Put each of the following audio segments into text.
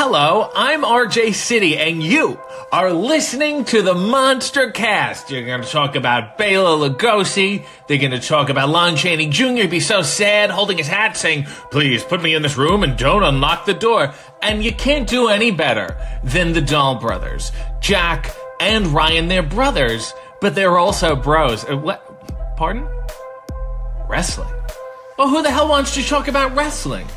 Hello, I'm RJ City, and you are listening to the MonsterCast. You're going to talk about Bela Lugosi. They're going to talk about Lon Chaney Jr. He'd be so sad, holding his hat, saying, "Please put me in this room and don't unlock the door." And you can't do any better than the Dahl brothers. Jack and Ryan, they're brothers, but they're also bros. What? Pardon? Wrestling. Well, who the hell wants to talk about wrestling?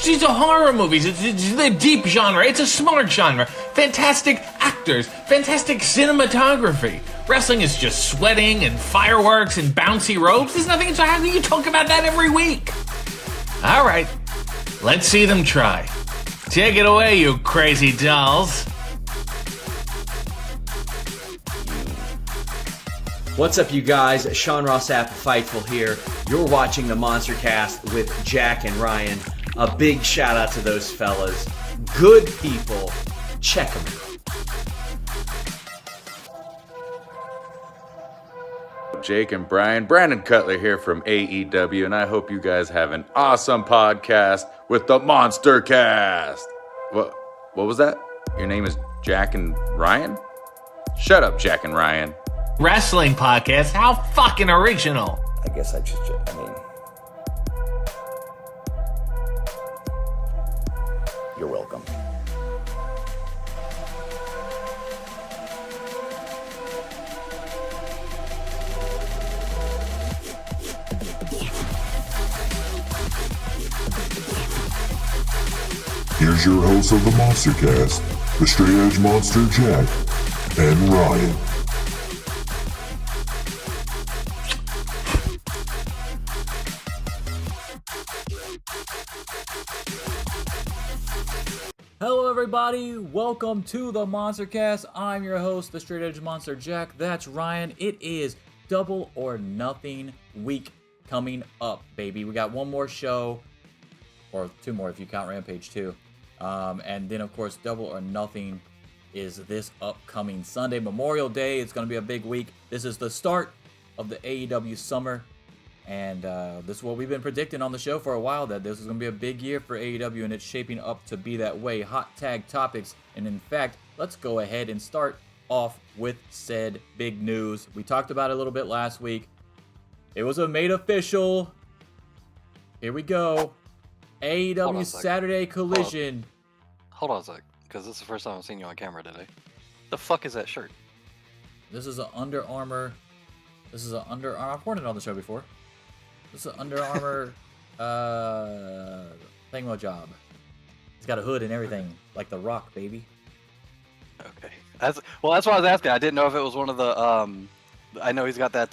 These are horror movies. It's a deep genre. It's a smart genre. Fantastic actors. Fantastic cinematography. Wrestling is just sweating and fireworks and bouncy ropes. There's nothing. How can you talk about that every week? All right. Let's see them try. Take it away, you crazy dolls. What's up, you guys? Sean Ross Sapp, Fightful here. You're watching the MonsterCast with Jack and Ryan. A big shout out to those fellas. Good people. Check them out. Jake and Brian. Brandon Cutler here from AEW, and I hope you guys have an awesome podcast with the MonsterCast. What was that? Your name is Jack and Ryan? Shut up, Jack and Ryan. Wrestling podcast? How fucking original. I mean, you're welcome. Here's your host of the MonsterCast, the Straight Edge Monster Jack and Ryan. Hello everybody, welcome to the MonsterCast. I'm your host, the Straight Edge Monster Jack. That's Ryan. It is Double or Nothing week coming up, baby. We got one more show, or two more if you count Rampage 2. And then of course Double or Nothing is this upcoming Sunday, Memorial Day. It's going to be a big week. This is the start of the AEW summer. And this is what we've been predicting on the show for a while, that this is going to be a big year for AEW, and it's shaping up to be that way. Hot tag topics, and in fact, let's go ahead and start off with said big news. We talked about it a little bit last week. It was made official. Here we go. AEW Saturday Collision. Hold on a sec, because this is the first time I've seen you on camera today. The fuck is that shirt? This is an Under Armour. I've worn it on the show before. This is an Under Armour thingamajob. It's got a hood and everything, like The Rock, baby. Okay. That's what I was asking. I didn't know if it was one of the, I know he's got that,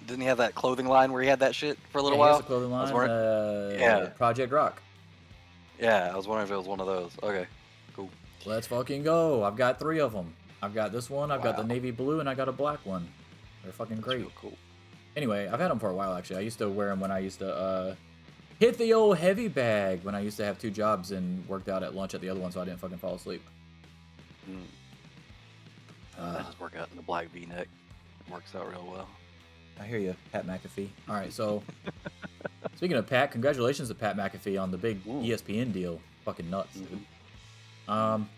didn't he have that clothing line where he had that shit for a little while? He has a clothing line, yeah. Project Rock. Yeah, I was wondering if it was one of those. Okay, cool. Let's fucking go. I've got 3 of them. I've got this one, I've got the navy blue, and I got a black one. They're fucking great. Real cool. Anyway, I've had them for a while, actually. I used to wear them when I used to hit the old heavy bag when I used to have 2 jobs and worked out at lunch at the other one, so I didn't fucking fall asleep. I just work out in the black V-neck. It works out real well. I hear you, Pat McAfee. All right, so speaking of Pat, congratulations to Pat McAfee on the big ESPN deal. Fucking nuts, dude. Hold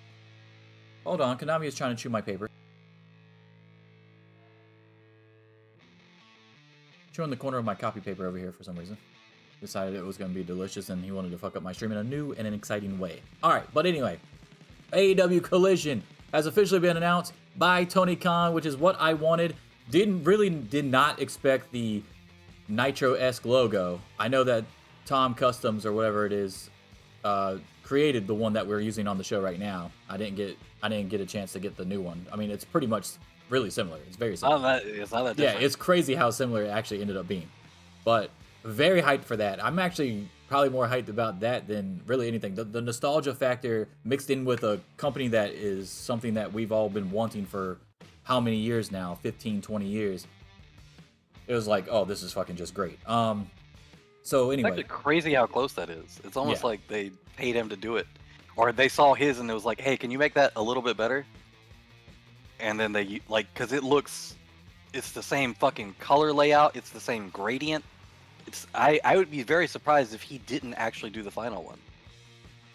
on, Konami is trying to chew my paper. Chewing the corner of my copy paper over here for some reason. Decided it was going to be delicious and he wanted to fuck up my stream in a new and an exciting way. Alright, but anyway. AEW Collision has officially been announced by Tony Khan, which is what I wanted. Did not expect the Nitro-esque logo. I know that Tom Customs or whatever it is created the one that we're using on the show right now. I didn't get a chance to get the new one. I mean, it's pretty much really similar. It's very similar. It's not that different. Yeah, it's crazy how similar it actually ended up being. But very hyped for that. I'm actually probably more hyped about that than really anything. The nostalgia factor mixed in with a company that is something that we've all been wanting for how many years now? 15, 20 years. It was like, oh, this is fucking just great. So anyway. It's actually crazy how close that is. It's almost like they paid him to do it. Or they saw his and it was like, hey, can you make that a little bit better? And then they, like, because it's the same fucking color layout, it's the same gradient. I would be very surprised if he didn't actually do the final one.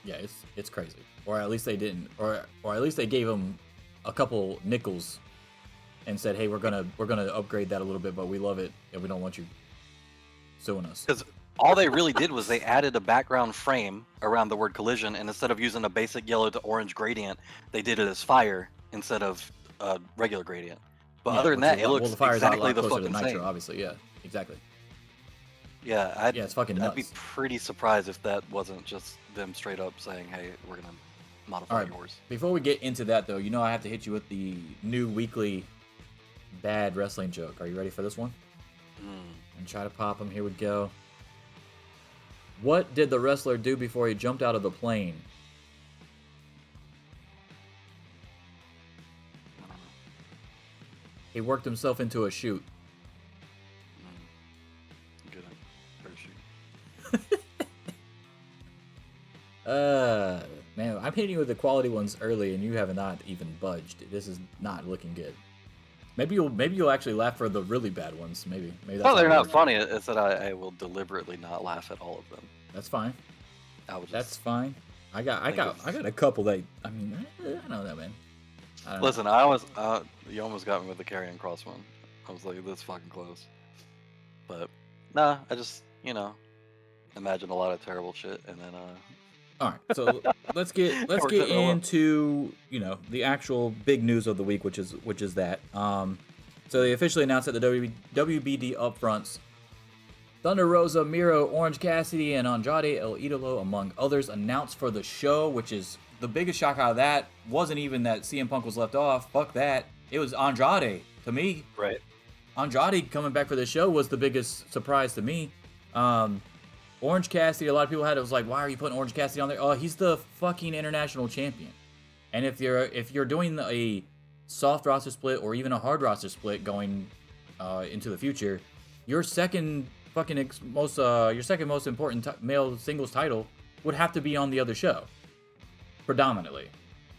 Yeah, it's crazy. Or at least they didn't, or at least they gave him a couple nickels and said, "Hey, we're gonna upgrade that a little bit, but we love it and we don't want you suing us." Because all they really did was they added a background frame around the word collision, and instead of using a basic yellow to orange gradient, they did it as fire instead of a regular gradient. But Yeah, other than which that, is it a lot- looks well, the fire's exactly a lot the closer to fucking nitro, same. obviously. Yeah, exactly. Yeah, Yeah, it's fucking I'd be nuts. pretty surprised if that wasn't just them straight up saying, "Hey, we're gonna modify All right. yours." Before we get into that, though, I have to hit you with the new weekly bad wrestling joke. Are you ready for this one? And try to pop them. Here we go. What did the wrestler do before he jumped out of the plane? He worked himself into a chute. Good parachute. Man, I'm hitting you with the quality ones early, and you have not even budged. This is not looking good. Maybe you'll actually laugh for the really bad ones. Maybe that's No, how they're it not works. funny. It's that I will deliberately not laugh at all of them. That's fine. I will just That's fine. I got a couple that I don't know, man. I don't know. listen. I almost you almost got me with the carrying cross one. I was like, this fucking close. But nah, I just imagine a lot of terrible shit, and then All right, so let's get Works out real well. into the actual big news of the week, which is that. So they officially announced at the WBD upfronts, Thunder Rosa, Miro, Orange Cassidy, and Andrade El Idolo, among others, announced for the show, which is the biggest shock out of that. Wasn't even that CM Punk was left off. Fuck that. It was Andrade to me. right. Andrade coming back for the show was the biggest surprise to me. Orange Cassidy, a lot of people had it was like, why are you putting Orange Cassidy on there? Oh, he's the fucking international champion. And if you're doing a soft roster split or even a hard roster split going into the future, your second most important male singles title would have to be on the other show, predominantly,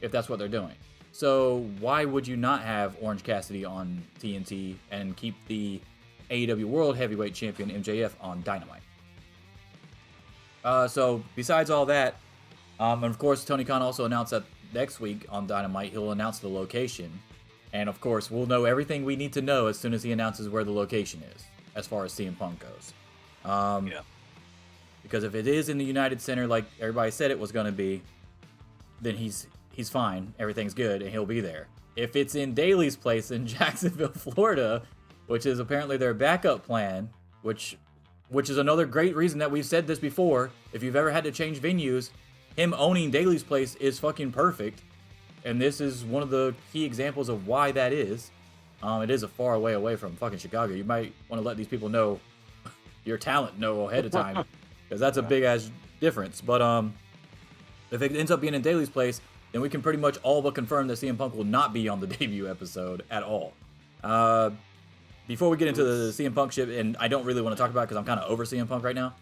if that's what they're doing. So why would you not have Orange Cassidy on TNT and keep the AEW World Heavyweight Champion MJF on Dynamite? So besides all that, and of course Tony Khan also announced that next week on Dynamite he'll announce the location, and of course we'll know everything we need to know as soon as he announces where the location is, as far as CM Punk goes. Yeah. Because if it is in the United Center like everybody said it was going to be, then he's fine, everything's good, and he'll be there. If it's in Daly's place in Jacksonville, Florida, which is apparently their backup plan, which is another great reason that we've said this before. If you've ever had to change venues, him owning Daly's place is fucking perfect. And this is one of the key examples of why that is. It is a far way away from fucking Chicago. You might want to let these people know, your talent know ahead of time, because that's a big ass difference. But if it ends up being in Daly's place, then we can pretty much all but confirm that CM Punk will not be on the debut episode at all. Before we get into the CM Punk shit, and I don't really want to talk about it because I'm kind of over CM Punk right now.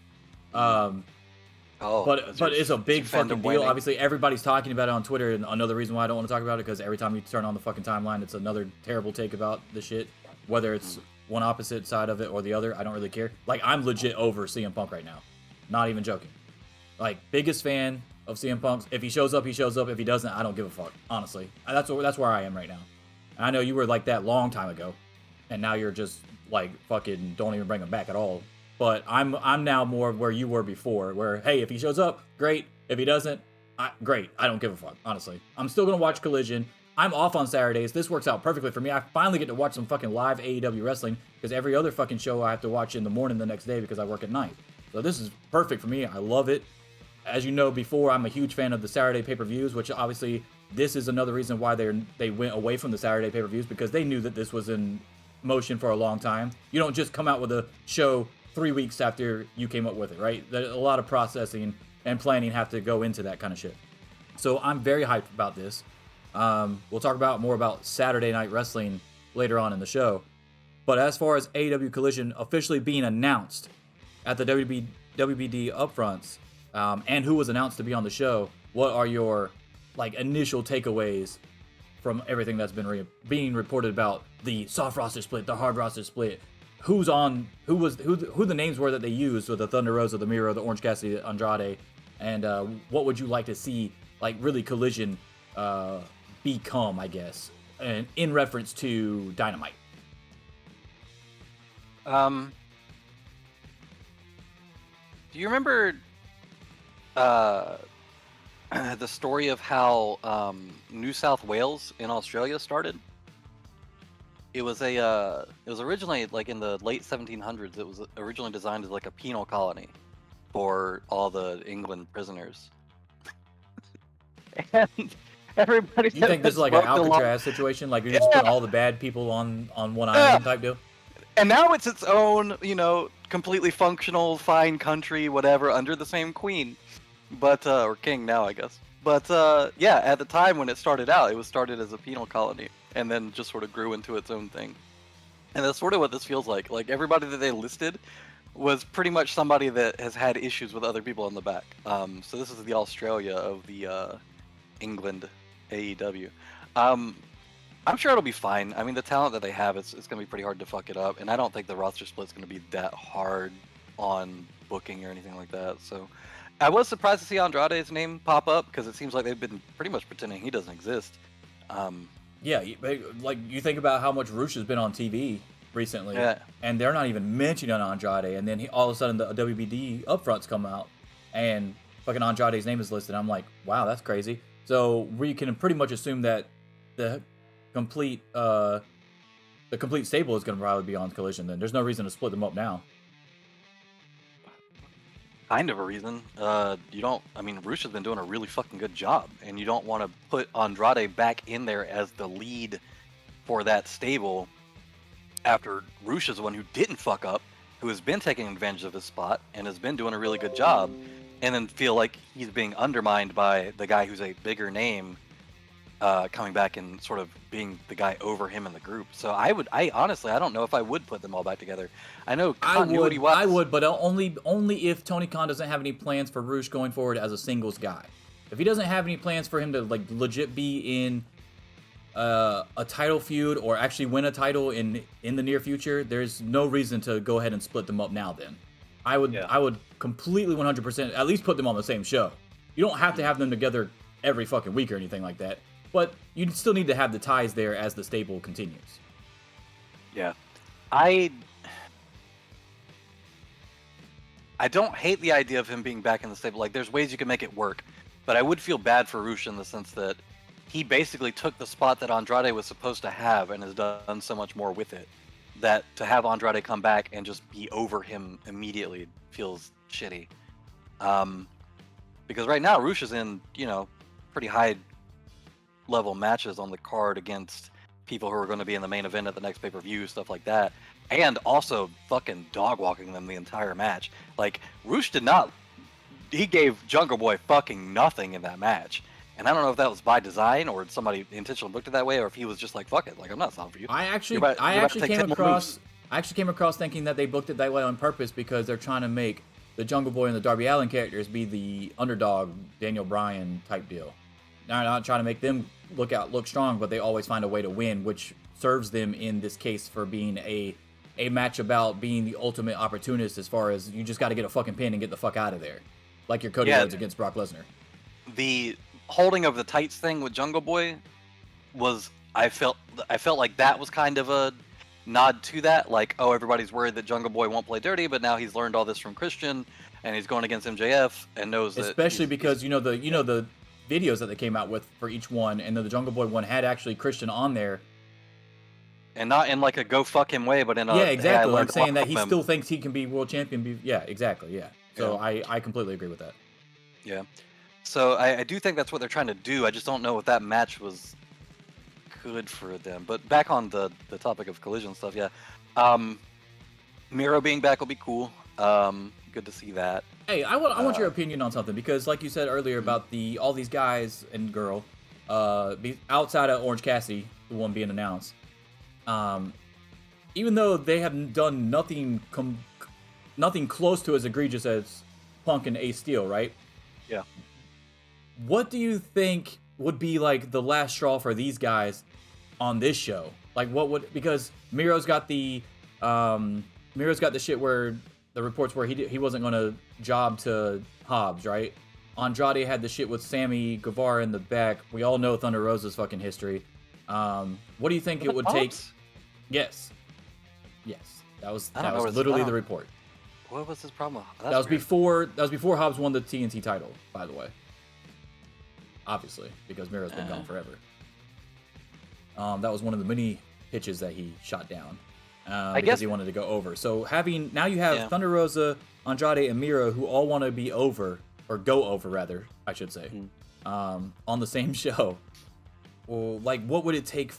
But it's a big fucking deal. Obviously, everybody's talking about it on Twitter, and another reason why I don't want to talk about it because every time you turn on the fucking timeline, it's another terrible take about the shit. Whether it's one opposite side of it or the other, I don't really care. Like, I'm legit over CM Punk right now. Not even joking. Like, biggest fan of CM Punk. If he shows up, he shows up. If he doesn't, I don't give a fuck. Honestly, that's where I am right now. And I know you were like that long time ago. And now you're just like fucking don't even bring him back at all. But I'm now more where you were before, where hey, if he shows up, great. If he doesn't, great. I don't give a fuck. Honestly, I'm still gonna watch Collision. I'm off on Saturdays. This works out perfectly for me. I finally get to watch some fucking live AEW wrestling because every other fucking show I have to watch in the morning the next day because I work at night. So this is perfect for me. I love it. As you know before, I'm a huge fan of the Saturday pay-per-views, which obviously this is another reason why they went away from the Saturday pay-per-views because they knew that this was in motion for a long time. You don't just come out with a show 3 weeks after you came up with it, right? A lot of processing and planning have to go into that kind of shit. So I'm very hyped about this. We'll talk more about Saturday Night Wrestling later on in the show. But as far as AEW Collision officially being announced at the WBD upfronts, and who was announced to be on the show, what are your initial takeaways from everything that's been being reported about the soft roster split, the hard roster split, who the names were that they used with the Thunder Rosa, the Miro, the Orange Cassidy, Andrade, And what would you like to see, like, really Collision become, I guess, and in reference to Dynamite? Do you remember the story of how New South Wales in Australia started? It was originally, like, in the late 1700s. It was originally designed as like a penal colony for all the England prisoners. And everybody. You think this is like an Alcatraz situation? Like, you're just putting all the bad people on one island type deal? And now it's its own, completely functional, fine country, whatever, under the same queen, but or king now, I guess. But yeah, at the time when it started out, it was started as a penal colony, and then just sort of grew into its own thing. And that's sort of what this feels like. Like, everybody that they listed was pretty much somebody that has had issues with other people in the back. So this is the Australia of the England AEW. I'm sure it'll be fine. I mean, the talent that they have, it's going to be pretty hard to fuck it up. And I don't think the roster split's going to be that hard on booking or anything like that. So I was surprised to see Andrade's name pop up, because it seems like they've been pretty much pretending he doesn't exist. Yeah, like, you think about how much Rush has been on TV recently, and they're not even mentioning Andrade, and then all of a sudden the WBD upfronts come out, and fucking Andrade's name is listed. I'm like, wow, that's crazy. So we can pretty much assume that the complete stable is going to probably be on Collision. Then there's no reason to split them up now. Kind of a reason. Rush has been doing a really fucking good job, and you don't want to put Andrade back in there as the lead for that stable after Rush is the one who didn't fuck up, who has been taking advantage of his spot and has been doing a really good job, and then feel like he's being undermined by the guy who's a bigger name coming back and sort of being the guy over him in the group. So I honestly don't know if I would put them all back together. I know continuity-wise, I would, but only if Tony Khan doesn't have any plans for Rush going forward as a singles guy. If he doesn't have any plans for him to, like, legit be in a title feud or actually win a title in the near future, there's no reason to go ahead and split them up now. Then I would completely 100% at least put them on the same show. You don't have to have them together every fucking week or anything like that, but you still need to have the ties there as the stable continues. Yeah. I don't hate the idea of him being back in the stable. Like, there's ways you can make it work, but I would feel bad for Rush in the sense that he basically took the spot that Andrade was supposed to have and has done so much more with it, that to have Andrade come back and just be over him immediately feels shitty. Because right now Rush is in, pretty high level matches on the card against people who are going to be in the main event at the next pay-per-view, stuff like that, and also fucking dog walking them the entire match. Like, Rush he gave Jungle Boy fucking nothing in that match. And I don't know if that was by design or somebody intentionally booked it that way, or if he was just like, fuck it, like, I'm not stopping for you. I actually came across thinking that they booked it that way on purpose because they're trying to make the Jungle Boy and the Darby Allin characters be the underdog Daniel Bryan type deal. They're not trying to make them look strong, but they always find a way to win, which serves them in this case for being a match about being the ultimate opportunist, as far as you just got to get a fucking pin and get the fuck out of there, like your Cody Rhodes against Brock Lesnar. The holding of the tights thing with Jungle Boy was, I felt like that was kind of a nod to that. Like, oh, everybody's worried that Jungle Boy won't play dirty, but now he's learned all this from Christian, and he's going against MJF and knows that. Especially because the videos that they came out with for each one, and the Jungle Boy one had actually Christian on there, and not in like a go fuck him way, but in a exactly, hey, like saying that he still thinks he can be world champion. Exactly. So I completely agree with that. Yeah. So I do think that's what they're trying to do. I just don't know if that match was good for them. But back on the topic of Collision stuff, Miro being back will be cool. Good to see that. Hey, I want your opinion on something, because like you said earlier about all these guys and girl, outside of Orange Cassidy, the one being announced, even though they have done nothing close to as egregious as Punk and Ace Steel, right? Yeah. What do you think would be like the last straw for these guys on this show? Like, because Miro's got the shit where the reports where he wasn't going to job to Hobbs, right? Andrade had the shit with Sammy Guevara in the back. We all know Thunder Rosa's fucking history. What do you think it would take? Yes. That was literally the report. What was his problem? That was before Hobbs won the TNT title, by the way. Obviously, because Miro's been gone forever. That was one of the many pitches that he shot down. Because he wanted to go over. So now you have Thunder Rosa, Andrade, and Miro who all want to be over, or go over rather, I should say, on the same show. Well, like, what would it take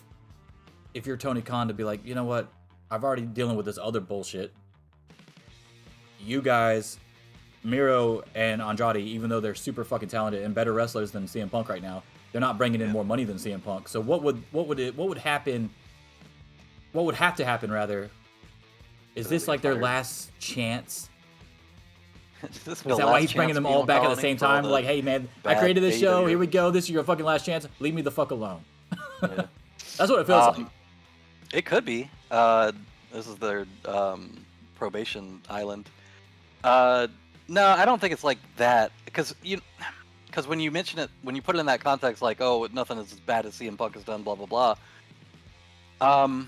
if you're Tony Khan to be like, you know what? I've already dealing with this other bullshit. You guys, Miro and Andrade, even though they're super fucking talented and better wrestlers than CM Punk right now, they're not bringing in more money than CM Punk. So what would happen? What would have to happen rather? Is this like their last chance? Is that why he's bringing them all back at the same time? Like, hey man, I created this show. Here we go. This is your fucking last chance. Leave me the fuck alone. That's what it feels like. It could be. This is their probation island. No, I don't think it's like that. Because when you mention it, when you put it in that context, like, oh, nothing is as bad as CM Punk has done, blah blah blah.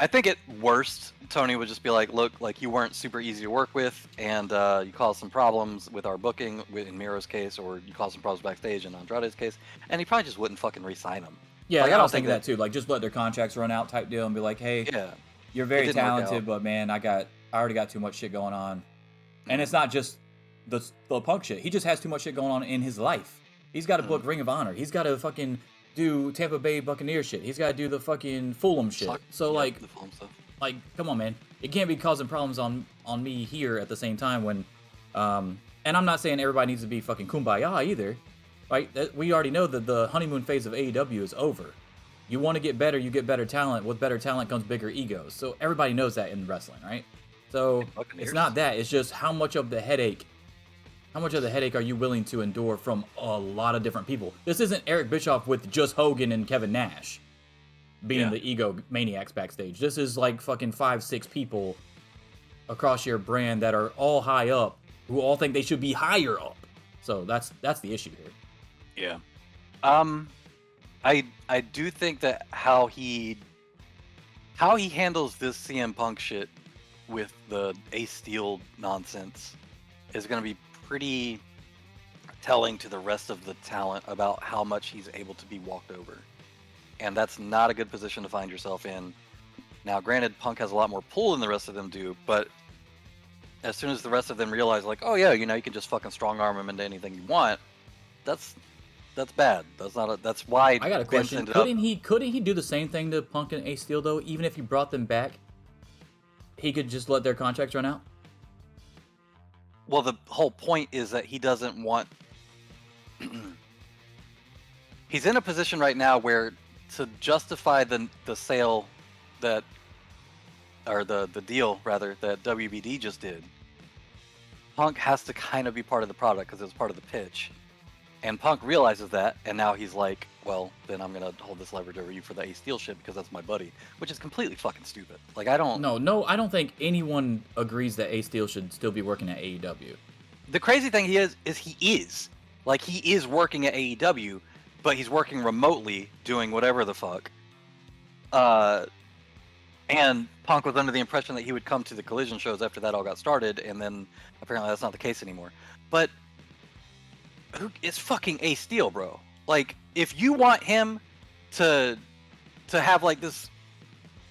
I think at worst, Tony would just be like, look, like you weren't super easy to work with, and you caused some problems with our booking in Miro's case, or you caused some problems backstage in Andrade's case, and he probably just wouldn't fucking re-sign him. Yeah, like, I was thinking that too. Like, just let their contracts run out type deal and be like, hey, you're very talented, but man, I already got too much shit going on. And it's not just the Punk shit. He just has too much shit going on in his life. He's got to book Ring of Honor. He's got to fucking do Tampa Bay Buccaneer shit. He's got to do the fucking Fulham shit. So like, the Fulham stuff. Like, come on, man. It can't be causing problems on me here at the same time when, and I'm not saying everybody needs to be fucking kumbaya either, right? We already know that the honeymoon phase of AEW is over. You want to get better, you get better talent. With better talent comes bigger egos. So everybody knows that in wrestling, right? So it's not that. It's just how much of the headache are you willing to endure from a lot of different people? This isn't Eric Bischoff with just Hogan and Kevin Nash being the ego maniacs backstage. This is like fucking 5-6 people across your brand that are all high up who all think they should be higher up. So that's the issue here. Yeah. I do think that how he handles this CM Punk shit with the Ace Steel nonsense is going to be pretty telling to the rest of the talent about how much he's able to be walked over. And that's not a good position to find yourself in. Now, granted, Punk has a lot more pull than the rest of them do, but as soon as the rest of them realize, like, oh yeah, you know, you can just fucking strong arm him into anything you want, that's bad. That's why. I got a question. Couldn't he do the same thing to Punk and Ace Steel though? Even if he brought them back, he could just let their contracts run out. Well, the whole point is that he doesn't want. He's in a position right now where to justify the sale that, or the deal rather, that WBD just did, Punk has to kind of be part of the product because it was part of the pitch. And Punk realizes that, and now he's like, well, then I'm going to hold this leverage over you for the Ace Steel shit because that's my buddy, which is completely fucking stupid. Like, I don't... No, I don't think anyone agrees that Ace Steel should still be working at AEW. The crazy thing he is. Like, he is working at AEW, but he's working remotely doing whatever the fuck. And Punk was under the impression that he would come to the Collision shows after that all got started, and then apparently that's not the case anymore. But it's fucking Ace Steel, bro. Like, if you want him to have like this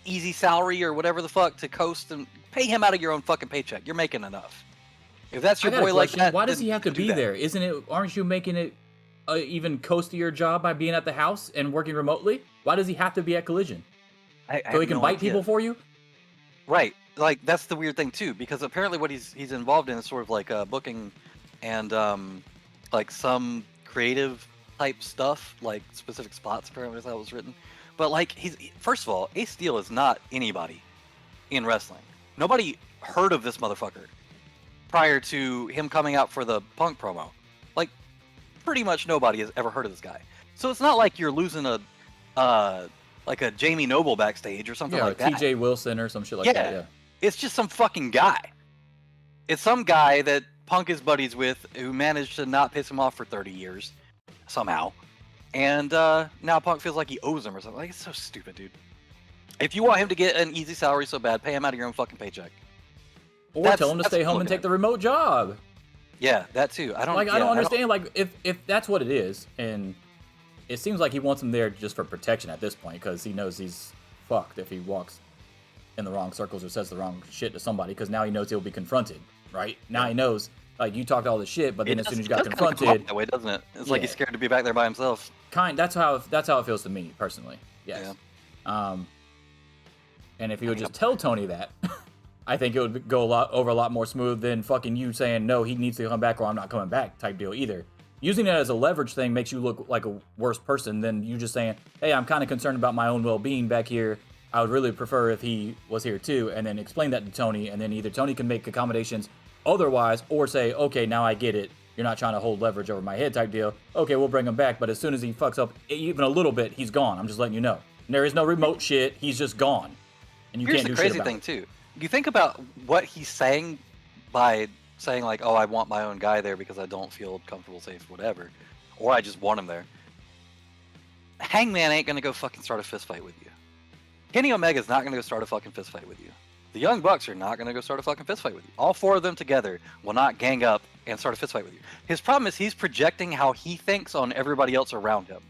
easy salary or whatever the fuck to coast, and pay him out of your own fucking paycheck. You're making enough. If that's your boy like that, why does he have to be there? Isn't it? Aren't you making it even coastier job by being at the house and working remotely? Why does he have to be at Collision? So he can bite people for you? Right. Like, that's the weird thing too, because apparently what he's involved in is sort of like booking and like some creative type stuff, like specific spots apparently that was written. But like, first of all, Ace Steel is not anybody in wrestling. Nobody heard of this motherfucker prior to him coming out for the Punk promo. Like, pretty much nobody has ever heard of this guy. So it's not like you're losing like a Jamie Noble backstage or something like that. TJ Wilson or some shit like that. Yeah. It's just some fucking guy. It's some guy that Punk is buddies with, who managed to not piss him off for 30 years somehow, and now Punk feels like he owes him or something. Like, it's so stupid, dude. If you want him to get an easy salary so bad, pay him out of your own fucking paycheck. Or tell him to stay home and take the remote job. Yeah, that too. I don't understand. Like, if that's what it is, and it seems like he wants him there just for protection at this point, because he knows he's fucked if he walks in the wrong circles or says the wrong shit to somebody, because now he knows he'll be confronted, right? Now he knows, like, you talked all this shit, but then as soon as you got confronted, that way, doesn't it? It's like he's scared to be back there by himself. That's how it feels to me personally. Yes. Yeah. And if he would just tell Tony that, I think it would go over a lot more smooth than fucking you saying, no, he needs to come back or I'm not coming back type deal either. Using it as a leverage thing makes you look like a worse person than you just saying, hey, I'm kind of concerned about my own well-being back here. I would really prefer if he was here too, and then explain that to Tony, and then either Tony can make accommodations otherwise, or say, okay, now I get it. You're not trying to hold leverage over my head type deal. Okay, we'll bring him back, but as soon as he fucks up even a little bit, he's gone. I'm just letting you know. And there is no remote shit. He's just gone. And you can't do shit about it. Here's the crazy thing, too. You think about what he's saying by saying, like, oh, I want my own guy there because I don't feel comfortable, safe, whatever. Or I just want him there. Hangman ain't gonna go fucking start a fist fight with you. Kenny Omega's not gonna go start a fucking fist fight with you. The Young Bucks are not gonna go start a fucking fist fight with you. All four of them together will not gang up and start a fist fight with you. His problem is he's projecting how he thinks on everybody else around him.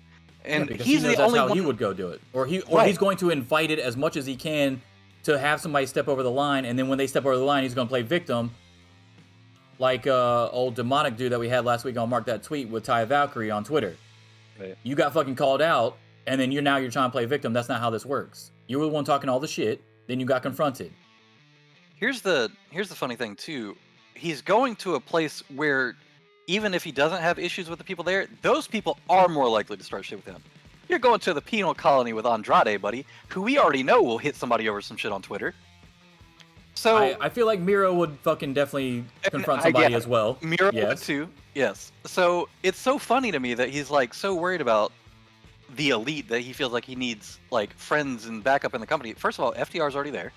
And he's he knows the only that's how one... he would go do it. Or he's going to invite it as much as he can to have somebody step over the line, and then when they step over the line, he's going to play victim. Like old demonic dude that we had last week on Mark That Tweet with Ty Valkyrie on Twitter. Right. You got fucking called out, and then you're trying to play victim. That's not how this works. You were the one talking all the shit, then you got confronted. Here's the funny thing too. He's going to a place where even if he doesn't have issues with the people there, those people are more likely to start shit with him. You're going to the penal colony with Andrade, buddy, who we already know will hit somebody over some shit on Twitter. So I feel like Miro would fucking definitely confront somebody as well. Miro would too. Yes. So it's so funny to me that he's like so worried about the elite that he feels like he needs like friends and backup in the company. First of all, FTR's already there.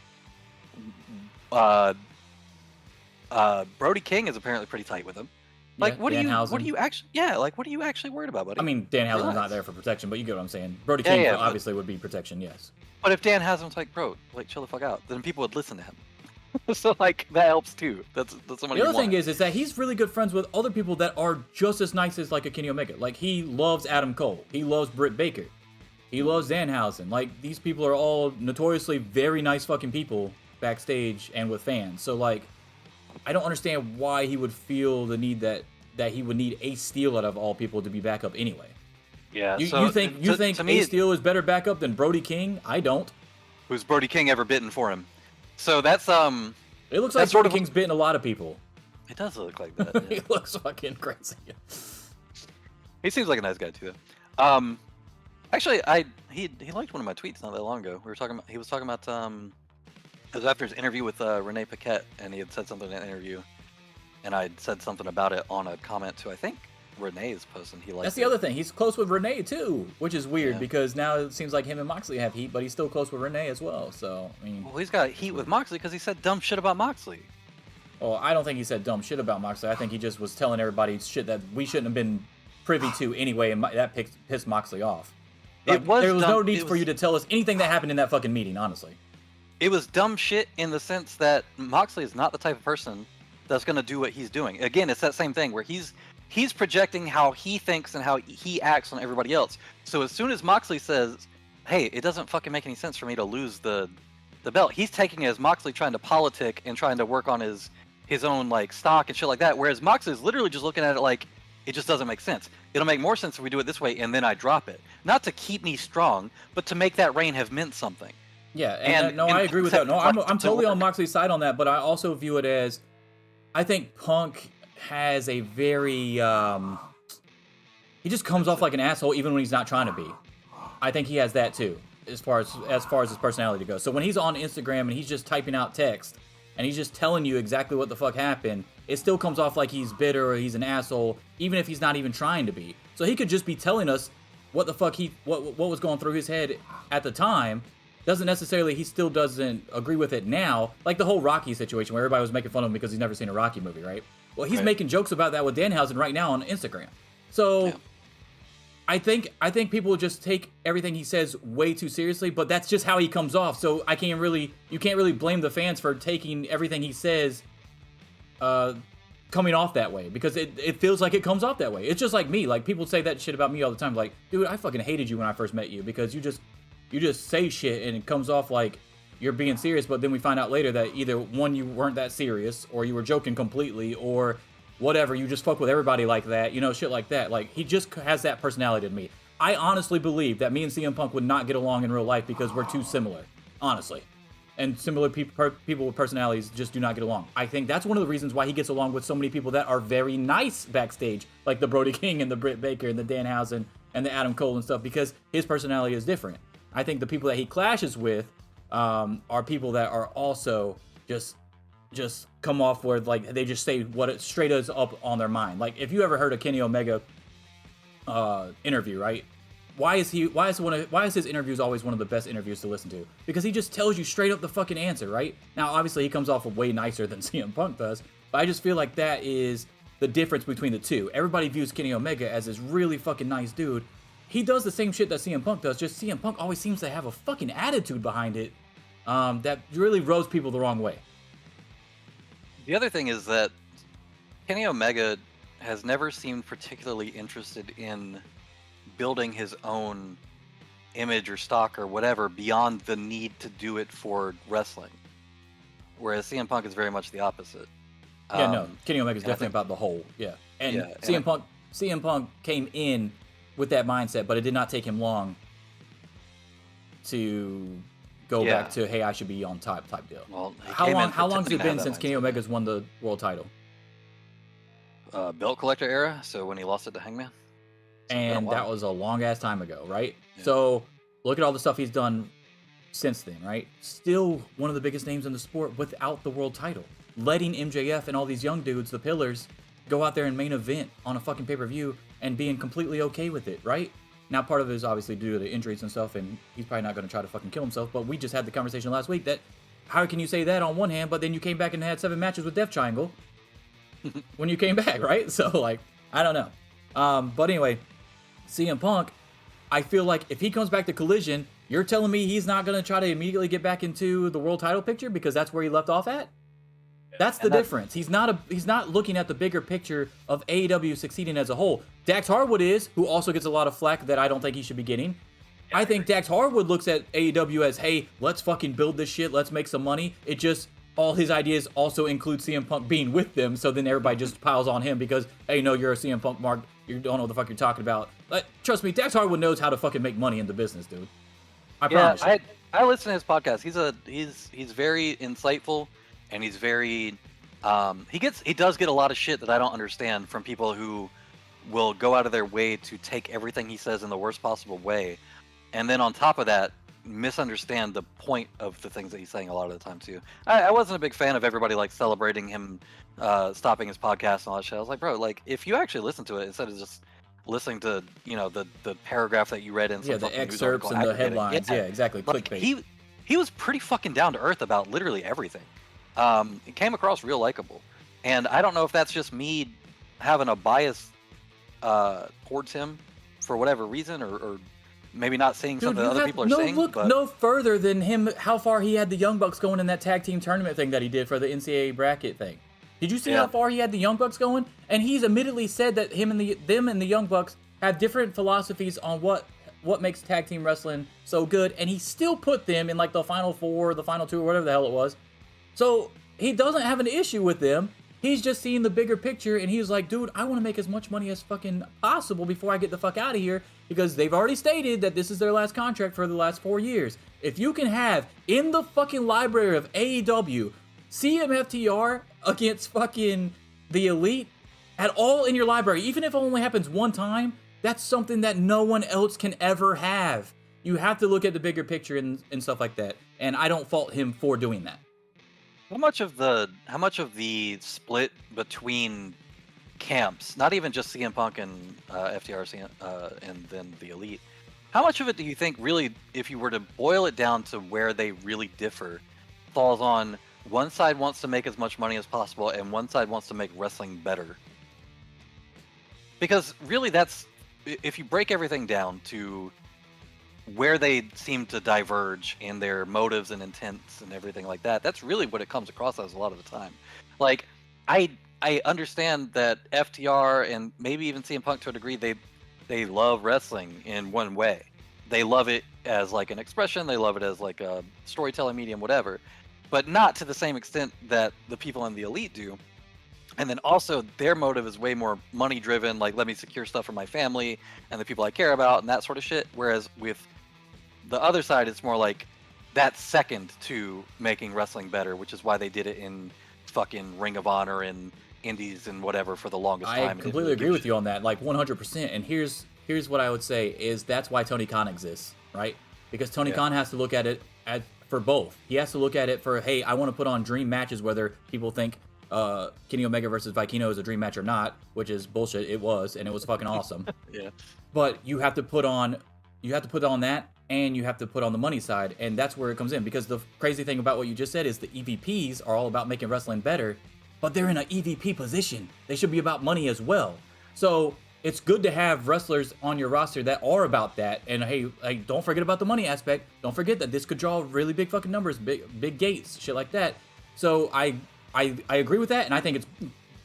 Brody King is apparently pretty tight with him. Like, what are you actually worried about, buddy? I mean, Danhausen's not there for protection, but you get what I'm saying. Brody King obviously would be protection, yes. But if Danhausen's like, bro, like, chill the fuck out, then people would listen to him. So, like, that helps too. That's somebody. The other thing is that he's really good friends with other people that are just as nice as like a Kenny Omega. Like, he loves Adam Cole. He loves Britt Baker. He loves Danhausen. Like, these people are all notoriously very nice fucking people backstage and with fans. So, like, I don't understand why he would feel the need that he would need Ace Steel out of all people to be backup anyway. Yeah. You think Ace Steel is better backup than Brody King? I don't. Who's Brody King ever bitten for him? So that's It looks like Brody King's bitten a lot of people. It does look like that. Yeah. He looks fucking crazy. He seems like a nice guy too. Actually, he liked one of my tweets not that long ago. He was talking about it was after his interview with Renee Paquette, and he had said something in an interview, and I had said something about it on a comment to I think Renee's post, and he liked. That's the other thing. He's close with Renee too, which is weird because now it seems like him and Moxley have heat, but he's still close with Renee as well. So I mean, well, he's got heat with Moxley because he said dumb shit about Moxley. Well, I don't think he said dumb shit about Moxley. I think he just was telling everybody shit that we shouldn't have been privy to anyway, and that pissed Moxley off. Like, there was no need for you to tell us anything that happened in that fucking meeting, honestly. It was dumb shit in the sense that Moxley is not the type of person that's going to do what he's doing. Again, it's that same thing where he's projecting how he thinks and how he acts on everybody else. So as soon as Moxley says, hey, it doesn't fucking make any sense for me to lose the belt, he's taking it as Moxley trying to politic and trying to work on his own like stock and shit like that. Whereas Moxley is literally just looking at it like, it just doesn't make sense. It'll make more sense if we do it this way and then I drop it. Not to keep me strong, but to make that reign have meant something. Yeah, and I agree with that. No, I'm totally on Moxley's side on that, but I also view it as, I think Punk has a very, he just comes off like an asshole even when he's not trying to be. I think he has that too, as far as his personality goes. So when he's on Instagram and he's just typing out text, and he's just telling you exactly what the fuck happened, it still comes off like he's bitter or he's an asshole, even if he's not even trying to be. So he could just be telling us what the fuck what was going through his head at the time. Doesn't necessarily, he still doesn't agree with it now. Like the whole Rocky situation where everybody was making fun of him because he's never seen a Rocky movie, right? Well, he's Right. making jokes about that with Danhausen right now on Instagram. So Yeah. I think people just take everything he says way too seriously, but that's just how he comes off. So you can't really blame the fans for taking everything he says coming off that way, because it feels like it comes off that way. It's just like me. Like, people say that shit about me all the time. Like, dude, I fucking hated you when I first met you because you just say shit and it comes off like you're being serious, but then we find out later that either one, you weren't that serious, or you were joking completely, or whatever, you just fuck with everybody like that, shit like that. Like, he just has that personality to me. I honestly believe that me and CM Punk would not get along in real life because we're too similar, honestly. And similar people with personalities just do not get along. I think that's one of the reasons why he gets along with so many people that are very nice backstage, like the Brody King and the Britt Baker and the Danhausen and the Adam Cole and stuff, because his personality is different. I think the people that he clashes with are people that are also just come off where, like, they just say what it straight as up on their mind. Like, if you ever heard a Kenny Omega interview, right? Why is his interviews always one of the best interviews to listen to? Because he just tells you straight up the fucking answer, right? Now, obviously, he comes off way nicer than CM Punk does, but I just feel like that is the difference between the two. Everybody views Kenny Omega as this really fucking nice dude. He does the same shit that CM Punk does, just CM Punk always seems to have a fucking attitude behind it that really rubs people the wrong way. The other thing is that Kenny Omega has never seemed particularly interested in building his own image or stock or whatever beyond the need to do it for wrestling. Whereas CM Punk is very much the opposite. Yeah, no, Kenny Omega is definitely about the whole, yeah. And CM Punk came in with that mindset, but it did not take him long to go back to, hey, I should be on top type deal. Well, how long has it been since Kenny Omega's won the world title? Belt collector era, so when he lost it to Hangman. And that was a long ass time ago, right? Yeah. So look at all the stuff he's done since then, right? Still one of the biggest names in the sport without the world title. Letting MJF and all these young dudes, the pillars, go out there and main event on a fucking pay-per-view and being completely okay with it, right? Now, part of it is obviously due to injuries and stuff, and he's probably not going to try to fucking kill himself, but we just had the conversation last week that how can you say that on one hand, but then you came back and had 7 matches with Death Triangle when you came back, right? So, like, I don't know. But anyway, CM Punk, I feel like if he comes back to Collision, you're telling me he's not going to try to immediately get back into the world title picture because that's where he left off at? That's the difference. He's not looking at the bigger picture of AEW succeeding as a whole. Dax Harwood is, who also gets a lot of flack that I don't think he should be getting. I think Dax Harwood looks at AEW as, hey, let's fucking build this shit, let's make some money. It just, all his ideas also include CM Punk being with them, so then everybody just piles on him because, hey, no, you're a CM Punk mark, you don't know what the fuck you're talking about. Trust me, Dax Harwood knows how to fucking make money in the business, dude. I promise you. I listen to his podcast. He's very insightful, and he's very he does get a lot of shit that I don't understand from people who will go out of their way to take everything he says in the worst possible way, and then on top of that misunderstand the point of the things that he's saying a lot of the time too. I wasn't a big fan of everybody like celebrating him stopping his podcast and all that shit. I was like, bro, like if you actually listen to it instead of just listening to the paragraph that you read in some the excerpts and the headlines, exactly, like, clickbait. He was pretty fucking down to earth about literally everything. It came across real likable, and I don't know if that's just me having a bias towards him for whatever reason, or maybe not seeing something that other people are saying. Look no further than him. How far he had the Young Bucks going in that tag team tournament thing that he did for the NCAA bracket thing. Did you see how far he had the Young Bucks going? And he's admittedly said that them and the Young Bucks have different philosophies on what makes tag team wrestling so good, and he still put them in like the final 4, the final 2, or whatever the hell it was. So he doesn't have an issue with them. He's just seeing the bigger picture, and he's like, dude, I want to make as much money as fucking possible before I get the fuck out of here, because they've already stated that this is their last contract for the last 4 years. If you can have in the fucking library of AEW CMFTR against fucking the Elite at all in your library, even if it only happens one time, that's something that no one else can ever have. You have to look at the bigger picture and stuff like that, and I don't fault him for doing that. How much of the split between camps, not even just CM Punk and FTR and then the Elite, how much of it do you think really, if you were to boil it down to where they really differ, falls on one side wants to make as much money as possible, and one side wants to make wrestling better. Because really, that's if you break everything down to where they seem to diverge in their motives and intents and everything like that, that's really what it comes across as a lot of the time. Like, I understand that FTR and maybe even CM Punk to a degree, they love wrestling in one way. They love it as like an expression, they love it as like a storytelling medium, whatever, but not to the same extent that the people in the Elite do. And then also their motive is way more money driven, like let me secure stuff for my family and the people I care about and that sort of shit. Whereas with the other side, it's more like that's second to making wrestling better, which is why they did it in fucking Ring of Honor and Indies and whatever for the longest time. I completely agree with you on that, like 100%. And here's what I would say is that's why Tony Khan exists, right? Because Tony Khan has to look at it for both. He has to look at it for, hey, I want to put on dream matches, whether people think Kenny Omega versus Vikino is a dream match or not, which is bullshit. It was, and it was fucking awesome. Yeah. But you have to put on that, and you have to put on the money side, and that's where it comes in. Because the crazy thing about what you just said is the EVPs are all about making wrestling better, but they're in an EVP position. They should be about money as well. So it's good to have wrestlers on your roster that are about that. And hey, don't forget about the money aspect. Don't forget that this could draw really big fucking numbers, big gates, shit like that. So I agree with that, and I think it's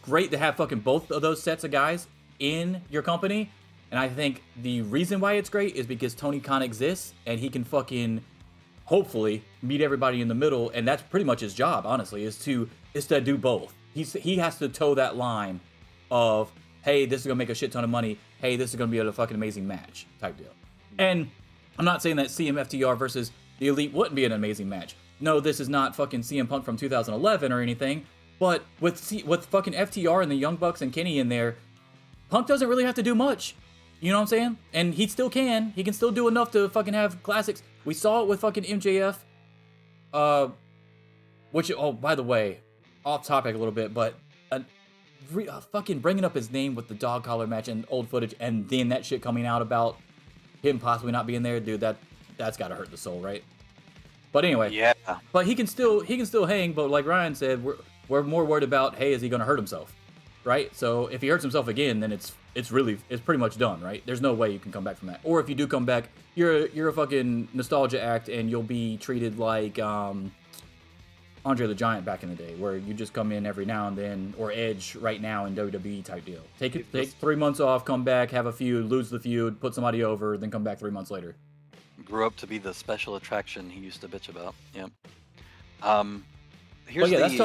great to have fucking both of those sets of guys in your company. And I think the reason why it's great is because Tony Khan exists, and he can fucking hopefully meet everybody in the middle, and that's pretty much his job, honestly, is to do both. He has to toe that line of, hey, this is gonna make a shit ton of money. Hey, this is gonna be a fucking amazing match type deal. And I'm not saying that CMFTR versus the Elite wouldn't be an amazing match. No, this is not fucking CM Punk from 2011 or anything. But with fucking FTR and the Young Bucks and Kenny in there, Punk doesn't really have to do much. You know what I'm saying? And he still can. He can still do enough to fucking have classics. We saw it with fucking MJF. Which, oh, by the way, off topic a little bit, but fucking bringing up his name with the dog collar match and old footage, and then that shit coming out about him possibly not being there, dude, that's gotta hurt the soul, right? But anyway, Yeah. but he can still hang. But like Ryan said, we're more worried about, hey, is he gonna hurt himself, right? So if he hurts himself again, then it's pretty much done, right? There's no way you can come back from that. Or if you do come back, you're a fucking nostalgia act, and you'll be treated like Andre the Giant back in the day, where you just come in every now and then, or Edge right now in WWE type deal. Take 3 months off, come back, have a feud, lose the feud, put somebody over, then come back 3 months later. Grew up to be the special attraction he used to bitch about. Yeah. But yeah, that's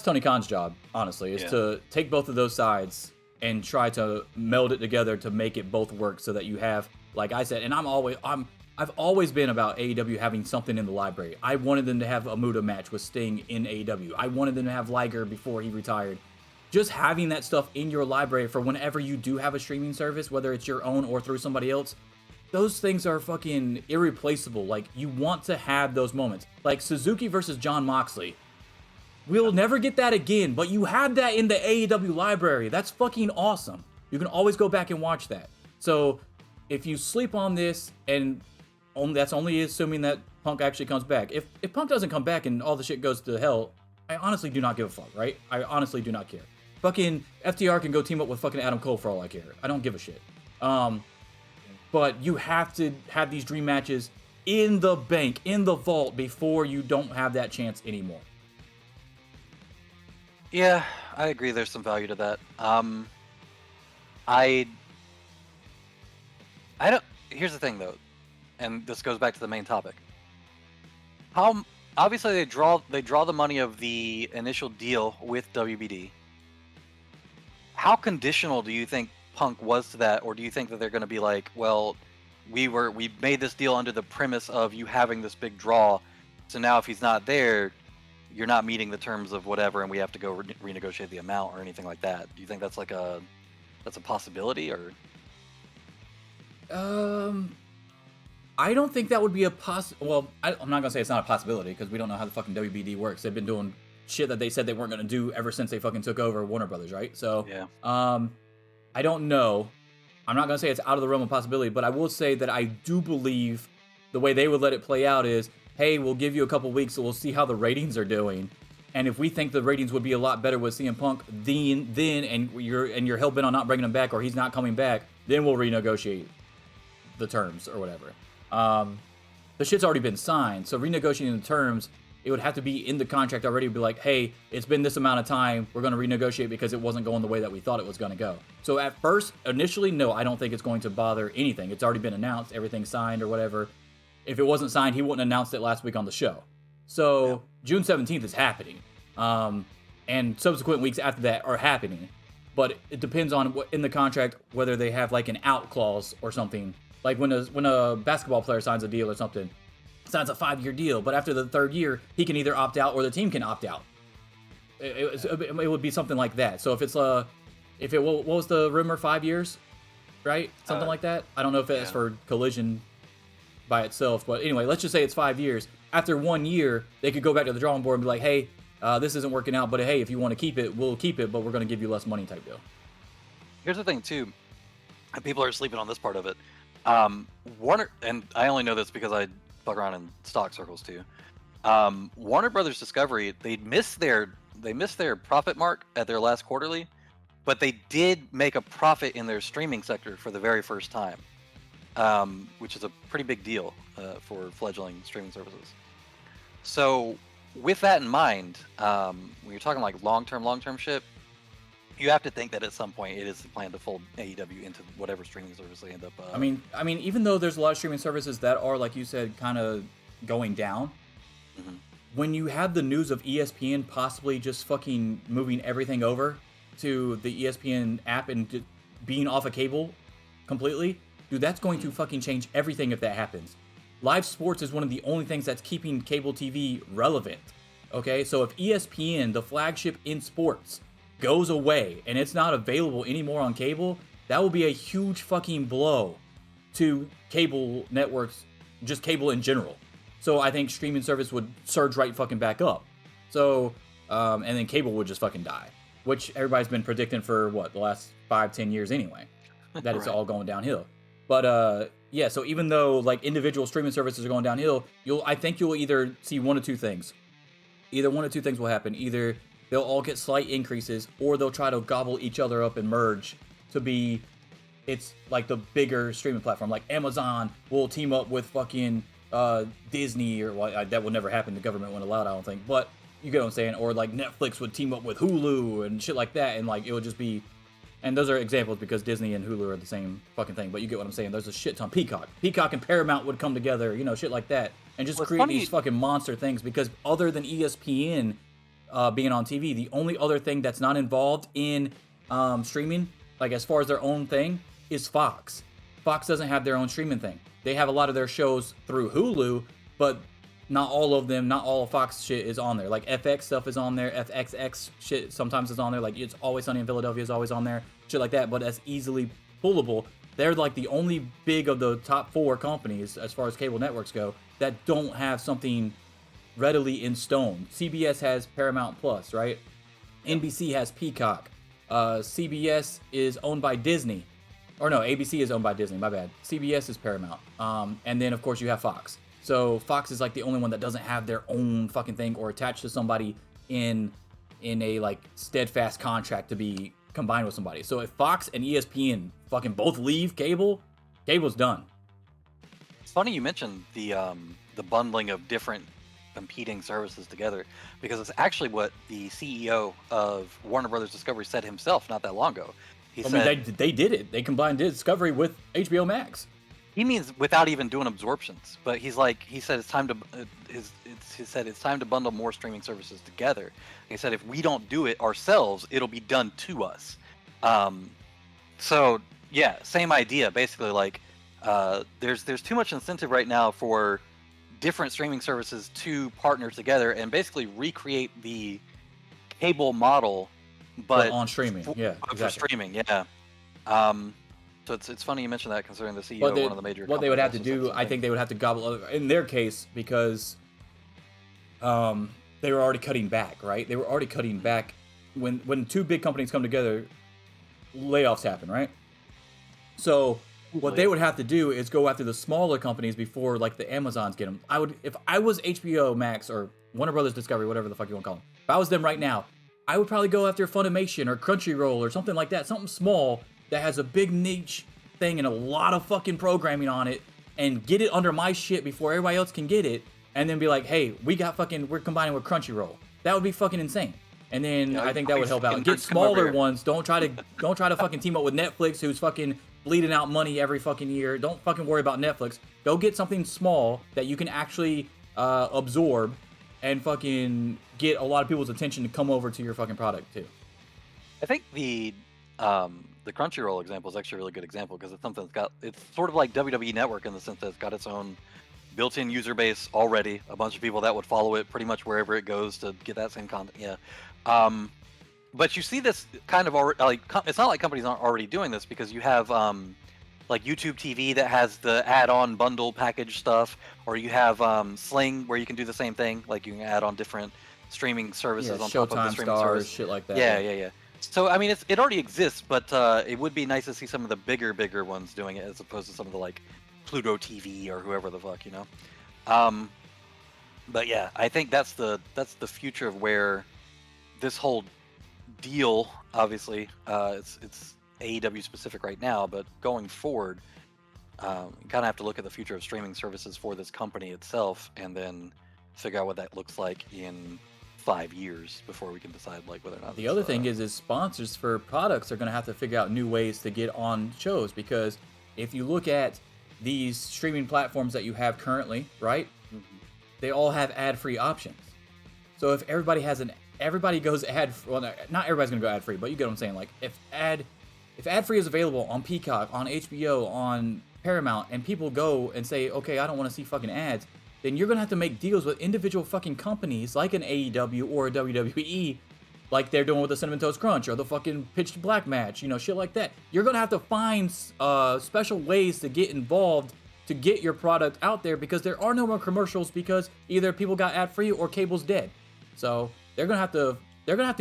Tony Khan's job, honestly, is to take both of those sides and try to meld it together to make it both work, so that you have, like I said, and I've always been about AEW having something in the library. I wanted them to have a Muta match with Sting in AEW. I wanted them to have Liger before he retired. Just having that stuff in your library for whenever you do have a streaming service, whether it's your own or through somebody else, those things are fucking irreplaceable. Like, you want to have those moments. Like Suzuki versus John Moxley. We'll never get that again, but you have that in the AEW library. That's fucking awesome. You can always go back and watch that. So if you sleep on this, and that's only assuming that Punk actually comes back. If Punk doesn't come back and all the shit goes to hell, I honestly do not give a fuck, right? I honestly do not care. Fucking FTR can go team up with fucking Adam Cole for all I care. I don't give a shit. But you have to have these dream matches in the bank, in the vault, before you don't have that chance anymore. Yeah, I agree. There's some value to that. I don't. Here's the thing, though, and this goes back to the main topic. How obviously they draw the money of the initial deal with WBD. How conditional do you think Punk was to that, or do you think that they're going to be like, well, we made this deal under the premise of you having this big draw, so now if he's not there, you're not meeting the terms of whatever, and we have to go renegotiate the amount or anything like that? Do you think that's a possibility, or? I don't think that would be a Well, I'm not gonna say it's not a possibility, because we don't know how the fucking WBD works. They've been doing shit that they said they weren't gonna do ever since they fucking took over Warner Brothers, right? So yeah. I don't know. I'm not gonna say it's out of the realm of possibility, but I will say that I do believe the way they would let it play out is, hey, we'll give you a couple weeks, so we'll see how the ratings are doing, And if we think the ratings would be a lot better with CM Punk, then and you're hell bent on not bringing him back or he's not coming back, then we'll renegotiate the terms or whatever. The shit's already been signed, so renegotiating the terms, it would have to be in the contract already. Be like, hey, it's been this amount of time. We're going to renegotiate because it wasn't going the way that we thought it was going to go. So at first, initially, no, I don't think it's going to bother anything. It's already been announced, everything's signed or whatever. If it wasn't signed, he wouldn't have announced it last week on the show. So June 17th is happening. And subsequent weeks after that are happening. But it depends on what in the contract, whether they have like an out clause or something. Like when a basketball player signs a deal or something, signs a 5-year deal, but after the 3rd year, he can either opt out or the team can opt out. It would be something like that. So if it's what was the rumor, 5 years, right? Something like that. I don't know if it's for Collision by itself, but anyway, let's just say it's 5 years. After 1 year, they could go back to the drawing board and be like, hey, this isn't working out, but hey, if you want to keep it, we'll keep it, but we're going to give you less money type deal. Here's the thing too, and people are sleeping on this part of it. Warner, and I only know this because I fuck around in stock circles too. Warner Brothers Discovery, they missed their profit mark at their last quarterly, but they did make a profit in their streaming sector for the very first time, which is a pretty big deal for fledgling streaming services. So with that in mind, when you're talking like long-term shit, you have to think that at some point it is the plan to fold AEW into whatever streaming service they end up. I mean, even though there's a lot of streaming services that are, like you said, kind of going down, when you have the news of ESPN possibly just fucking moving everything over to the ESPN app and just being off of cable completely, dude, that's going to fucking change everything if that happens. Live sports is one of the only things that's keeping cable TV relevant. Okay, so if ESPN, the flagship in sports, goes away and it's not available anymore on cable, that will be a huge fucking blow to cable networks, just cable in general. So I think streaming service would surge right fucking back up. So, and then cable would just fucking die, which everybody's been predicting for what, the last 5-10 years anyway, that it's all going downhill. But yeah, so even though like individual streaming services are going downhill, I think you'll either see one of two things. Either one of two things will happen. Either they'll all get slight increases, or they'll try to gobble each other up and merge to be, it's like the bigger streaming platform. Like Amazon will team up with fucking Disney, or well, that would never happen. The government wouldn't allow it, I don't think. But you get what I'm saying? Or like Netflix would team up with Hulu and shit like that, and like it would just be. And those are examples because Disney and Hulu are the same fucking thing. But you get what I'm saying? There's a shit ton. Peacock and Paramount would come together, shit like that, and just create these fucking monster things. Because other than ESPN being on TV, the only other thing that's not involved in streaming, like as far as their own thing, is Fox. Fox doesn't have their own streaming thing. They have a lot of their shows through Hulu, but not all of them, not all of Fox shit is on there. Like FX stuff is on there, FXX shit sometimes is on there, like It's Always Sunny in Philadelphia is always on there, shit like that, but that's easily pullable. They're like the only big of the top 4 companies, as far as cable networks go, that don't have something readily in stone. CBS has Paramount Plus, right? NBC has Peacock. CBS is owned by Disney. Or no, ABC is owned by Disney, my bad. CBS is Paramount. And then, of course, you have Fox. So Fox is like the only one that doesn't have their own fucking thing or attached to somebody in a like steadfast contract to be combined with somebody. So if Fox and ESPN fucking both leave cable's done. It's funny you mentioned the bundling of different competing services together, because it's actually what the CEO of Warner Brothers Discovery said himself not that long ago. He said they did it. They combined Discovery with HBO Max. He means without even doing absorptions, but he said it's time to it's time to bundle more streaming services together. He said if we don't do it ourselves, it'll be done to us. So yeah, same idea. Basically, like there's too much incentive right now for different streaming services to partner together and basically recreate the cable model, but on streaming. Yeah, exactly. For streaming. Yeah. So it's funny you mentioned that, considering the CEO of one of the major. What they would have to do, I think they would have to gobble other, in their case, because they were already cutting back, right? They were already cutting back when 2 big companies come together, layoffs happen, right? So what they would have to do is go after the smaller companies before like the Amazons get them. If I was HBO Max or Warner Brothers Discovery, whatever the fuck you want to call them, if I was them right now, I would probably go after Funimation or Crunchyroll or something like that, something small that has a big niche thing and a lot of fucking programming on it, and get it under my shit before everybody else can get it, and then be like, hey, we're combining with Crunchyroll. That would be fucking insane. And then I think that would help out. Get smaller ones. Don't try to fucking team up with Netflix, who's fucking bleeding out money every fucking year. Don't fucking worry about Netflix. Go get something small that you can actually absorb and fucking get a lot of people's attention to come over to your fucking product too. I think the Crunchyroll example is actually a really good example because it's something it's sort of like WWE Network in the sense that it's got its own built-in user base already, a bunch of people that would follow it pretty much wherever it goes to get that same content. Yeah. But you see this kind of already, like, it's not like companies aren't already doing this because you have like YouTube TV that has the add-on bundle package stuff, or you have Sling where you can do the same thing, like you can add on different streaming services on top of the streaming Stars, service. shit like that. Yeah. So I mean, it already exists, but it would be nice to see some of the bigger ones doing it as opposed to some of the like Pluto TV or whoever the fuck, you know. But yeah, I think that's the future of where this whole deal, obviously, it's AEW specific right now, but going forward, you kind of have to look at the future of streaming services for this company itself, and then figure out what that looks like in 5 years before we can decide like whether or not. The other thing is sponsors for products are going to have to figure out new ways to get on shows, because if you look at these streaming platforms that you have currently, right? Mm-hmm. They all have ad-free options. So if everybody goes well, not everybody's gonna go ad-free, but you get what I'm saying. Like if ad-free is available on Peacock, on HBO, on Paramount, and people go and say, okay, I don't want to see fucking ads, then you're gonna have to make deals with individual fucking companies like an AEW or a WWE, like they're doing with the Cinnamon Toast Crunch or the fucking Pitch to Black match, you know, shit like that. You're gonna have to find special ways to get involved to get your product out there, because there are no more commercials because either people got ad-free or cable's dead. So they're gonna have to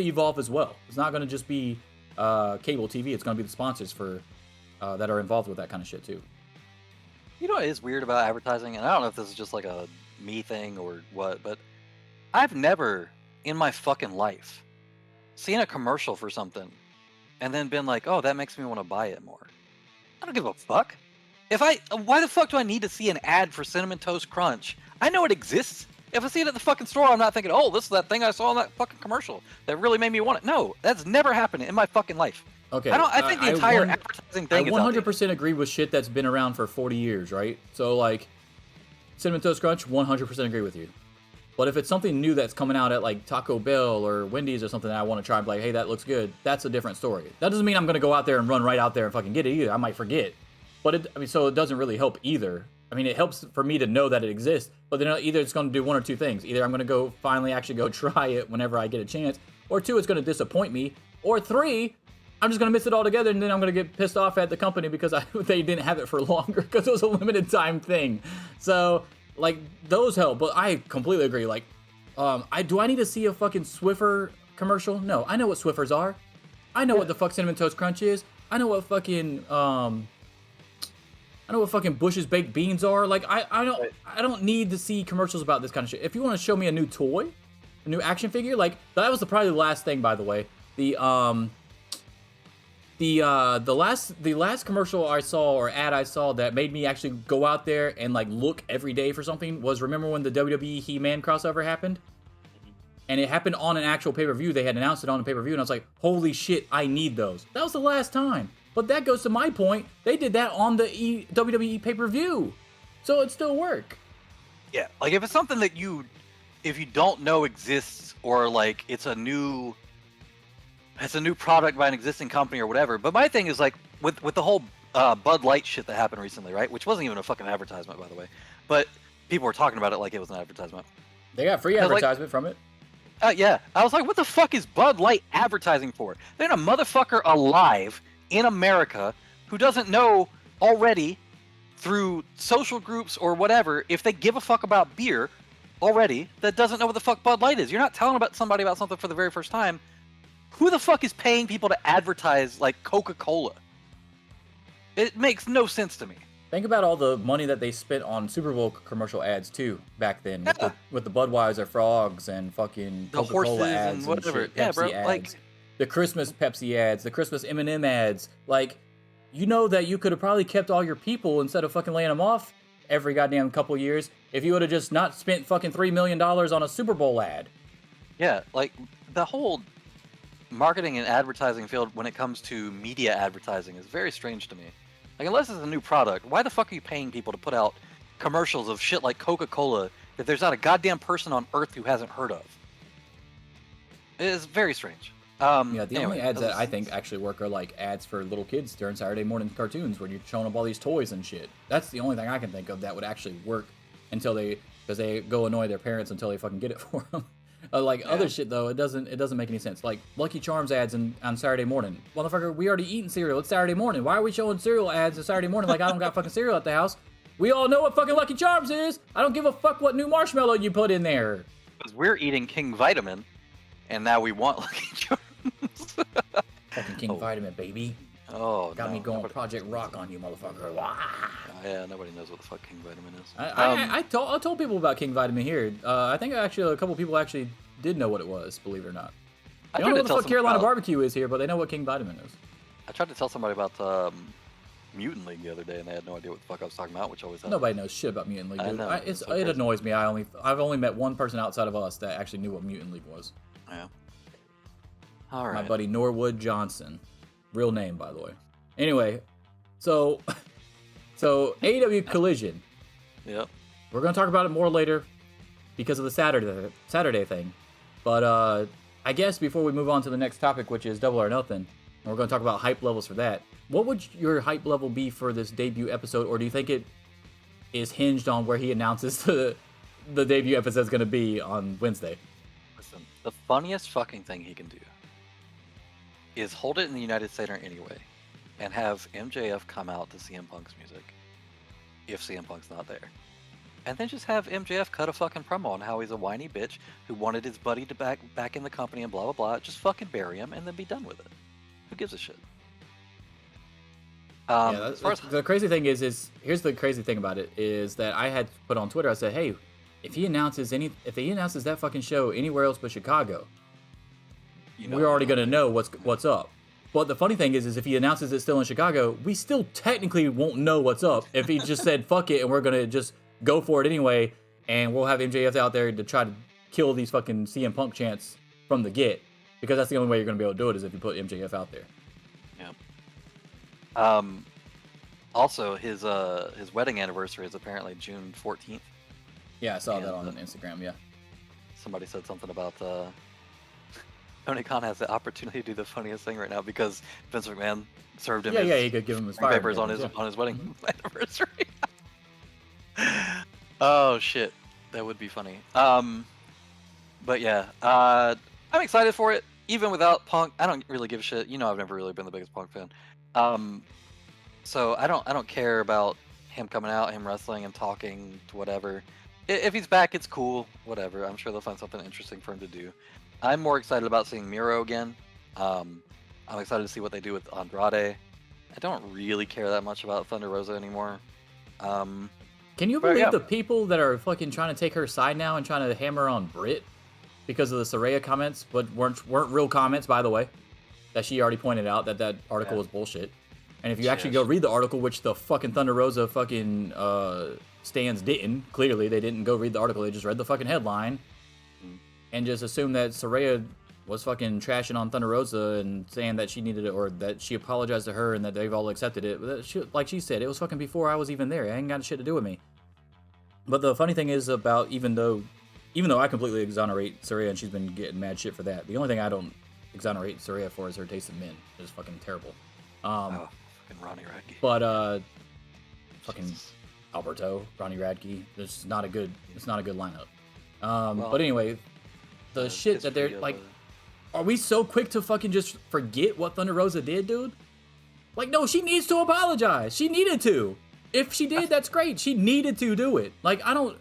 evolve as well. It's not gonna just be cable TV. It's gonna be the sponsors for that are involved with that kind of shit too. You know what is weird about advertising, and I don't know if this is just like a me thing or what, but I've never in my fucking life seen a commercial for something and then been like, oh, that makes me want to buy it more. I don't give a fuck. Why the fuck do I need to see an ad for Cinnamon Toast Crunch? I know it exists. If I see it at the fucking store, I'm not thinking, oh, this is that thing I saw in that fucking commercial that really made me want it. No, that's never happened in my fucking life. Okay. I think the entire advertising thing I 100% agree with shit that's been around for 40 years, right? So, like, Cinnamon Toast Crunch, 100% agree with you. But if it's something new that's coming out at, like, Taco Bell or Wendy's or something that I want to try and be like, hey, that looks good, that's a different story. That doesn't mean I'm going to go out there and run right out there and fucking get it either. I might forget. But, so it doesn't really help either. I mean, it helps for me to know that it exists, but then either it's going to do one or two things. Either I'm going to go finally actually go try it whenever I get a chance, or two, it's going to disappoint me, or three, I'm just going to miss it all together, and then I'm going to get pissed off at the company because they didn't have it for longer because it was a limited time thing. So, like, those help, but I completely agree. Like, do I need to see a fucking Swiffer commercial? No, I know what Swiffers are. I know what the fuck Cinnamon Toast Crunch is. I know what fucking Bush's baked beans are. Like, I don't need to see commercials about this kind of shit. If you want to show me a new toy, a new action figure, like, that was probably the last thing, by the way. The last commercial I saw or ad I saw that made me actually go out there and like look every day for something was, remember when the WWE He-Man crossover happened? And it happened on an actual pay-per-view. They had announced it on a pay-per-view, and I was like, holy shit, I need those. That was the last time. But that goes to my point. They did that on the WWE pay-per-view. So it'd still work. Yeah, like if it's something that if you don't know exists, or like it's a new product by an existing company or whatever. But my thing is like with the whole Bud Light shit that happened recently, right? Which wasn't even a fucking advertisement, by the way. But people were talking about it like it was an advertisement. They got free advertisement from it. Yeah. I was like, what the fuck is Bud Light advertising for? There ain't a motherfucker alive in America who doesn't know already through social groups or whatever, if they give a fuck about beer already, that doesn't know what the fuck Bud Light is. You're not telling somebody about something for the very first time. Who the fuck is paying people to advertise like Coca-Cola? It makes no sense to me. Think about all the money that they spent on Super Bowl commercial ads too back then, with the Budweiser frogs and fucking The Coca-Cola horses ads and whatever. shit, Yeah, Pepsi bro, ads, like- the Christmas Pepsi ads, the Christmas M&M ads. Like, you know that you could have probably kept all your people instead of fucking laying them off every goddamn couple years if you would have just not spent fucking $3 million on a Super Bowl ad. Yeah, like the whole marketing and advertising field when it comes to media advertising is very strange to me. Like, unless it's a new product, why the fuck are you paying people to put out commercials of shit like Coca-Cola that there's not a goddamn person on Earth who hasn't heard of? It is very strange. Yeah, the anyway, only ads that I think actually work are like ads for little kids during Saturday morning cartoons where you're showing them all these toys and shit. That's the only thing I can think of that would actually work because they go annoy their parents until they fucking get it for them. Other shit though, it doesn't make any sense. Like Lucky Charms ads on Saturday morning. Motherfucker, we already eating cereal. It's Saturday morning. Why are we showing cereal ads on Saturday morning like I don't got fucking cereal at the house? We all know what fucking Lucky Charms is. I don't give a fuck what new marshmallow you put in there. Because we're eating King Vitamin, and now we want Lucky Charms. Fucking King Vitamin, baby. Oh, Got no, me going nobody- Project Rock on you, motherfucker. Wah. Yeah, nobody knows what the fuck King Vitamin is. I told people about King Vitamin here. I think actually a couple people actually did know what it was, believe it or not. I They tried don't know to what the tell fuck some Carolina about- barbecue is here, but they know what King Vitamin is. I tried to tell somebody about Mutant League the other day, and they had no idea what the fuck I was talking about, which always happens. Nobody knows shit about Mutant League, I dude. know, it's so It crazy. annoys me. I've only met one person outside of us that actually knew what Mutant League was. Yeah. All right. My buddy Norwood Johnson. Real name, by the way. Anyway, so AEW Collision. Yep. We're going to talk about it more later because of the Saturday thing. But I guess before we move on to the next topic, which is Double or Nothing, and we're going to talk about hype levels for that. What would your hype level be for this debut episode, or do you think it is hinged on where he announces the debut episode is going to be on Wednesday? Listen, the funniest fucking thing he can do is hold it in the United Center anyway, and have MJF come out to CM Punk's music, if CM Punk's not there. And then just have MJF cut a fucking promo on how he's a whiny bitch who wanted his buddy to back in the company and blah blah blah. Just fucking bury him and then be done with it. Who gives a shit? As far as The crazy thing is here's the crazy thing about it is that I had put on Twitter. I said, hey, if he announces that fucking show anywhere else but Chicago, we're already gonna know what's up. But the funny thing is if he announces it still in Chicago, we still technically won't know what's up. If he just said fuck it and we're gonna just go for it anyway, and we'll have MJF out there to try to kill these fucking CM Punk chants from the get, because that's the only way you're gonna be able to do it is if you put MJF out there. Yeah. Also, his wedding anniversary is apparently June 14th. Yeah, I saw that And, on Instagram. Yeah. Somebody said something about Tony Khan has the opportunity to do the funniest thing right now because Vince McMahon served him Yeah, his he could give him his ring fire papers on his emblems, on his wedding anniversary. Oh shit, that would be funny. But yeah, I'm excited for it. Even without Punk, I don't really give a shit. You know, I've never really been the biggest Punk fan. So I don't care about him coming out, him wrestling and talking to whatever. If he's back, it's cool. Whatever. I'm sure they'll find something interesting for him to do. I'm more excited about seeing Miro again. I'm excited to see what they do with Andrade. I don't really care that much about Thunder Rosa anymore. Can you But, believe yeah. the people that are fucking trying to take her side now and trying to hammer on Britt because of the Saraya comments, but weren't real comments, by the way, that she already pointed out that article was bullshit. And if you actually go read the article, which the fucking Thunder Rosa fucking stands didn't, clearly they didn't go read the article, they just read the fucking headline and just assumed that Saraya was fucking trashing on Thunder Rosa and saying that she needed it, or that she apologized to her and that they've all accepted it. Like she said, it was fucking before I was even there. It ain't got shit to do with me. But the funny thing is about, even though I completely exonerate Saraya and she's been getting mad shit for that, the only thing I don't exonerate Saraya for is her taste in men. It's fucking terrible. Fucking Ronnie Radke. But fucking Alberto, Ronnie Radke. It's not a good lineup. But anyway, the shit that they're like, are we so quick to fucking just forget what Thunder Rosa did, dude? Like, no, she needs to apologize. She needed to. If she did, that's great. She needed to do it. Like, I don't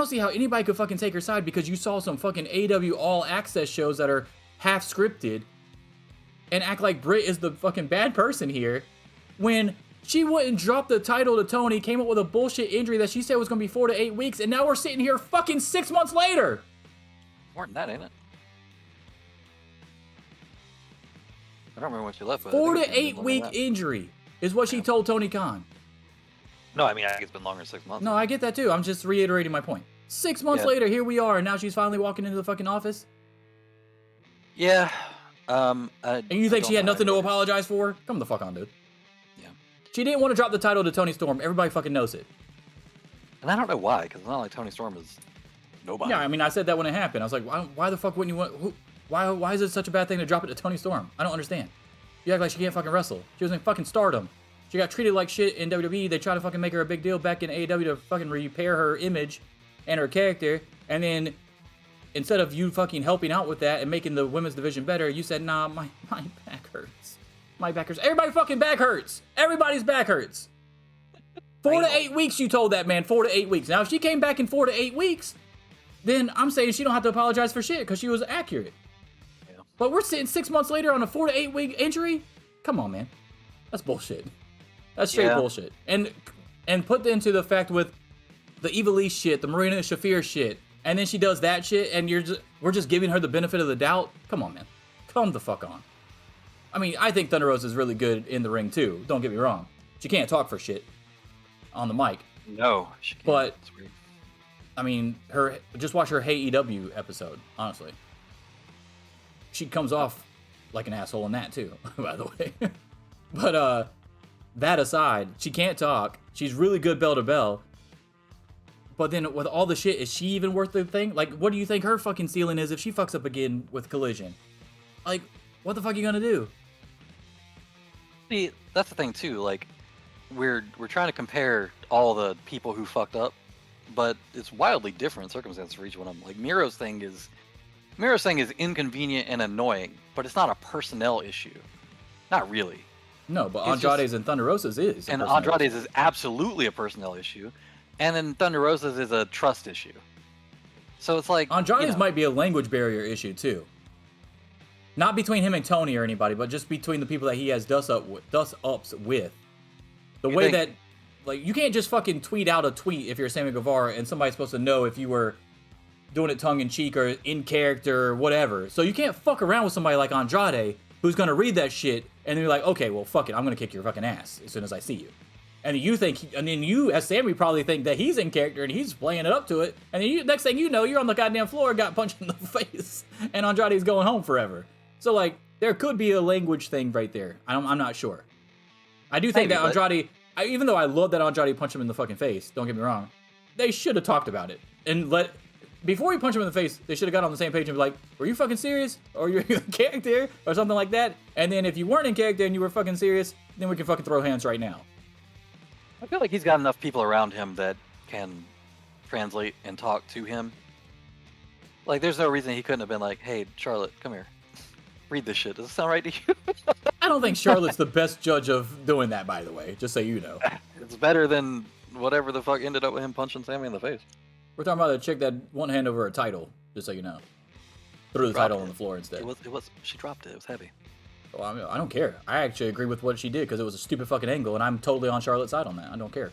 see how anybody could fucking take her side because you saw some fucking AEW All Access shows that are half scripted and act like Britt is the fucking bad person here, when She wouldn't drop the title to Tony, came up with a bullshit injury that she said was going to be 4 to 8 weeks, and now we're sitting here fucking 6 months later. More than that, ain't it? I don't remember when she left. But 4 to 8 week injury is what she told Tony Khan. No, I mean, I think it's been longer than 6 months. No, I get that too. I'm just reiterating my point. 6 months later, here we are, and now she's finally walking into the fucking office. Yeah. And you think she had nothing to apologize for? Come the fuck on, dude. Yeah. She didn't want to drop the title to Tony Storm. Everybody fucking knows it. And I don't know why, because it's not like Tony Storm is nobody. Yeah, I mean, I said that when it happened. I was like, why the fuck wouldn't you want... Why is it such a bad thing to drop it to Tony Storm? I don't understand. You act like she can't fucking wrestle. She was in fucking Stardom. She got treated like shit in WWE. They tried to fucking make her a big deal back in AEW to fucking repair her image and her character. And then instead of you fucking helping out with that and making the women's division better, you said, nah, my back hurts. My back hurts. Everybody's fucking back hurts. Everybody's back hurts. 4 to 8 weeks, you told that man. 4 to 8 weeks. Now, if she came back in 4 to 8 weeks, then I'm saying she don't have to apologize for shit because she was accurate. Yeah. But we're sitting 6 months later on a 4 to 8 week injury? Come on, man. That's bullshit. That's straight bullshit. And put into the fact with the Evilise shit, the Marina Shafir shit, and then she does that shit, and we're just giving her the benefit of the doubt. Come on, man. Come the fuck on. I mean, I think Thunder Rosa is really good in the ring too. Don't get me wrong. She can't talk for shit on the mic. No, she can't. But It's weird. I mean, just watch her AEW episode. Honestly, she comes off like an asshole in that too. By the way, but that aside, she can't talk. She's really good bell to bell. But then with all the shit, is she even worth the thing? Like, what do you think her fucking ceiling is if she fucks up again with Collision? Like, what the fuck are you gonna do? See, that's the thing too. Like, we're trying to compare all the people who fucked up, but it's wildly different circumstances for each one of them. Like Miro's thing is inconvenient and annoying, but it's not a personnel issue. Not really. No, but Andrade's and Thunder Rosa's is. And Andrade's is absolutely a personnel issue, and then Thunder Rosa's is a trust issue. So it's like Andrade's might be a language barrier issue too. Not between him and Tony or anybody, but just between the people that he has dust ups with. The way that, like, you can't just fucking tweet out a tweet if you're Sammy Guevara and somebody's supposed to know if you were doing it tongue in cheek or in character or whatever. So you can't fuck around with somebody like Andrade who's gonna read that shit and then you're like, okay, well, fuck it, I'm gonna kick your fucking ass as soon as I see you. And then you as Sammy probably think that he's in character and he's playing it up to it. And then next thing you know, you're on the goddamn floor, got punched in the face, and Andrade's going home forever. So like, there could be a language thing right there. I'm not sure. I do think that Andrade, even though I love that Andrade punched him in the fucking face, don't get me wrong, they should have talked about it and before he punched him in the face, they should have got on the same page and be like, were you fucking serious? Or you're in character? Or something like that. And then if you weren't in character and you were fucking serious, then we can fucking throw hands right now. I feel like he's got enough people around him that can translate and talk to him. Like, there's no reason he couldn't have been like, hey, Charlotte, come here. Read this shit. Does it sound right to you? I don't think Charlotte's the best judge of doing that, by the way, just so you know. It's better than whatever the fuck ended up with him punching Sammy in the face. We're talking about a chick that one hand over a title, just so you know. Threw the title on the floor instead. She dropped it. It was heavy. Well, I mean, I don't care. I actually agree with what she did because it was a stupid fucking angle, and I'm totally on Charlotte's side on that. I don't care.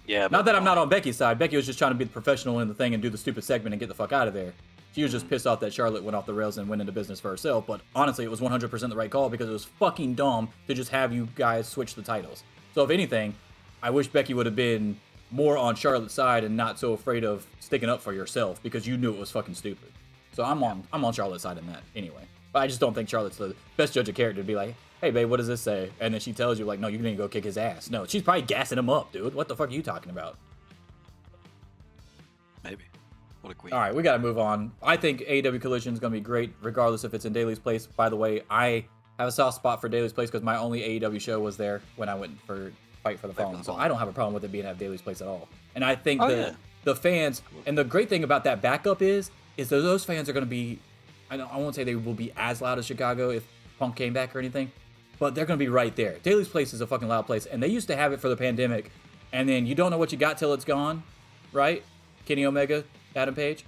Yeah. Not that I'm not on Becky's side. Becky was just trying to be the professional in the thing and do the stupid segment and get the fuck out of there. She was just pissed off that Charlotte went off the rails and went into business for herself, but honestly, it was 100% the right call because it was fucking dumb to just have you guys switch the titles. So if anything, I wish Becky would have been more on Charlotte's side and not so afraid of sticking up for yourself because you knew it was fucking stupid. So I'm on Charlotte's side in that anyway. But I just don't think Charlotte's the best judge of character to be like, hey babe, what does this say? And then she tells you like, no, you need to go kick his ass. No, she's probably gassing him up, dude. What the fuck are you talking about? Maybe. What a queen. All right, we gotta move on. I think AEW Collision is gonna be great regardless if it's in Daly's Place. By the way, I have a soft spot for Daly's Place because my only AEW show was there when I went for Fight for the Fallen. So I don't have a problem with it being at Daly's Place at all. And I think the fans, and the great thing about that backup is that those fans are going to be, I won't say they will be as loud as Chicago if Punk came back or anything, but they're going to be right there. Daly's Place is a fucking loud place, and they used to have it for the pandemic, and then you don't know what you got till it's gone, right? Kenny Omega, Adam Page.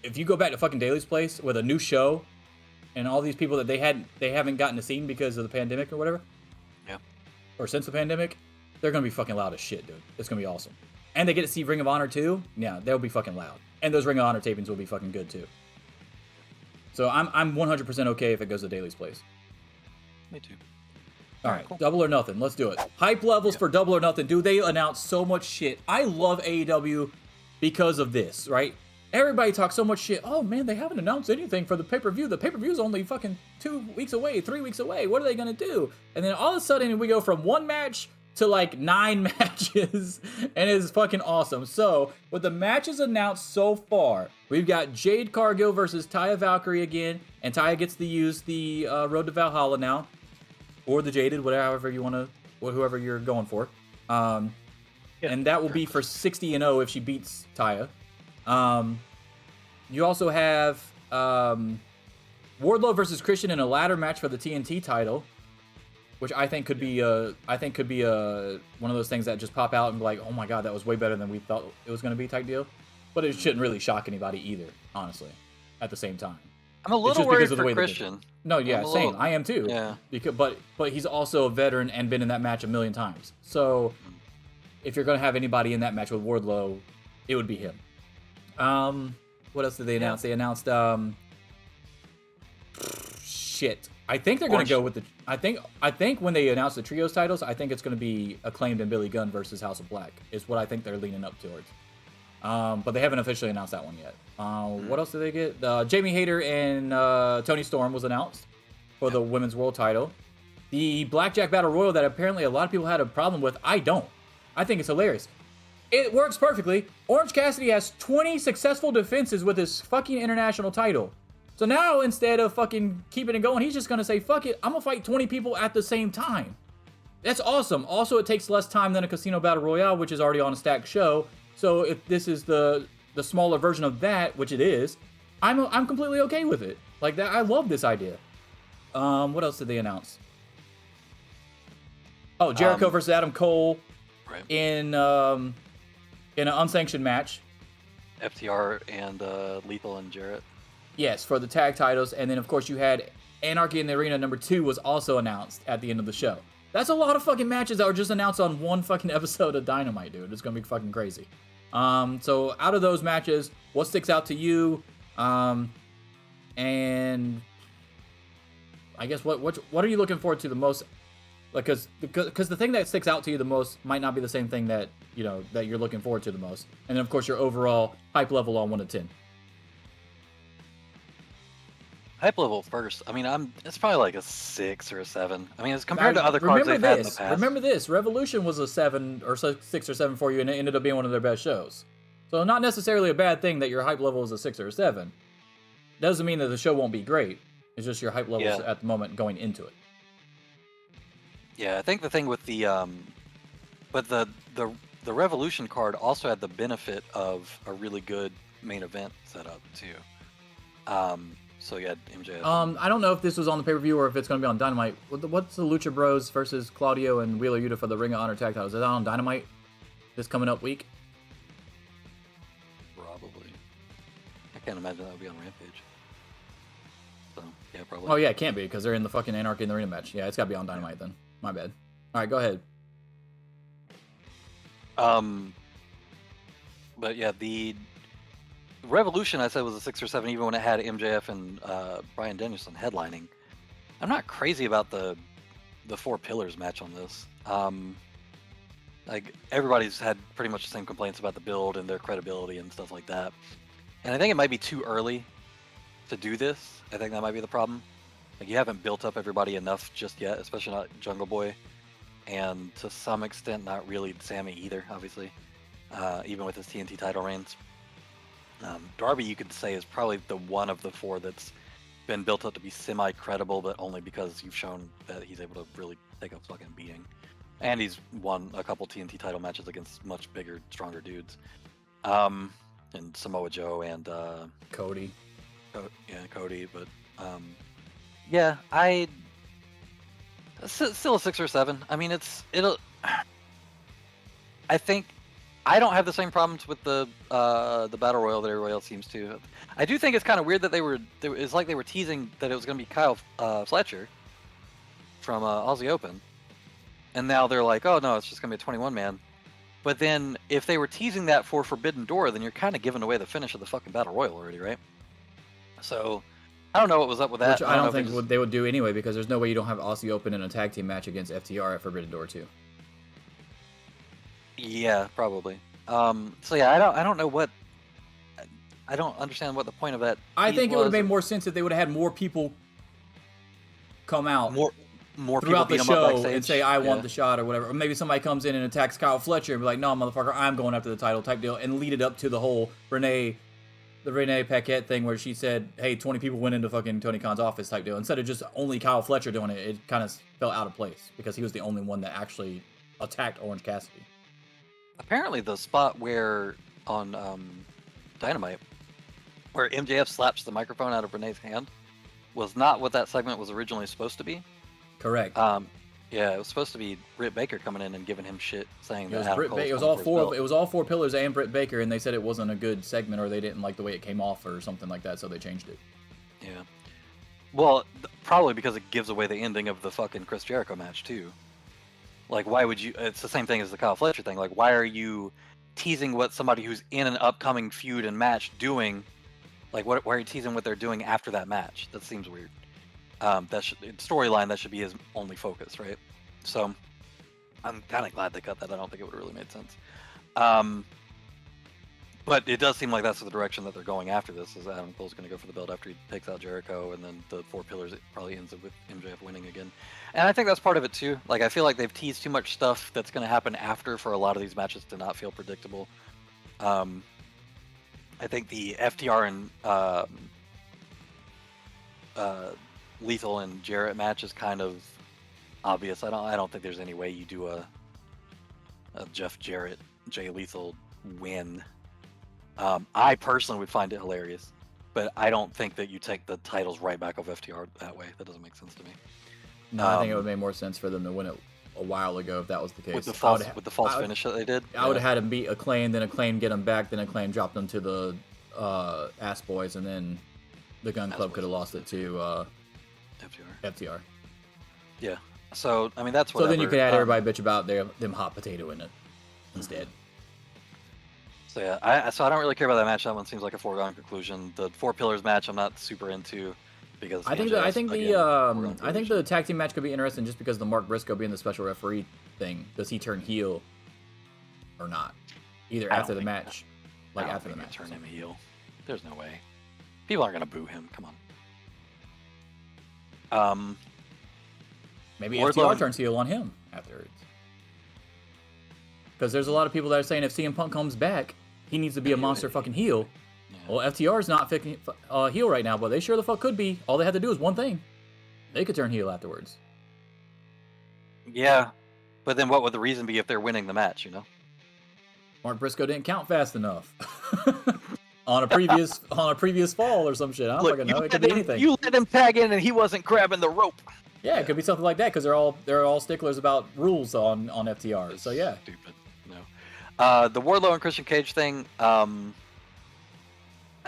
If you go back to fucking Daly's Place with a new show, and all these people that they haven't gotten to see because of the pandemic or whatever, or since the pandemic, they're gonna be fucking loud as shit, dude. It's gonna be awesome. And they get to see Ring of Honor too. Yeah, they'll be fucking loud. And those Ring of Honor tapings will be fucking good too. So I'm 100% okay if it goes to Daly's place. Me too. All right, cool. Double or Nothing. Let's do it. Hype levels for Double or Nothing. Dude, they announced so much shit. I love AEW because of this, right? Everybody talks so much shit. Oh, man, they haven't announced anything for the pay-per-view. The pay-per-view is only fucking 2 weeks away, 3 weeks away. What are they going to do? And then all of a sudden, we go from 1 match to like 9 matches, and it's fucking awesome. So, with the matches announced so far, we've got Jade Cargill versus Taya Valkyrie again, and Taya gets to use the Road to Valhalla now, or the Jaded, whatever you want to, whoever you're going for. And that will be for 60-0 if she beats Taya. You also have Wardlow versus Christian in a ladder match for the TNT title, which I think could be one of those things that just pop out and be like, oh my god, that was way better than we thought it was going to be type deal. But it shouldn't really shock anybody either, honestly. At the same time, I'm a little worried for Christian. No, yeah, same. I am too. Yeah. Because, but he's also a veteran and been in that match a million times. So if you're going to have anybody in that match with Wardlow, it would be him. What else did they announce? They announced shit. I think they're going to go with the. I think when they announce the trios titles, I think it's going to be Acclaimed and Billy Gunn versus House of Black. Is what I think they're leaning up towards. But they haven't officially announced that one yet. What else did they get? Jamie Hayter and Toni Storm was announced for the Women's World Title. The Blackjack Battle Royal that apparently a lot of people had a problem with. I don't. I think it's hilarious. It works perfectly. Orange Cassidy has 20 successful defenses with his fucking international title. So now, instead of fucking keeping it going, he's just going to say, fuck it, I'm going to fight 20 people at the same time. That's awesome. Also, it takes less time than a Casino Battle Royale, which is already on a stacked show. So if this is the smaller version of that, which it is, I'm completely okay with it. Like that, I love this idea. What else did they announce? Oh, Jericho versus Adam Cole in an unsanctioned match. FTR and Lethal and Jarrett. Yes, for the tag titles. And then, of course, you had Anarchy in the Arena #2 was also announced at the end of the show. That's a lot of fucking matches that were just announced on one fucking episode of Dynamite, dude. It's going to be fucking crazy. So out of those matches, what sticks out to you? And I guess what are you looking forward to the most? Like, because the thing that sticks out to you the most might not be the same thing that, you know, that you're looking forward to the most. And then, of course, your overall hype level on 1 to 10. Hype level first. I mean, it's probably like a 6 or a 7. I mean, as compared to other cards they've had in the past. Remember this. Revolution was a 7 or 6 or 7 for you, and it ended up being one of their best shows. So not necessarily a bad thing that your hype level is a 6 or a 7. Doesn't mean that the show won't be great. It's just your hype levels at the moment going into it. Yeah, I think the thing with the but the Revolution card also had the benefit of a really good main event setup too. So you had MJF. I don't know if this was on the pay-per-view or if it's going to be on Dynamite. What's the Lucha Bros versus Claudio and Wheeler Yuta for the Ring of Honor tag titles? Is that on Dynamite this coming up week? Probably. I can't imagine that would be on Rampage. So yeah, probably. Oh yeah, it can't be because they're in the fucking Anarchy in the Arena match. Yeah, it's got to be on Dynamite then. My bad. All right, go ahead. But yeah, the Revolution I said was a 6 or 7, even when it had MJF and Bryan Danielson headlining. I'm not crazy about the 4 Pillars match on this. Like everybody's had pretty much the same complaints about the build and their credibility and stuff like that. And I think it might be too early to do this. I think that might be the problem. Like you haven't built up everybody enough just yet, especially not Jungle Boy, and to some extent not really Sammy either, obviously, even with his TNT title reigns. Darby, you could say, is probably the one of the 4 that's been built up to be semi-credible, but only because you've shown that he's able to really take a fucking beating. And he's won a couple TNT title matches against much bigger, stronger dudes. And Samoa Joe and Cody. Cody, but still a 6 or 7. I mean, I think I don't have the same problems with the battle royal that everybody else seems to. I do think it's kind of weird that it's like they were teasing that it was going to be Kyle Fletcher from Aussie Open, and now they're like, oh no, it's just gonna be a 21 man. But then if they were teasing that for Forbidden Door, then you're kind of giving away the finish of the fucking Battle Royal already, right? So I don't know what was up with that. Which I don't know think if they they would do anyway, because there's no way you don't have Aussie Open in a tag team match against FTR at Forbidden Door 2. Yeah, probably. So yeah, I don't know what. I don't understand what the point of that. I tease think it would have was, made or more sense if they would have had more people come out more throughout people the beat 'em up show backstage. and say, I want Yeah. the shot or whatever. Or maybe somebody comes in and attacks Kyle Fletcher and be like, no, motherfucker, I'm going after the title type deal, and lead it up to the whole the Renee Paquette thing where she said, hey, 20 people went into fucking Tony Khan's office type deal. Instead of just only Kyle Fletcher doing it, it kind of fell out of place because he was the only one that actually attacked Orange Cassidy. Apparently, the spot where on Dynamite, where MJF slaps the microphone out of Renee's hand, was not what that segment was originally supposed to be. Correct. Yeah, it was supposed to be Britt Baker coming in and giving him shit, saying It that was, Adam Britt Cole's it was going all for his four. belt. It was all four pillars and Britt Baker, and they said it wasn't a good segment, or they didn't like the way it came off, or something like that, so they changed it. Yeah. Well, probably because it gives away the ending of the fucking Chris Jericho match too. Like, why would you? It's the same thing as the Kyle Fletcher thing. Like, why are you teasing what somebody who's in an upcoming feud and match doing? Like, why are you teasing what they're doing after that match? That seems weird. That should storyline. That should be his only focus, right? So, I'm kind of glad they cut that. I don't think it would have really made sense. But it does seem like that's the direction that they're going after this. Is Adam Cole's going to go for the belt after he takes out Jericho, and then the Four Pillars, it probably ends up with MJF winning again. And I think that's part of it too. Like, I feel like they've teased too much stuff that's going to happen after for a lot of these matches to not feel predictable. I think the FTR and Lethal and Jarrett match is kind of obvious. I don't think there's any way you do a Jeff Jarrett, Jay Lethal win. I personally would find it hilarious, but I don't think that you take the titles right back off FTR that way. That doesn't make sense to me. No, I think it would make more sense for them to win it a while ago if that was the case. With the false finish that they did. I would have had him beat Acclaim, then Acclaim get him back, then Acclaim dropped him to the Ass Boys, and then the Gun Club could have lost it to FTR. Yeah. So I mean that's what. So then you could add everybody bitch about them hot potato in it instead. So yeah, I don't really care about that match. That one seems like a foregone conclusion. The Four Pillars match, I'm not super into because I think the tag team match could be interesting just because of the Mark Briscoe being the special referee thing. Does he turn heel or not? Either after the match, after the match. Turn him heel. There's no way. People aren't gonna boo him. Come on. Maybe FTR turns heel on him afterwards. Because there's a lot of people that are saying if CM Punk comes back, he needs to be a monster fucking heel. Yeah. Well, FTR's not heel right now, but they sure the fuck could be. All they had to do is one thing. They could turn heel afterwards. Yeah, but then what would the reason be if they're winning the match, you know? Mark Briscoe didn't count fast enough. on a previous fall or some shit. I don't fucking know. It could be anything. You let him tag in and he wasn't grabbing the rope. Yeah, it could be something like that because they're all sticklers about rules on FTR. So yeah. Stupid. No. The Wardlow and Christian Cage thing, that's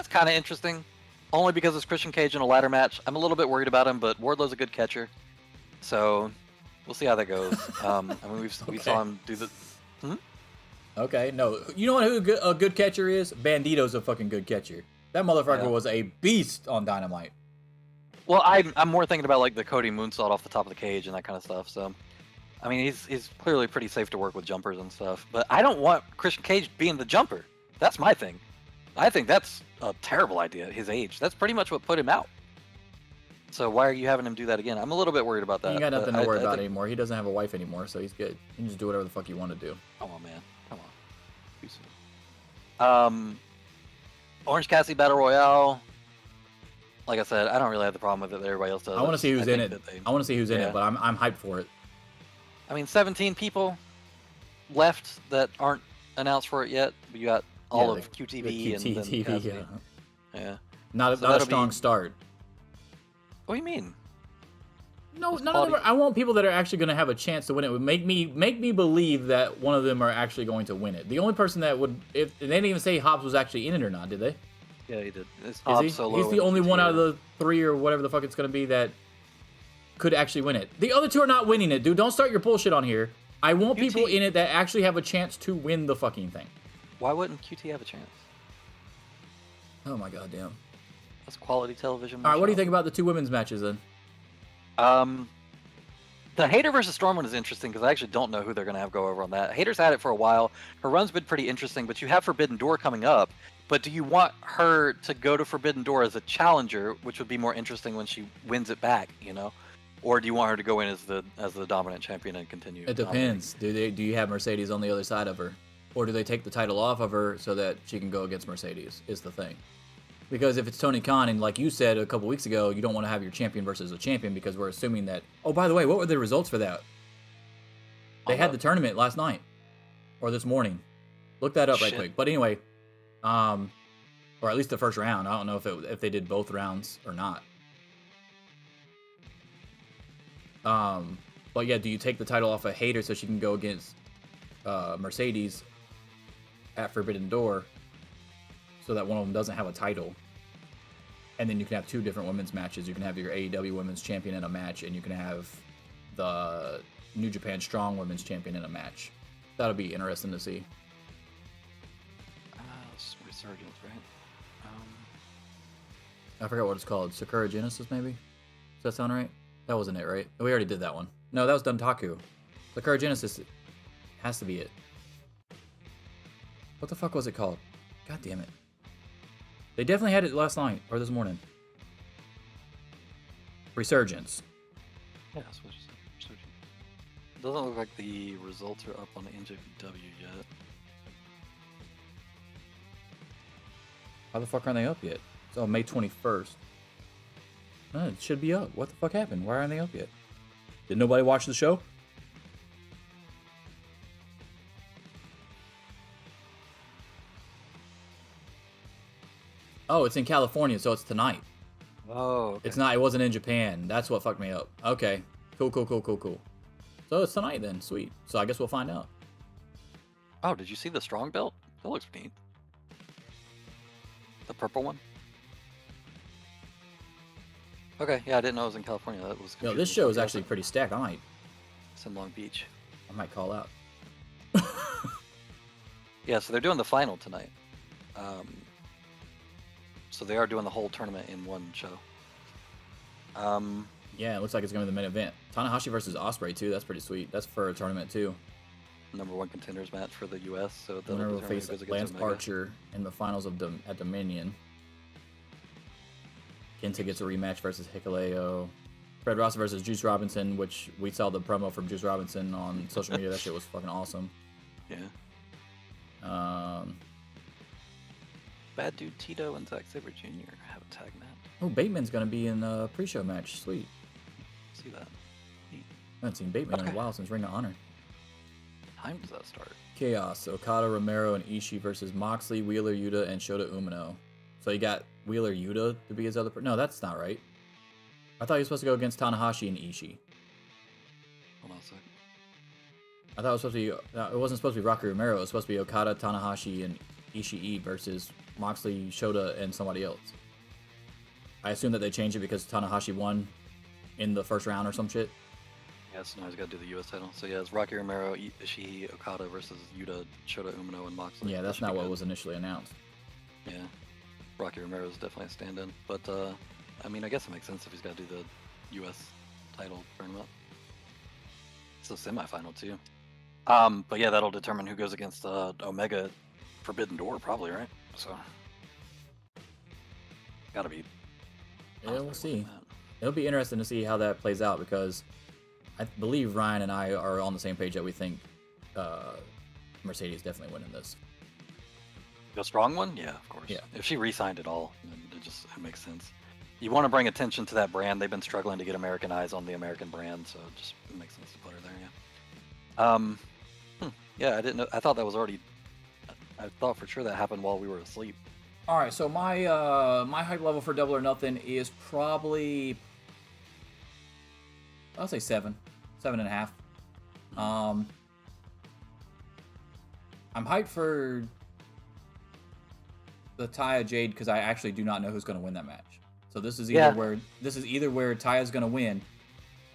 kind of interesting. Only because it's Christian Cage in a ladder match. I'm a little bit worried about him, but Wardlow's a good catcher. So we'll see how that goes. I mean, we saw him do the... Okay, no. You know what a good catcher is? Bandito's a fucking good catcher. That motherfucker was a beast on Dynamite. Well, I'm more thinking about like the Cody moonsault off the top of the cage and that kind of stuff. So, I mean, he's clearly pretty safe to work with jumpers and stuff. But I don't want Christian Cage being the jumper. That's my thing. I think that's a terrible idea at his age. That's pretty much what put him out. So why are you having him do that again? I'm a little bit worried about that. He ain't got nothing to worry about anymore. He doesn't have a wife anymore, so he's good. He can just do whatever the fuck you want to do. Come on, man. Come on. Orange Cassidy Battle Royale. Like I said, I don't really have the problem with it that everybody else does. I want to see who's in it. I want to see who's in it, but I'm hyped for it. I mean, 17 left that aren't announced for it yet. But you got all of QTV and QTV, yeah. Not a strong start. What do you mean? No, none of them. I want people that are actually going to have a chance to win it. Would make me believe that one of them are actually going to win it. The only person that would, if they didn't even say Hobbs was actually in it or not, did they? Yeah, he did. Is he? He's the only one out of the three or whatever the fuck it's going to be that could actually win it. The other two are not winning it, dude. Don't start your bullshit on here. I want people in it that actually have a chance to win the fucking thing. Why wouldn't QT have a chance? Oh my god, damn. That's quality television. All right, what do you think about the two women's matches then? The Hater versus Storm one is interesting because I actually don't know who they're going to have go over on that. Hater's had it for a while. Her run's been pretty interesting, but you have Forbidden Door coming up. But do you want her to go to Forbidden Door as a challenger, which would be more interesting when she wins it back, you know? Or do you want her to go in as the dominant champion and continue? It depends. Do you have Mercedes on the other side of her? Or do they take the title off of her so that she can go against Mercedes, is the thing. Because if it's Tony Khan, and like you said a couple weeks ago, you don't want to have your champion versus a champion because we're assuming that... Oh, by the way, what were the results for that? They had the tournament last night. Or this morning. Look that up right quick. But anyway, or at least the first round. I don't know if they did both rounds or not. But yeah, do you take the title off of Hater so she can go against Mercedes at Forbidden Door so that one of them doesn't have a title? And then you can have two different women's matches. You can have your AEW Women's Champion in a match, and you can have the New Japan Strong Women's Champion in a match. That'll be interesting to see. Resurgence, right? I forgot what it's called. Sakura Genesis, maybe? Does that sound right? That wasn't it, right? We already did that one. No, that was Duntaku. Sakura Genesis has to be it. What the fuck was it called? God damn it. They definitely had it last night, or this morning. Resurgence. Yeah, that's what you said. Resurgence. Doesn't look like the results are up on the NJPW yet. How the fuck aren't they up yet? It's on May 21st. Oh, it should be up. What the fuck happened? Why aren't they up yet? Did nobody watch the show? Oh, it's in California, so it's tonight. Oh, okay. It's not. It wasn't in Japan. That's what fucked me up. Okay. Cool. So it's tonight then. Sweet. So I guess we'll find out. Oh, did you see the strong belt? That looks neat. The purple one? Okay, yeah, I didn't know it was in California. That was. Yo, this show is actually pretty stacked. It's in Long Beach. I might call out. Yeah, so they're doing the final tonight. So they are doing the whole tournament in one show. Yeah, it looks like it's going to be the main event. Tanahashi versus Ospreay too. That's pretty sweet. That's for a tournament too. Number one contenders match for the U.S. So the winner will face Lance Archer in the finals of at Dominion. Kenta gets a rematch versus Hikuleo. Fred Ross versus Juice Robinson, which we saw the promo from Juice Robinson on social media. That shit was fucking awesome. Yeah. Bad Dude Tito and Zack Sabre Jr. have a tag match. Oh, Bateman's gonna be in the pre-show match. Sweet. See that? Neat. I haven't seen Bateman in a while since Ring of Honor. Time does that start? Chaos. Okada, Romero, and Ishii versus Moxley, Wheeler Yuta, and Shota Umino. So you got Wheeler Yuta to be his other... No, that's not right. I thought he was supposed to go against Tanahashi and Ishii. Hold on a second. I thought it was supposed to be... it wasn't supposed to be Rocky Romero. It was supposed to be Okada, Tanahashi, and Ishii versus Moxley, Shota, and somebody else. I assume that they changed it because Tanahashi won in the first round or some shit. Yeah, so now he's got to do the U.S. title. So yeah, it's Rocky Romero, Ishii, Okada versus Yuta, Shota Umino, and Moxley. Yeah, that's not what was initially announced. Yeah. Rocky Romero is definitely a stand-in. But, I mean, I guess it makes sense if he's got to do the U.S. title tournament. It's a semifinal, too. But yeah, that'll determine who goes against Omega Forbidden Door, probably, right? So, gotta be. Yeah, we'll see. It'll be interesting to see how that plays out because I believe Ryan and I are on the same page that we think Mercedes definitely winning this. The strong one? Yeah, of course. Yeah. If she re-signed at all, then it makes sense. You want to bring attention to that brand. They've been struggling to get American eyes on the American brand, so it makes sense to put her there, yeah. Yeah, I didn't know. I thought that was already... I thought for sure that happened while we were asleep. All right, so my hype level for Double or Nothing is probably... I'll say 7.5. I'm hyped for the Taya Jade because I actually do not know who's going to win that match. So this is either where Taya's going to win,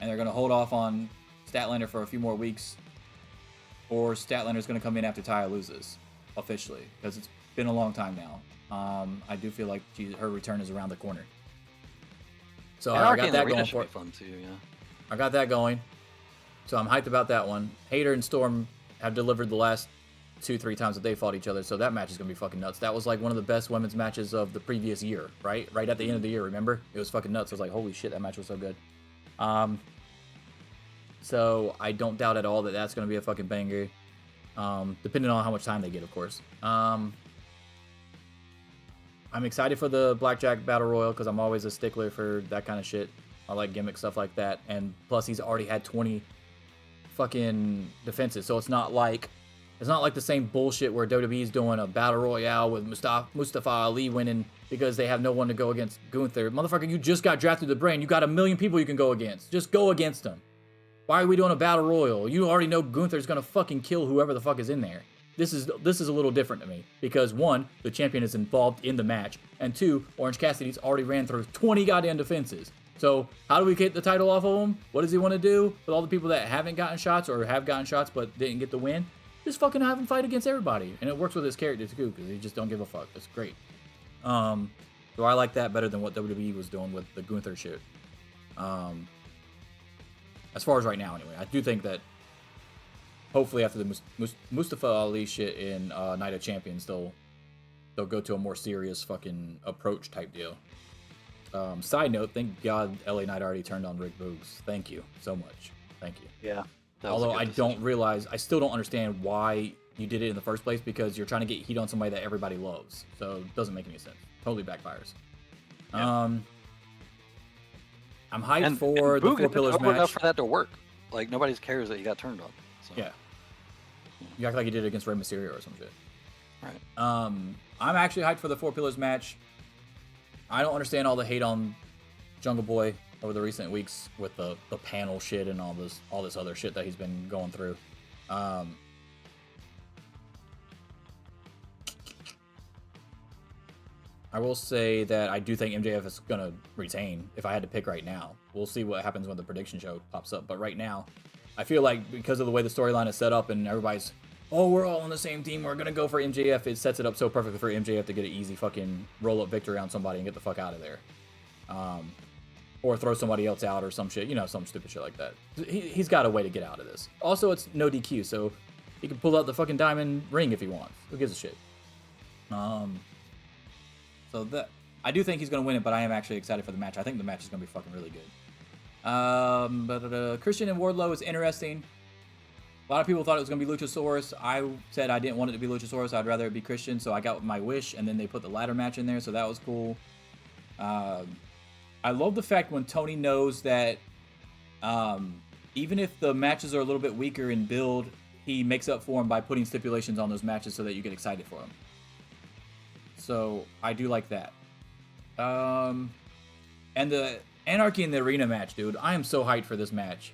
and they're going to hold off on Statlander for a few more weeks, or Statlander's going to come in after Taya loses, officially, because it's been a long time now. I do feel like her return is around the corner. So I got that going for it. Fun too, yeah. I got that going. So I'm hyped about that one. Hayter and Storm have delivered the last 2-3 times that they fought each other, so that match is going to be fucking nuts. That was like one of the best women's matches of the previous year, right? Right at the end of the year, remember? It was fucking nuts. I was like, holy shit, that match was so good. So I don't doubt at all that that's going to be a fucking banger, depending on how much time they get, of course. I'm excited for the Blackjack Battle Royal because I'm always a stickler for that kind of shit. I like gimmick stuff like that, and plus he's already had 20 fucking defenses, so it's not like the same bullshit where WWE's doing a battle royale with Mustafa Ali winning because they have no one to go against Gunther. Motherfucker, you just got drafted to the brain. You got 1 million people you can go against. Just go against them. Why are we doing a battle royal? You already know Gunther's gonna fucking kill whoever the fuck is in there. This is a little different to me because 1, the champion is involved in the match, and 2, Orange Cassidy's already ran through 20 goddamn defenses. So how do we get the title off of him? What does he want to do with all the people that haven't gotten shots or have gotten shots but didn't get the win? Just fucking have him fight against everybody, and it works with his character too because he just don't give a fuck. It's great. So I like that better than what WWE was doing with the Gunther shit. As far as right now, anyway, I do think that hopefully after the Mustafa Ali shit in Night of Champions, they'll go to a more serious fucking approach type deal. Side note, thank God LA Knight already turned on Rick Boogs. Thank you so much. Thank you. Yeah. Although I still don't understand why you did it in the first place because you're trying to get heat on somebody that everybody loves. So it doesn't make any sense. Totally backfires. Yeah. I'm hyped for the Four Pillars match. Enough for that to work. Like nobody cares that he got turned on. So. Yeah. You act like you did it against Rey Mysterio or some shit. Right. I'm actually hyped for the Four Pillars match. I don't understand all the hate on Jungle Boy over the recent weeks with the panel shit and all this other shit that he's been going through. I will say that I do think MJF is going to retain if I had to pick right now. We'll see what happens when the prediction show pops up. But right now, I feel like because of the way the storyline is set up and everybody's, oh, we're all on the same team, we're going to go for MJF, it sets it up so perfectly for MJF to get an easy fucking roll-up victory on somebody and get the fuck out of there. Or throw somebody else out or some shit, some stupid shit like that. He's got a way to get out of this. Also, it's no DQ, so he can pull out the fucking diamond ring if he wants. Who gives a shit? So that I do think he's going to win it, but I am actually excited for the match. I think the match is going to be fucking really good. But Christian and Wardlow is interesting. A lot of people thought it was going to be Luchasaurus. I said I didn't want it to be Luchasaurus. I'd rather it be Christian, so I got my wish, and then they put the ladder match in there, so that was cool. I love the fact when Tony knows that even if the matches are a little bit weaker in build, he makes up for them by putting stipulations on those matches so that you get excited for them. So I do like that. And the Anarchy in the Arena match, dude. I am so hyped for this match.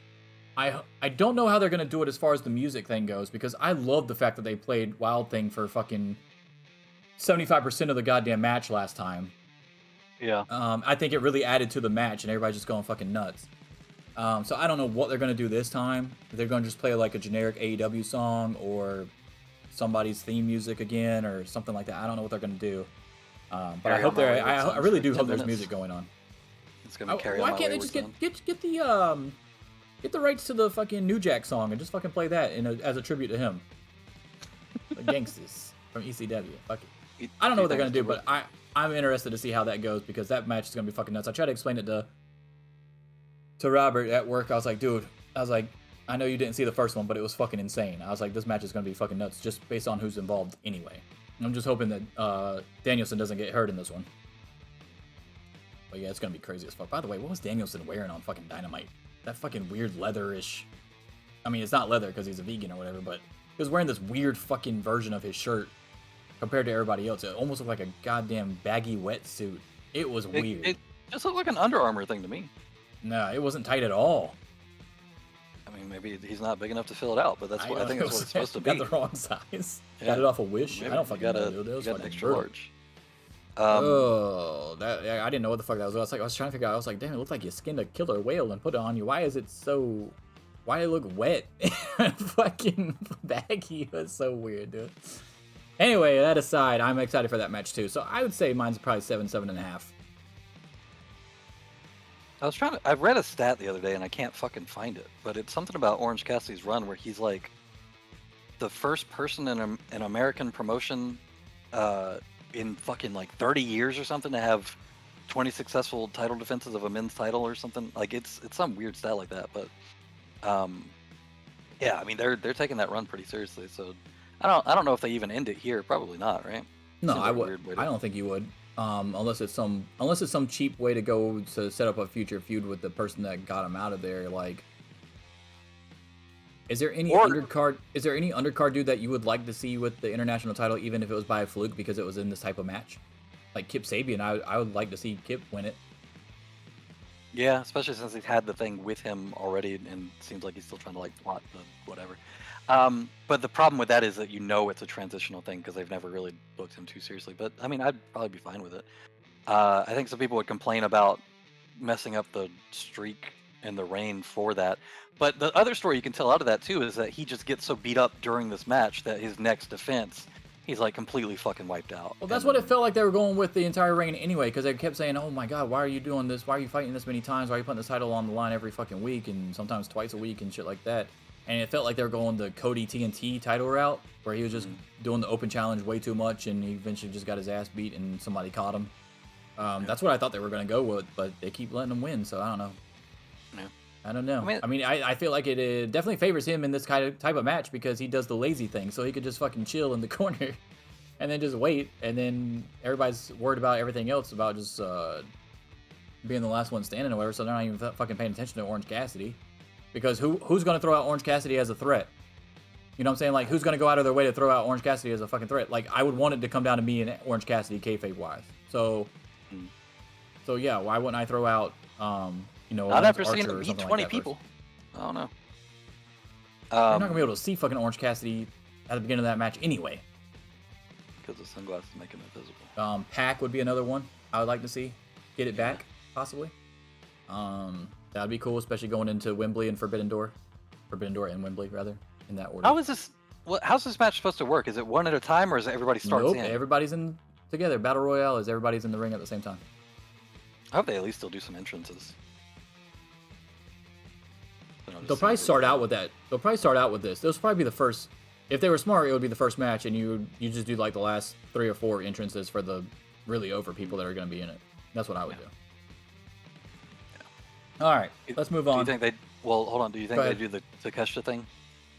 I don't know how they're going to do it as far as the music thing goes, because I love the fact that they played Wild Thing for fucking 75% of the goddamn match last time. Yeah. I think it really added to the match, and everybody's just going fucking nuts. So I don't know what they're going to do this time. If they're going to just play like a generic AEW song or somebody's theme music again or something like that. I don't know what they're going to do. But I hope I really do hope there's music going on. It's going to carry Why can't they just get the rights to the fucking New Jack song and just fucking play that as a tribute to him? The Gangsters from ECW. Fuck it. I don't know what they're going to do, but I'm interested to see how that goes because that match is going to be fucking nuts. I tried to explain it to Robert at work. I was like, dude, I know you didn't see the first one, but it was fucking insane. I was like, this match is going to be fucking nuts just based on who's involved anyway. I'm just hoping that Danielson doesn't get hurt in this one. But yeah, it's going to be crazy as fuck. By the way, what was Danielson wearing on fucking Dynamite? That fucking weird leatherish... I mean, it's not leather because he's a vegan or whatever, but he was wearing this weird fucking version of his shirt compared to everybody else. It almost looked like a goddamn baggy wetsuit. It was weird. It just looked like an Under Armour thing to me. No, it wasn't tight at all. I mean, maybe he's not big enough to fill it out, but I think that's what it's supposed to be. Got the wrong size. Yeah. Got it off a Wish. Maybe I don't fucking know, dude. It was got fucking extra brutal. large. Oh, I didn't know what the fuck that was. I was trying to figure out. I was like, damn, it looked like you skinned a killer whale and put it on you. Why is it so? Why did it look wet? Fucking baggy. It was so weird, dude. Anyway, that aside, I'm excited for that match too. So I would say mine's probably 7.5. I read a stat the other day and I can't fucking find it, but it's something about Orange Cassidy's run where he's like the first person in an American promotion in fucking like 30 years or something to have 20 successful title defenses of a men's title or something. Like it's some weird stat like that, but yeah, I mean they're taking that run pretty seriously. So I don't know if they even end it here. Probably not, right? No, I would. I don't think you would. Unless it's some cheap way to go to set up a future feud with the person that got him out of there. Like, is there any undercard? Is there any undercard dude that you would like to see with the international title, even if it was by a fluke because it was in this type of match? Like Kip Sabian, I would like to see Kip win it. Yeah, especially since he's had the thing with him already, and it seems like he's still trying to like plot the whatever. But the problem with that is that it's a transitional thing because they've never really booked him too seriously. But I mean, I'd probably be fine with it. I think some people would complain about messing up the streak and the reign for that. But the other story you can tell out of that too is that he just gets so beat up during this match that his next defense, he's like completely fucking wiped out. Well, that's what it felt like they were going with the entire reign anyway, because they kept saying, "Oh my God, why are you doing this? Why are you fighting this many times? Why are you putting this title on the line every fucking week and sometimes twice a week and shit like that?" And it felt like they were going the Cody TNT title route, where he was just doing the open challenge way too much, and he eventually just got his ass beat and somebody caught him. That's what I thought they were going to go with, but they keep letting him win, so I don't know. Yeah. I don't know. I mean, I feel like it definitely favors him in this type of match because he does the lazy thing, so he could just fucking chill in the corner and then just wait, and then everybody's worried about everything else, about just being the last one standing or whatever, so they're not even fucking paying attention to Orange Cassidy. Because who's going to throw out Orange Cassidy as a threat? You know what I'm saying? Like, who's going to go out of their way to throw out Orange Cassidy as a fucking threat? Like, I would want it to come down to me and Orange Cassidy kayfabe-wise. So yeah, why wouldn't I throw out, not after seeing him beat 20 people. I don't know. You're not going to be able to see fucking Orange Cassidy at the beginning of that match anyway. Because the sunglasses make him invisible. Pac would be another one I would like to see. Get it back, possibly. That'd be cool, especially going into Wembley and Forbidden Door. Forbidden Door and Wembley, rather, in that order. How's this match supposed to work? Is it one at a time, or is it everybody starts in? Nope, everybody's in together. Battle Royale is everybody's in the ring at the same time. I hope they at least still do some entrances. They'll probably start out with that. They'll probably start out with this. This will probably be the first. If they were smart, it would be the first match, and you just do like the last 3 or 4 entrances for the really over people that are going to be in it. That's what I would do. All right, let's move on. Do you think they? Well, hold on. Do you think they do the Takeshita thing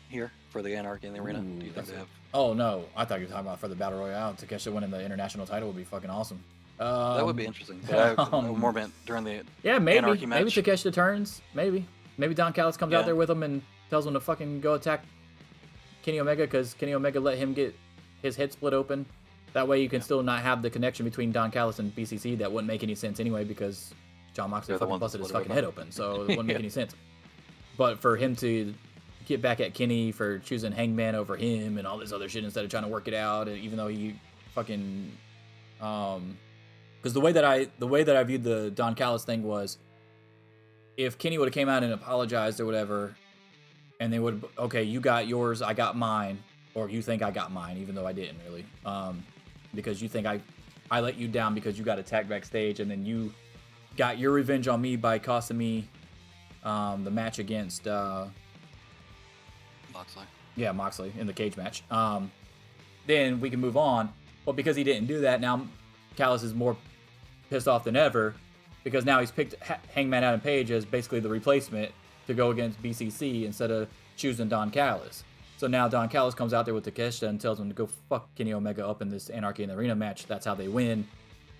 here for the Anarchy in the Arena? Do you think they have? Oh no, I thought you were talking about for the Battle Royale. Takeshita winning the international title would be fucking awesome. That would be interesting. But I more meant during the Anarchy match. Maybe Takeshita turns. Maybe Don Callis comes out there with him and tells him to fucking go attack Kenny Omega because Kenny Omega let him get his head split open. That way you can still not have the connection between Don Callis and BCC. That wouldn't make any sense anyway because John Moxley fucking busted his fucking head open, so it wouldn't make any sense. But for him to get back at Kenny for choosing Hangman over him and all this other shit instead of trying to work it out, and even though he fucking, because the way that I viewed the Don Callis thing was, if Kenny would have came out and apologized or whatever, and they would, okay, you got yours, I got mine, or you think I got mine, even though I didn't really, because you think I let you down because you got attacked backstage, and then you got your revenge on me by costing me the match against Moxley. Yeah, Moxley in the cage match. Then we can move on. But because he didn't do that, now Callis is more pissed off than ever because now he's picked Hangman Adam Page as basically the replacement to go against BCC instead of choosing Don Callis. So now Don Callis comes out there with Takeshita and tells him to go fuck Kenny Omega up in this Anarchy in the Arena match. That's how they win.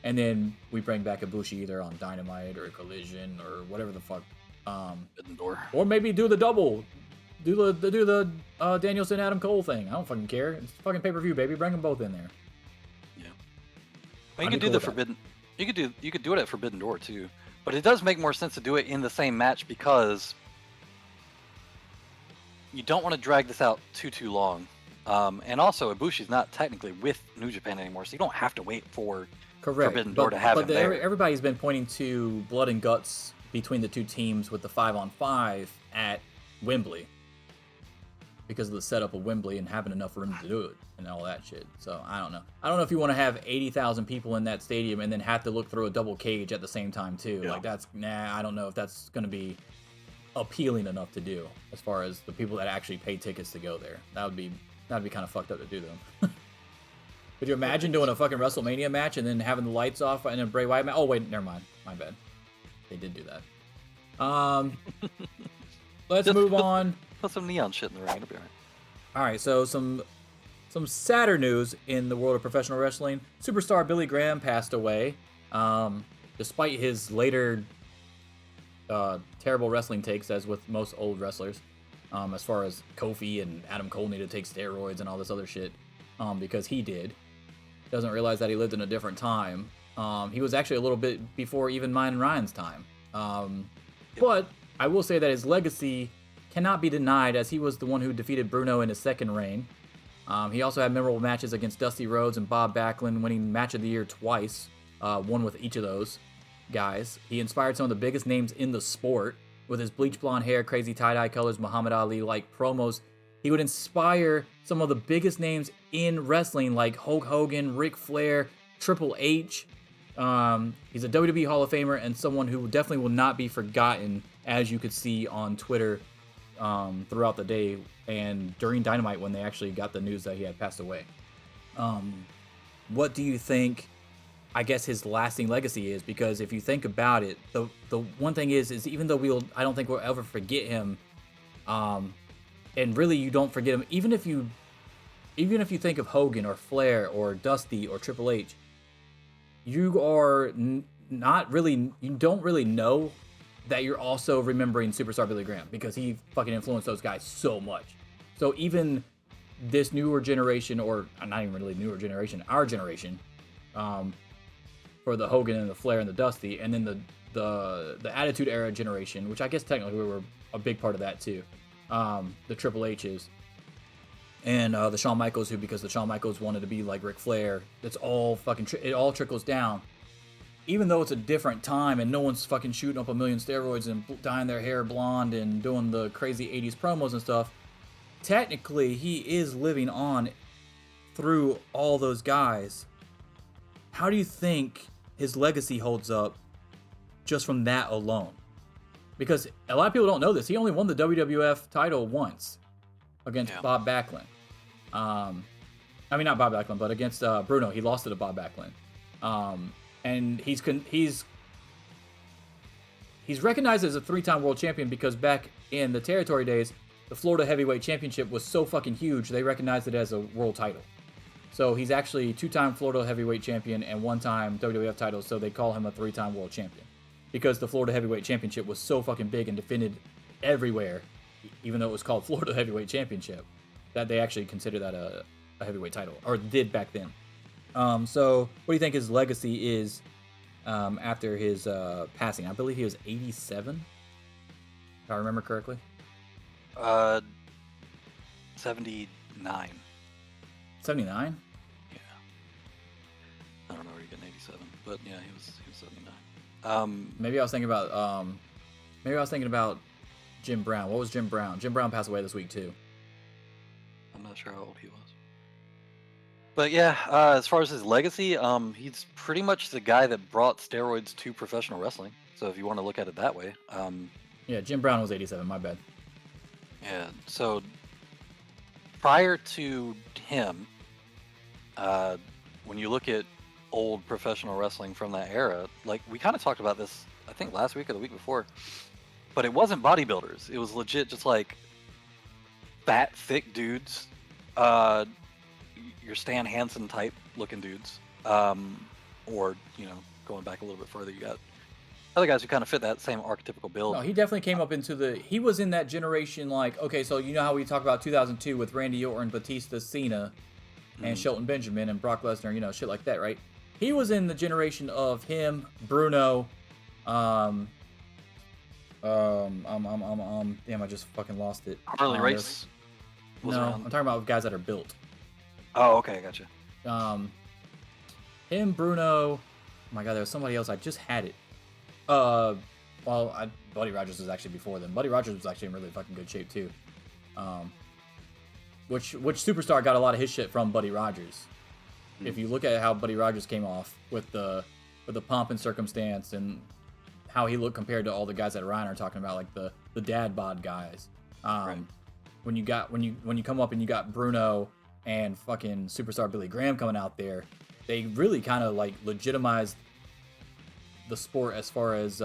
And then we bring back Ibushi either on Dynamite or Collision or whatever the fuck. Or maybe do the double. Do the Danielson Adam Cole thing. I don't fucking care. It's fucking pay-per-view, baby. Bring them both in there. Yeah. Well, you could do the Forbidden. You could do it at Forbidden Door too. But it does make more sense to do it in the same match because you don't want to drag this out too long. And also, Ibushi's not technically with New Japan anymore, so you don't have to wait for Correct. forbidden door to have him there. Everybody's been pointing to blood and guts between the two teams with the 5-on-5 at Wembley because of the setup of Wembley and having enough room to do it and all that shit. So I don't know. I don't know if you want to have 80,000 people in that stadium and then have to look through a double cage at the same time too. Yeah. Like I don't know if that's going to be appealing enough to do as far as the people that actually pay tickets to go there. That'd be kind of fucked up to do though. Could you imagine doing a fucking WrestleMania match and then having the lights off and a Bray Wyatt match? Oh wait, never mind. My bad. They did do that. Let's move on. Put some neon shit in the ring. It'll be all right. All right, so some sadder news in the world of professional wrestling. Superstar Billy Graham passed away. Despite his later terrible wrestling takes, as with most old wrestlers, as far as Kofi and Adam Cole need to take steroids and all this other shit, because he did. Doesn't realize that he lived in a different time. He was actually a little bit before even mine and Ryan's time. But I will say that his legacy cannot be denied, as he was the one who defeated Bruno in his second reign. He also had memorable matches against Dusty Rhodes and Bob Backlund, winning Match of the Year twice, one with each of those guys. He inspired some of the biggest names in the sport with his bleach blonde hair, crazy tie-dye colors, Muhammad Ali-like promos. He would inspire some of the biggest names in wrestling, like Hulk Hogan, Ric Flair, Triple H. He's a WWE Hall of Famer and someone who definitely will not be forgotten, as you could see on Twitter throughout the day and during Dynamite when they actually got the news that he had passed away. What do you think, I guess, his lasting legacy is? Because if you think about it, the one thing is even though I don't think we'll ever forget him, and really you don't forget him, even if you think of Hogan or Flair or Dusty or Triple H, you are not really, you don't really know that you're also remembering Superstar Billy Graham, because he fucking influenced those guys so much. So even this newer generation, or not even really newer generation, our generation, for the Hogan and the Flair and the Dusty, and then the Attitude Era generation, which I guess technically we were a big part of that too, the Triple H's, and the Shawn Michaels, who, because the Shawn Michaels wanted to be like Ric Flair, it's all fucking, it all trickles down. Even though it's a different time and no one's fucking shooting up a million steroids and dyeing their hair blonde and doing the crazy 80s promos and stuff, technically he is living on through all those guys. How do you think his legacy holds up just from that alone? Because a lot of people don't know this. He only won the WWF title once against Bob Backlund. I mean, not Bob Backlund, but against Bruno. He lost it to Bob Backlund. And he's recognized as a 3-time world champion because back in the territory days, the Florida Heavyweight Championship was so fucking huge, they recognized it as a world title. So he's actually 2-time Florida Heavyweight Champion and 1-time WWF title, so they call him a 3-time world champion. Because the Florida Heavyweight Championship was so fucking big and defended everywhere, even though it was called Florida Heavyweight Championship, that they actually consider that a heavyweight title, or did back then. So what do you think his legacy is after his passing? I believe he was 87, if I remember correctly. 79. 79? Yeah. I don't know where you're getting 87, but yeah, he was 79. Maybe I was thinking about Jim Brown. What was Jim Brown? Jim Brown passed away this week too. I'm not sure how old he was. But yeah, as far as his legacy, he's pretty much the guy that brought steroids to professional wrestling. So if you want to look at it that way. Yeah, Jim Brown was 87, my bad. Yeah, so prior to him, when you look at old professional wrestling from that era, like we kind of talked about this, I think last week or the week before, but it wasn't bodybuilders. It was legit just like fat, thick dudes, your Stan Hansen type looking dudes, or, you know, going back a little bit further, you got other guys who kind of fit that same archetypical build. No, he definitely came up into he was in that generation, like, okay, so you know how we talk about 2002 with Randy Orton, Batista, Cena, and Shelton Benjamin and Brock Lesnar, you know, shit like that, right? He was in the generation of him, Bruno, damn, I just fucking lost it. Harley Race was No, around. I'm talking about guys that are built. Oh, okay, I gotcha. Him, Bruno, my God, there was somebody else. I just had it. Buddy Rogers was actually before them. Buddy Rogers was actually in really fucking good shape too. Which superstar got a lot of his shit from Buddy Rogers. If you look at how Buddy Rogers came off with the pomp and circumstance and how he looked compared to all the guys that Ryan are talking about, like the dad bod guys. Right. When you come up and you got Bruno and fucking superstar Billy Graham coming out there, they really kind of like legitimized the sport as far as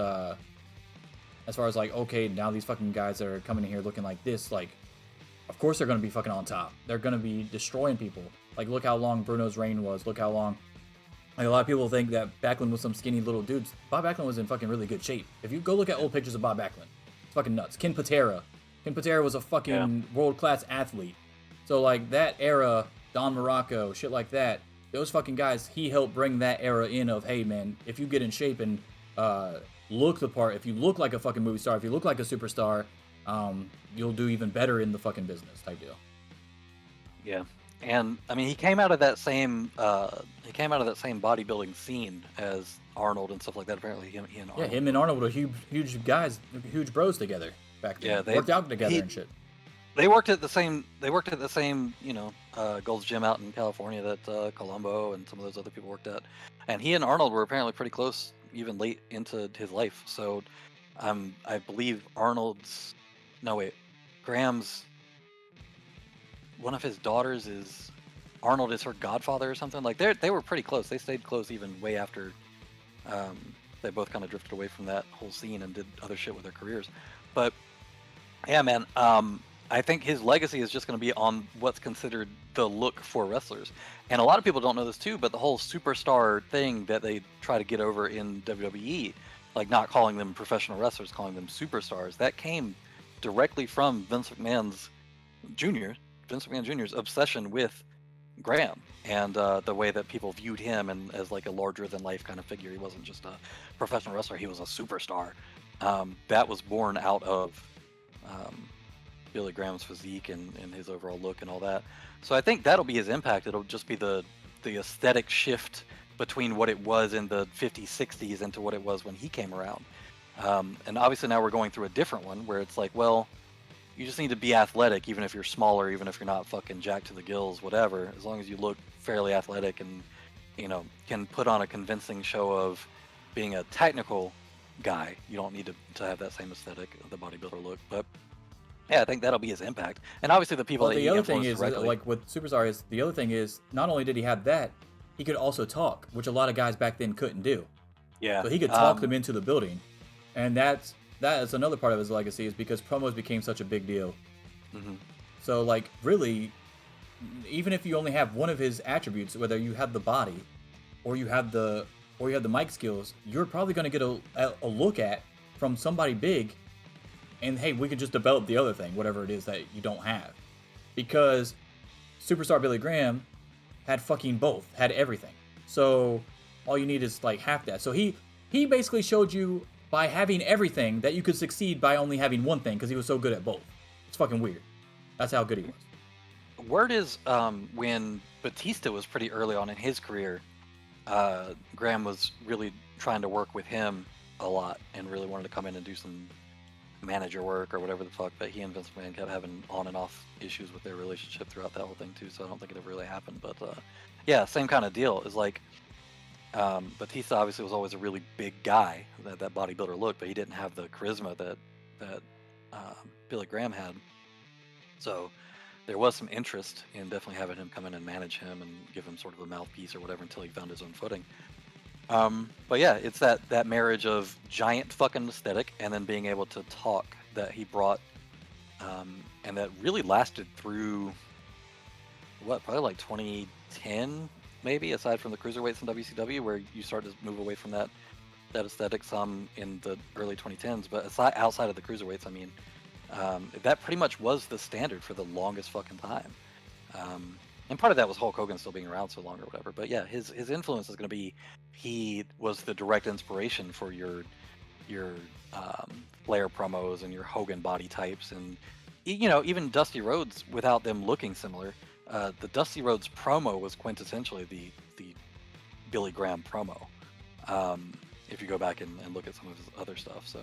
like, okay, now these fucking guys that are coming in here looking like this, like, of course they're going to be fucking on top. They're going to be destroying people. Like, look how long Bruno's reign was. Look how long. Like, a lot of people think that Backlund was some skinny little dudes. Bob Backlund was in fucking really good shape. If you go look at old pictures of Bob Backlund, it's fucking nuts. Ken Patera was a fucking world-class athlete. So, like, that era, Don Morocco, shit like that, those fucking guys, he helped bring that era in of, hey, man, if you get in shape and look the part, if you look like a fucking movie star, if you look like a superstar, you'll do even better in the fucking business type deal. Yeah, and I mean, he came out of that same bodybuilding scene as Arnold and stuff like that. Apparently, he and Arnold. Yeah, him and Arnold were huge guys, huge bros together back then. Yeah, they worked out together and shit. They worked at the same, Gold's Gym out in California that Colombo and some of those other people worked at. And he and Arnold were apparently pretty close, even late into his life. So, I believe Graham's, one of his daughters is, Arnold is her godfather or something. Like, they were pretty close. They stayed close even way after they both kind of drifted away from that whole scene and did other shit with their careers. But, yeah, man, I think his legacy is just going to be on what's considered the look for wrestlers. And a lot of people don't know this too, but the whole superstar thing that they try to get over in WWE, like not calling them professional wrestlers, calling them superstars, that came directly from Vince McMahon Jr.'s obsession with Graham and the way that people viewed him and as like a larger than life kind of figure. He wasn't just a professional wrestler, he was a superstar. That was born out of Billy Graham's physique and his overall look and all that. So I think that'll be his impact. It'll just be the aesthetic shift between what it was in the 50s, 60s into what it was when he came around. And obviously now we're going through a different one where it's like, well, you just need to be athletic, even if you're smaller, even if you're not fucking jacked to the gills, whatever. As long as you look fairly athletic and, can put on a convincing show of being a technical guy, you don't need to have that same aesthetic, the bodybuilder look. But yeah, I think that'll be his impact. And obviously the people that he influenced directly. The other thing is, like with Superstar, is the other thing is not only did he have that, he could also talk, which a lot of guys back then couldn't do. Yeah. So he could talk them into the building, and that is another part of his legacy, is because promos became such a big deal. Mm-hmm. So like really, even if you only have one of his attributes, whether you have the body, or you have the mic skills, you're probably going to get a look at from somebody big. And hey, we could just develop the other thing, whatever it is that you don't have. Because Superstar Billy Graham had fucking both, had everything. So all you need is like half that. So he basically showed you by having everything that you could succeed by only having one thing, because he was so good at both. It's fucking weird. That's how good he was. Word is when Batista was pretty early on in his career, Graham was really trying to work with him a lot and really wanted to come in and do some manager work or whatever the fuck, but he and Vince McMahon kept having on and off issues with their relationship throughout that whole thing too, so I don't think it ever really happened. But yeah, same kind of deal. Is like Batista obviously was always a really big guy, that bodybuilder look, but he didn't have the charisma that Billy Graham had. So there was some interest in definitely having him come in and manage him and give him sort of a mouthpiece or whatever until he found his own footing. But yeah, it's that marriage of giant fucking aesthetic and then being able to talk that he brought, and that really lasted through probably like 2010 maybe, aside from the cruiserweights in WCW, where you start to move away from that aesthetic some in the early 2010s. But outside of the cruiserweights, I mean, that pretty much was the standard for the longest fucking time. And part of that was Hulk Hogan still being around so long or whatever. But yeah, his influence is going to be, he was the direct inspiration for your Flair promos and your Hogan body types. And, even Dusty Rhodes, without them looking similar, the Dusty Rhodes promo was quintessentially the Billy Graham promo. If you go back and look at some of his other stuff, so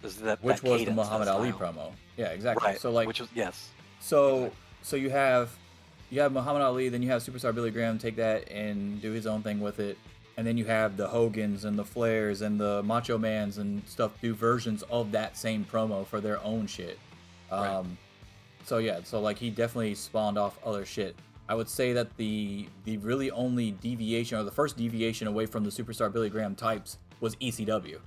this is that Which that was the cadence, Muhammad that Ali style. promo. Yeah, exactly. Right. So like, which was yes. so you have Muhammad Ali, then you have Superstar Billy Graham take that and do his own thing with it, and then you have the Hogans and the Flairs and the Macho Mans and stuff do versions of that same promo for their own shit. Right. So yeah, so like he definitely spawned off other shit. I would say that the really only deviation, or the first deviation away from the Superstar Billy Graham types, was ECW,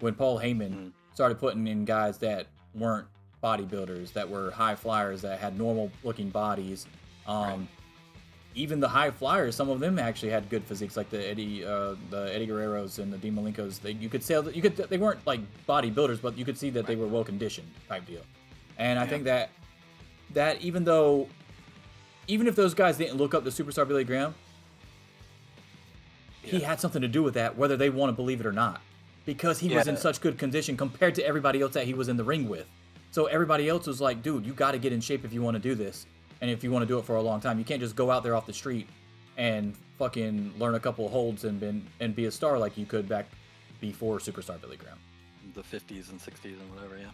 when Paul Heyman started putting in guys that weren't bodybuilders, that were high flyers, that had normal looking bodies. Even the high flyers, some of them actually had good physiques, like the Eddie Guerreros and the Dean Malenkos. They weren't like bodybuilders, but you could see that they were well conditioned type deal. And I think that even if those guys didn't look up to Superstar Billy Graham, he had something to do with that, whether they want to believe it or not, because he was in such good condition compared to everybody else that he was in the ring with. So everybody else was like, dude, you got to get in shape if you want to do this. And if you want to do it for a long time, you can't just go out there off the street and fucking learn a couple of holds and be a star like you could back before Superstar Billy Graham. The 50s and 60s and whatever, yeah.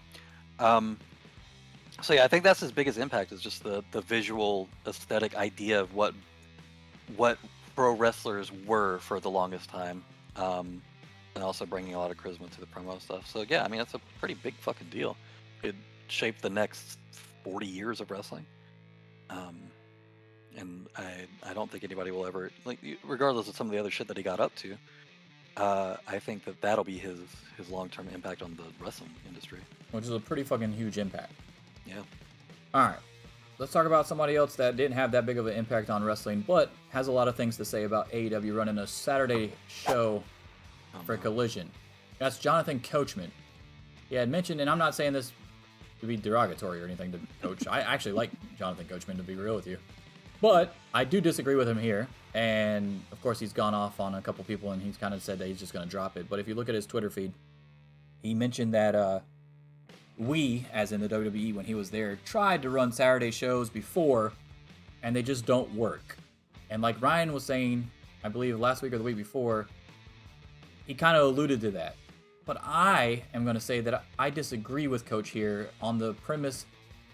So yeah, I think that's his biggest impact, is just the visual aesthetic idea of what pro wrestlers were for the longest time, and also bringing a lot of charisma to the promo stuff. So yeah, I mean, that's a pretty big fucking deal. It shaped the next 40 years of wrestling. And I don't think anybody will ever, like, regardless of some of the other shit that he got up to, I think that that'll be his long-term impact on the wrestling industry. Which is a pretty fucking huge impact. Yeah. All right. Let's talk about somebody else that didn't have that big of an impact on wrestling, but has a lot of things to say about AEW running a Saturday show for Collision. That's Jonathan Coachman. He had mentioned, and I'm not saying this to be derogatory or anything to Coach. I actually like Jonathan Coachman, to be real with you. But I do disagree with him here. And, of course, he's gone off on a couple people, and he's kind of said that he's just going to drop it. But if you look at his Twitter feed, he mentioned that we, as in the WWE when he was there, tried to run Saturday shows before, and they just don't work. And like Ryan was saying, I believe last week or the week before, he kind of alluded to that. But I am going to say that I disagree with Coach here on the premise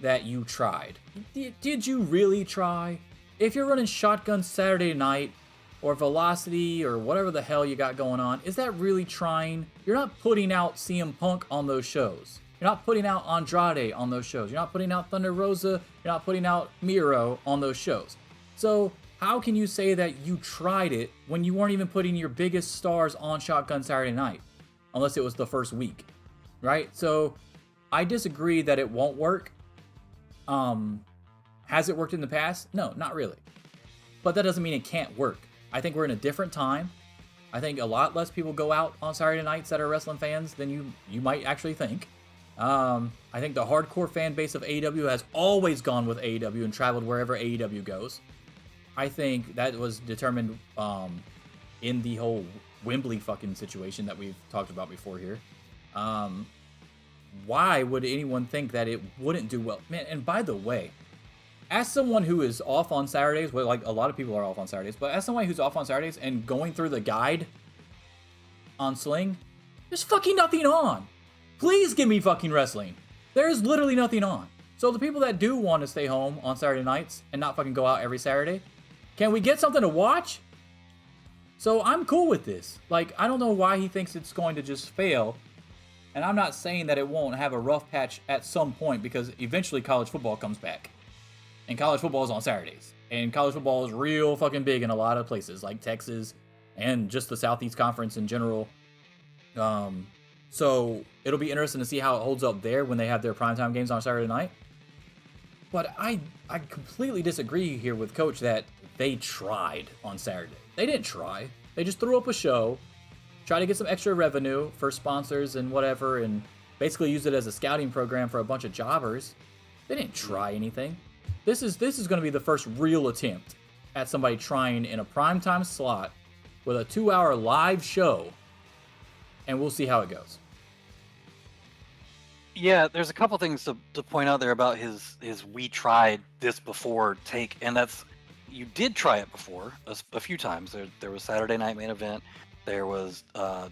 that you tried. Did you really try? If you're running Shotgun Saturday Night or Velocity or whatever the hell you got going on, is that really trying? You're not putting out CM Punk on those shows. You're not putting out Andrade on those shows. You're not putting out Thunder Rosa. You're not putting out Miro on those shows. So how can you say that you tried it when you weren't even putting your biggest stars on Shotgun Saturday Night? Unless it was the first week, right? So I disagree that it won't work. Has it worked in the past? No, not really. But that doesn't mean it can't work. I think we're in a different time. I think a lot less people go out on Saturday nights that are wrestling fans than you might actually think. I think the hardcore fan base of AEW has always gone with AEW and traveled wherever AEW goes. I think that was determined in the whole Wembley fucking situation that we've talked about before here. Why would anyone think that it wouldn't do well? Man, and by the way, as someone who is off on Saturdays, well, like a lot of people are off on Saturdays, but as someone who's off on Saturdays and going through the guide on Sling, there's fucking nothing on. Please give me fucking wrestling. There's literally nothing on. So the people that do want to stay home on Saturday nights and not fucking go out every Saturday, can we get something to watch? So I'm cool with this. Like, I don't know why he thinks it's going to just fail. And I'm not saying that it won't have a rough patch at some point, because eventually college football comes back. And college football is on Saturdays. And college football is real fucking big in a lot of places, like Texas and just the Southeast Conference in general. So it'll be interesting to see how it holds up there when they have their primetime games on Saturday night. But I completely disagree here with Coach that they tried on Saturday. They didn't try. They just threw up a show, tried to get some extra revenue for sponsors and whatever, and basically used it as a scouting program for a bunch of jobbers. They didn't try anything. This is going to be the first real attempt at somebody trying in a primetime slot with a 2-hour live show, and we'll see how it goes. Yeah, there's a couple things to point out there about his "we tried this before" take, and that's, you did try it before a few times. There was Saturday Night Main Event, There was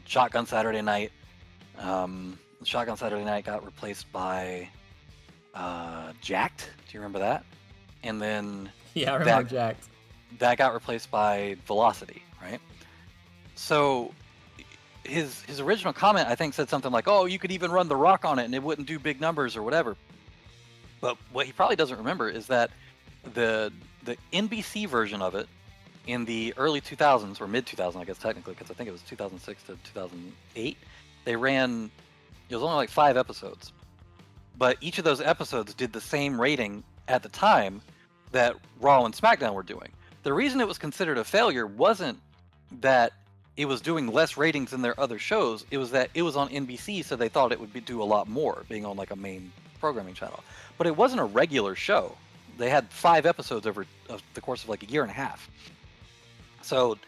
Shotgun Saturday Night. Shotgun Saturday Night got replaced by Jacked. Do you remember that? And then Yeah, I remember Jacked. That got replaced by Velocity, right? So his original comment, I think, said something like, "Oh, you could even run The Rock on it, and it wouldn't do big numbers or whatever." But what he probably doesn't remember is that the NBC version of it in the early 2000s or mid 2000s, I guess technically, because I think it was 2006 to 2008, they ran. It was only like 5 episodes, but each of those episodes did the same rating at the time that Raw and SmackDown were doing. The reason it was considered a failure wasn't that it was doing less ratings than their other shows. It was that it was on NBC, so they thought it would do a lot more, being on like a main programming channel. But it wasn't a regular show. They had 5 episodes over the course of like a year and a half. So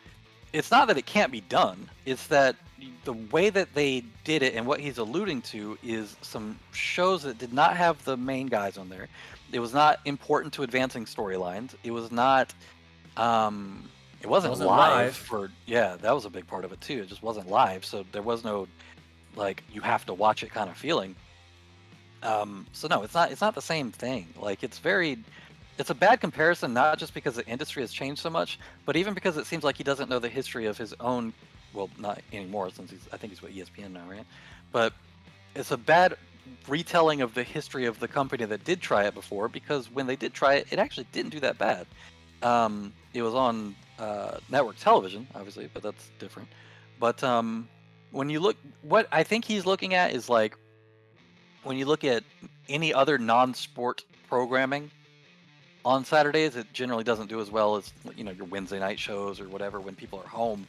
it's not that it can't be done. It's that the way that they did it and what he's alluding to is some shows that did not have the main guys on there. It was not important to advancing storylines. It was not. It wasn't live for. Yeah, that was a big part of it too. It just wasn't live, so there was no like you have to watch it kind of feeling. So no, it's not the same thing. Like it's a bad comparison, not just because the industry has changed so much, but even because it seems like he doesn't know the history of his own. Well, not anymore since I think he's with ESPN now, right? But it's a bad retelling of the history of the company that did try it before, because when they did try it, it actually didn't do that bad. It was on network television, obviously, but that's different. But when you look, what I think he's looking at is like when you look at any other non-sport programming on Saturdays, it generally doesn't do as well as your Wednesday night shows or whatever when people are home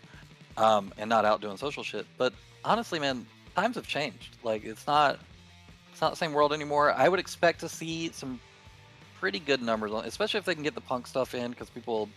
and not out doing social shit. But honestly, man, times have changed. Like it's not the same world anymore. I would expect to see some pretty good numbers on, especially if they can get the Punk stuff in, because people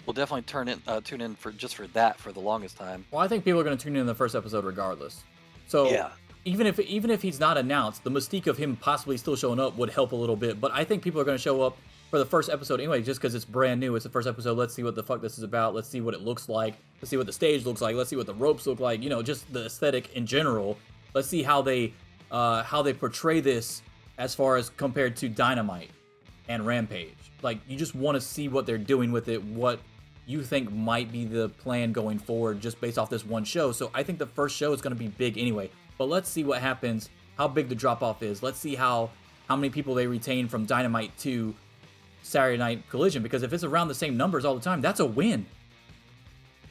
will definitely tune in for the longest time. Well, I think people are going to tune in the first episode regardless. So yeah. Even if he's not announced, the mystique of him possibly still showing up would help a little bit. But I think people are going to show up for the first episode anyway, just because it's brand new. It's the first episode. Let's see what the fuck this is about. Let's see what it looks like. Let's see what the stage looks like. Let's see what the ropes look like. Just the aesthetic in general. Let's see how they portray this as far as compared to Dynamite and Rampage. Like, you just want to see what they're doing with it, what you think might be the plan going forward just based off this one show. So I think the first show is going to be big anyway. But let's see what happens, how big the drop-off is. Let's see how many people they retain from Dynamite to Saturday Night Collision, because if it's around the same numbers all the time, that's a win.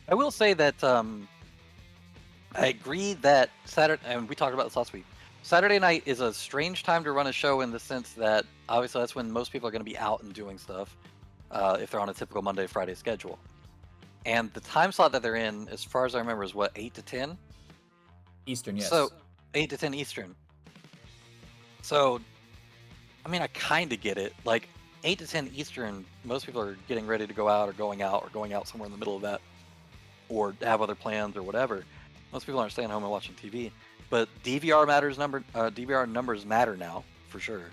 I will say that I agree that Saturday, and we talked about this last week, Saturday night is a strange time to run a show in the sense that obviously that's when most people are going to be out and doing stuff if they're on a typical Monday, Friday schedule. And the time slot that they're in, as far as I remember, is what, 8 to 10? Eastern, yes. So 8 to 10 Eastern. So, I mean, I kind of get it. Like 8 to 10 Eastern, most people are getting ready to go out or going out somewhere in the middle of that, or have other plans or whatever. Most people aren't staying home and watching TV. But DVR numbers matter now for sure.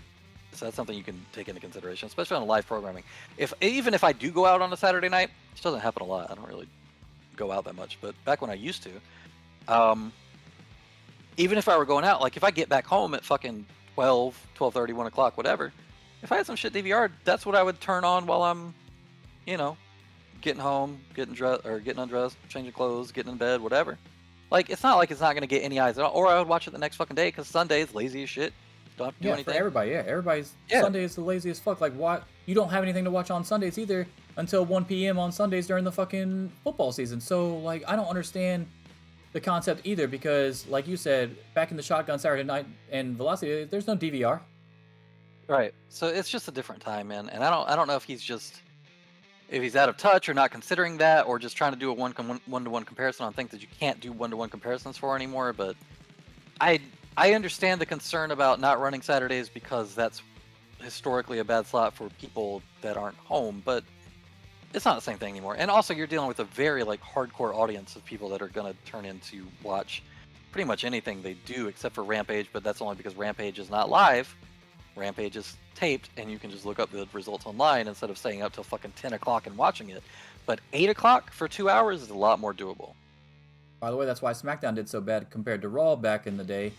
So that's something you can take into consideration, especially on live programming. Even if I do go out on a Saturday night, which doesn't happen a lot. I don't really go out that much, but back when I used to, even if I were going out, like if I get back home at fucking 12, 12:30, 1 o'clock, whatever, if I had some shit DVR, that's what I would turn on while I'm, getting home, getting undressed, changing clothes, getting in bed, whatever. Like, it's not like it's not going to get any eyes at all. Or I would watch it the next fucking day, because Sunday is lazy as shit. Don't have to do anything. For everybody, everybody's Sunday is the laziest fuck. Like, what? You don't have anything to watch on Sundays either until 1 p.m. on Sundays during the fucking football season. So, like, I don't understand the concept either, because, like you said, back in the Shotgun Saturday Night and Velocity, there's no DVR. Right. So it's just a different time, man. And I don't know if he's out of touch or not considering that, or just trying to do a one-to-one comparison on things that you can't do one-to-one comparisons for anymore. But I understand the concern about not running Saturdays, because that's historically a bad slot for people that aren't home, but it's not the same thing anymore. And also, you're dealing with a very hardcore audience of people that are going to turn in to watch pretty much anything they do, except for Rampage, but that's only because Rampage is not live. Rampage is taped, and you can just look up the results online instead of staying up till fucking 10 o'clock and watching it. But 8 o'clock for 2 hours is a lot more doable. By the way, that's why SmackDown did so bad compared to Raw back in the day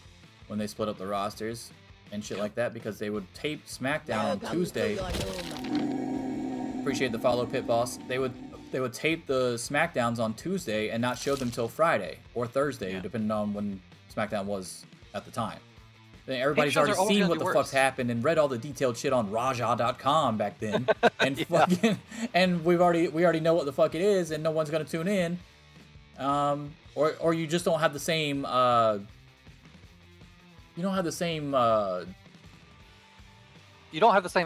when they split up the rosters and shit like that, because they would tape SmackDown on Tuesday. Appreciate the follow, Pit Boss. They would tape the SmackDowns on Tuesday and not show them till Friday or Thursday, depending on when SmackDown was at the time. Then everybody's already seen what the fuck's happened and read all the detailed shit on Raja.com back then, and and we already know what the fuck it is, and no one's gonna tune in. Or you just don't have the same you don't have the same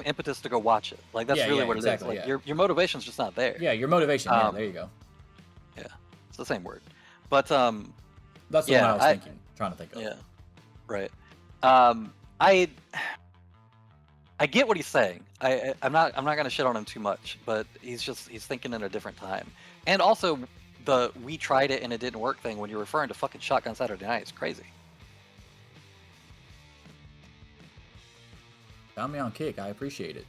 impetus to go watch it. Like that's really what it is. Like your motivation's just not there. Yeah, your motivation. There you go. Yeah, it's the same word. But that's the one I was trying to think of. Yeah, right. I get what he's saying. I'm not gonna shit on him too much, but he's thinking in a different time. And also the "we tried it and it didn't work" thing when you're referring to fucking Shotgun Saturday Night is crazy. Got me on kick. I appreciate it.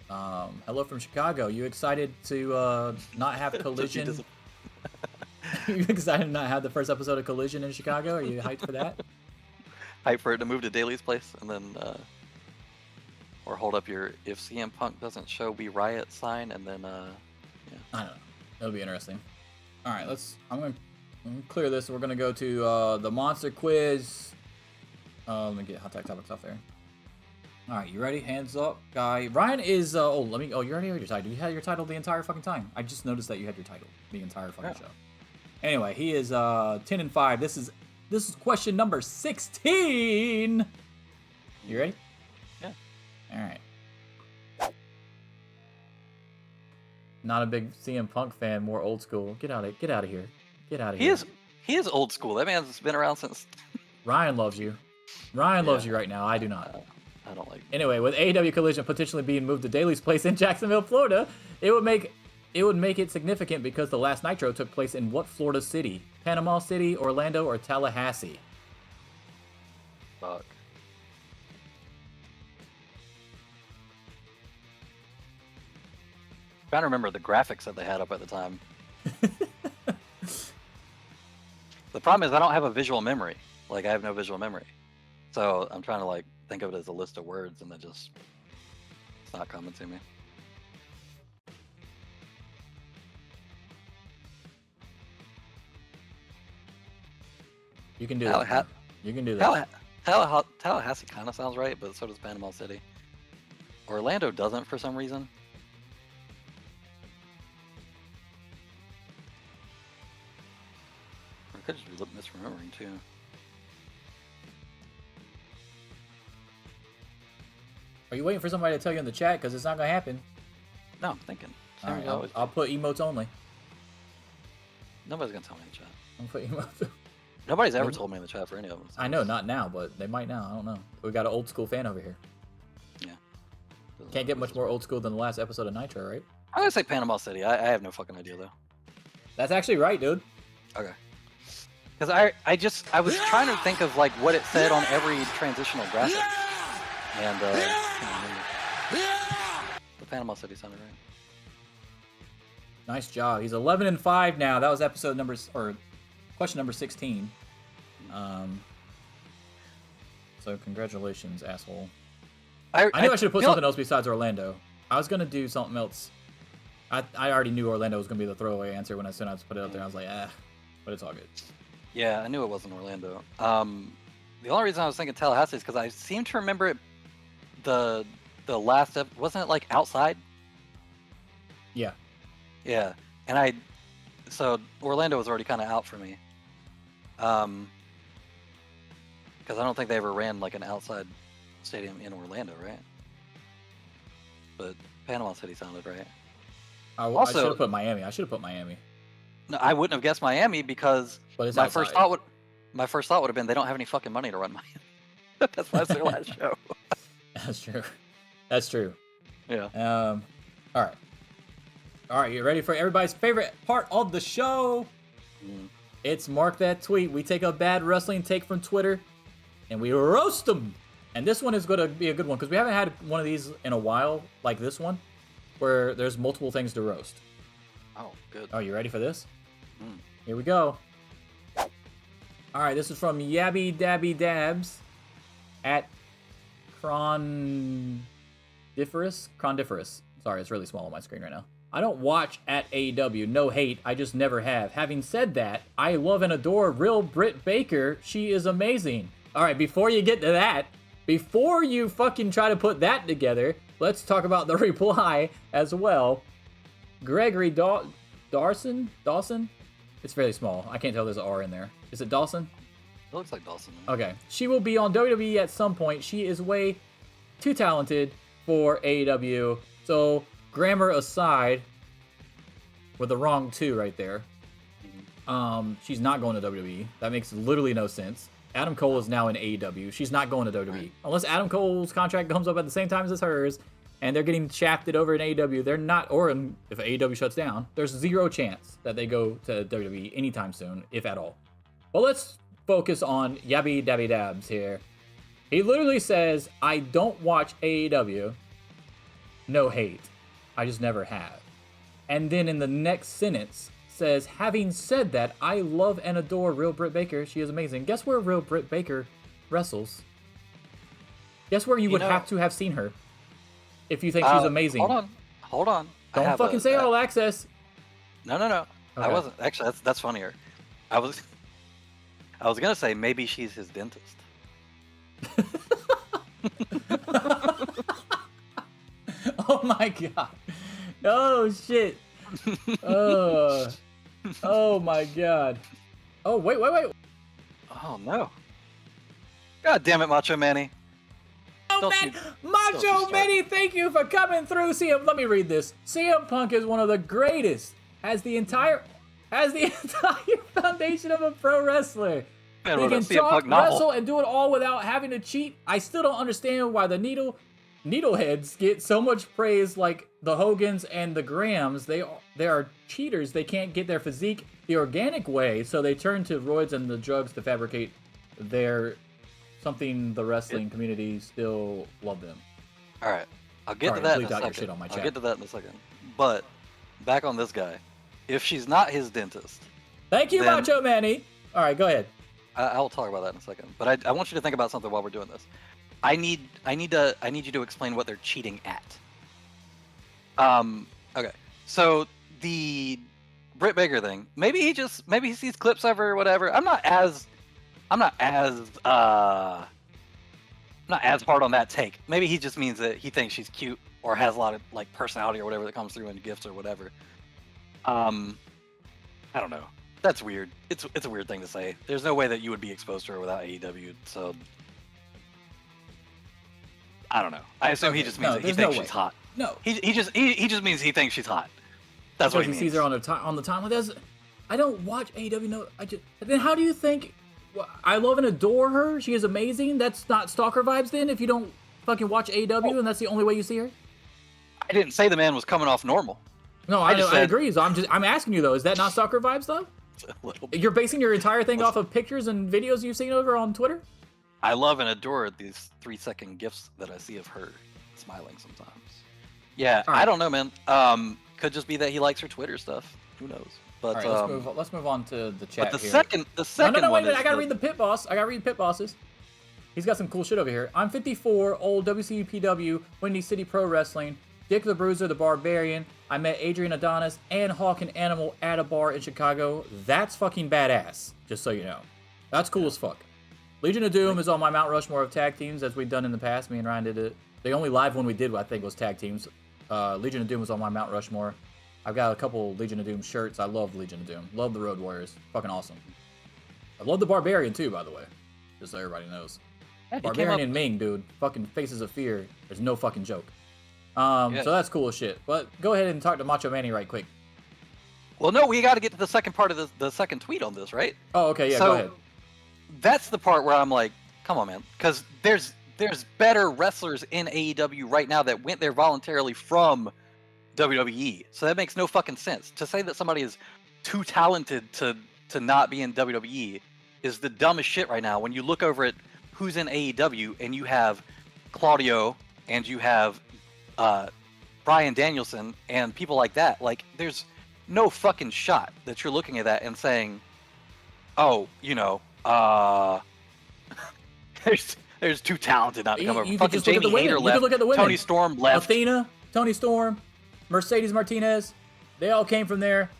Hello from Chicago. You excited to not have Collision? You excited to not have the first episode of Collision in Chicago? Are you hyped for that? Hyped for it to move to Daly's place and then, or hold up your "if CM Punk doesn't show, we riot" sign, and then, I don't know. It'll be interesting. All right, I'm gonna clear this. We're gonna go to the monster quiz. Let me get hot tag topics off there. All right, you ready? Hands up, guy. Ryan is. You already had your title. You had your title the entire fucking time. I just noticed that you had your title the entire fucking show. Anyway, he is 10-5. This is question number 16. You ready? Yeah. All right. Not a big CM Punk fan. More old school. Get out of here. Get out of here. He is old school. That man's been around since. Ryan loves you. Ryan loves you right now. I do not. I don't like. Anyway, with AEW Collision potentially being moved to Daly's place in Jacksonville, Florida, it would make it significant because the last Nitro took place in what Florida city? Panama City, Orlando, or Tallahassee? Fuck. Trying to remember the graphics that they had up at the time. The problem is I don't have a visual memory. Like, I have no visual memory. So I'm trying to, like, think of it as a list of words, and it's not coming to me. You can do that. You can do that. Tallahassee kind of sounds right, but so does Panama City. Orlando doesn't for some reason. I could just be misremembering too. Are you waiting for somebody to tell you in the chat? Because it's not going to happen. No, I'm thinking. All right, I'll put emotes only. Nobody's going to tell me in the chat. I'm put emotes. Nobody's ever told me in the chat for any of them. I know, not now, but they might now. I don't know. We got an old school fan over here. Yeah. Can't get much more old school than the last episode of Nitro, right? I'm going to say Panama City. I have no fucking idea, though. That's actually right, dude. Okay. Because I was trying to think of, like, what it said on every transitional graphic. And, the Panama City sounded right. Nice job. He's 11-5 now. That was question number 16. So congratulations, asshole. I knew I should have put something else besides Orlando. I was gonna do something else. I already knew Orlando was gonna be the throwaway answer when I put it out there. I was like, but it's all good. Yeah, I knew it wasn't Orlando. The only reason I was thinking Tallahassee is because I seem to remember it. The last wasn't it like outside? Yeah. Yeah, and so Orlando was already kind of out for me. Because I don't think they ever ran like an outside stadium in Orlando, right? But Panama City sounded right. I should have put Miami. No, I wouldn't have guessed Miami because my first thought would have been they don't have any fucking money to run Miami. That's why it's their last show. That's true. Yeah. All right. You ready for everybody's favorite part of the show? It's Mark That Tweet. We take a bad wrestling take from Twitter and we roast them. And this one is going to be a good one because we haven't had one of these in a while, like this one, where there's multiple things to roast. Oh, good. Oh, you ready for this? Here we go. All right, this is from Yabby Dabby Dabs at Crondiferous. Sorry, it's really small on my screen right now. I don't watch at AEW. No hate. I just never have. Having said that, I love and adore real Britt Baker. She is amazing. All right, before you get to that, before you fucking try to put that together, let's talk about the reply as well. Gregory Dawson? It's fairly small. I can't tell there's an R in there. Is it Dawson? It looks like Dawson. Okay. She will be on WWE at some point. She is way too talented for AEW. So, grammar aside, with the wrong two right there, she's not going to WWE. That makes literally no sense. Adam Cole is now in AEW. She's not going to WWE. Right. Unless Adam Cole's contract comes up at the same time as hers, and they're getting shafted over in AEW, they're not, or if AEW shuts down, there's zero chance that they go to WWE anytime soon, if at all. But let's focus on Yabby Dabby Dabs here. He literally says, I don't watch AEW. No hate. I just never have. And then in the next sentence says, having said that, I love and adore real Britt Baker. She is amazing. Guess where real Britt Baker wrestles? Guess where you would have to have seen her if you think she's amazing. Hold on. Don't fucking say All Access. No. Okay. I wasn't. Actually, that's funnier. I was gonna say maybe she's his dentist. Oh my god. Oh shit. Oh my god. Oh wait. Oh no. God damn it, Macho Manny. Macho Manny, thank you for coming through. Let me read this. CM Punk is one of the greatest. Has the entire foundation of a pro wrestler. Man, he can talk, wrestle, and do it all without having to cheat. I still don't understand why the needleheads get so much praise, like the Hogans and the Grahams. They are cheaters. They can't get their physique the organic way, so they turn to roids and the drugs to fabricate their something. The wrestling community still love them. All right, I'll get to that in a second. I'll get to that in a second. But back on this guy. If she's not his dentist, thank you, Macho Manny. All right, go ahead. I'll talk about that in a second. But I want you to think about something while we're doing this. I need you to explain what they're cheating at. Okay. So the Britt Baker thing. Maybe he sees clips of her or whatever. I'm not as hard on that take. Maybe he just means that he thinks she's cute or has a lot of like personality or whatever that comes through in gifts or whatever. I don't know. That's weird. It's a weird thing to say. There's no way that you would be exposed to her without AEW. So I don't know. I assume he just means that he thinks she's hot. No. He just means he thinks she's hot. That's what he means. Sees her on the timeline. I don't watch AEW. No. Then how do you think? I love and adore her. She is amazing. That's not stalker vibes. Then if you don't fucking watch AEW and that's the only way you see her. I didn't say the man was coming off normal. No, I agree. So I'm asking you though. Is that not stalker vibes though? You're basing your entire thing off of pictures and videos you've seen over on Twitter? I love and adore these 3-second gifs that I see of her smiling sometimes. Yeah, right. I don't know, man. Could just be that he likes her Twitter stuff. Who knows? But right, let's move on to the chat. But the here. second no, one. Wait, I gotta read the pit boss. I gotta read pit bosses. He's got some cool shit over here. I'm 54, old WCPW, Windy City Pro Wrestling. Dick the Bruiser, the Barbarian. I met Adrian Adonis and Hawk and Animal at a bar in Chicago. That's fucking badass, just so you know. That's cool as fuck. Legion of Doom is on my Mount Rushmore of tag teams, as we've done in the past. Me and Ryan did it. The only live one we did, I think, was tag teams. Legion of Doom was on my Mount Rushmore. I've got a couple Legion of Doom shirts. I love Legion of Doom. Love the Road Warriors. Fucking awesome. I love the Barbarian, too, by the way. Just so everybody knows. Barbarian and Ming, dude. Fucking Faces of Fear. There's no fucking joke. So that's cool as shit. But go ahead and talk to Macho Manny right quick. Well, no, we got to get to the second part of the second tweet on this, right? Oh, okay, yeah, go ahead. That's the part where I'm like, come on, man. Because there's better wrestlers in AEW right now that went there voluntarily from WWE. So that makes no fucking sense. To say that somebody is too talented to not be in WWE is the dumbest shit right now. When you look over at who's in AEW and you have Claudio and you have Bryan Danielson and people like that, like there's no fucking shot that you're looking at that and saying, oh, There's too talented not to come over. You could Fucking just look at the Jamie women. Hayter You left. could look at the women. Tony Storm left. Athena, Tony Storm, Mercedes Martinez, they all came from there.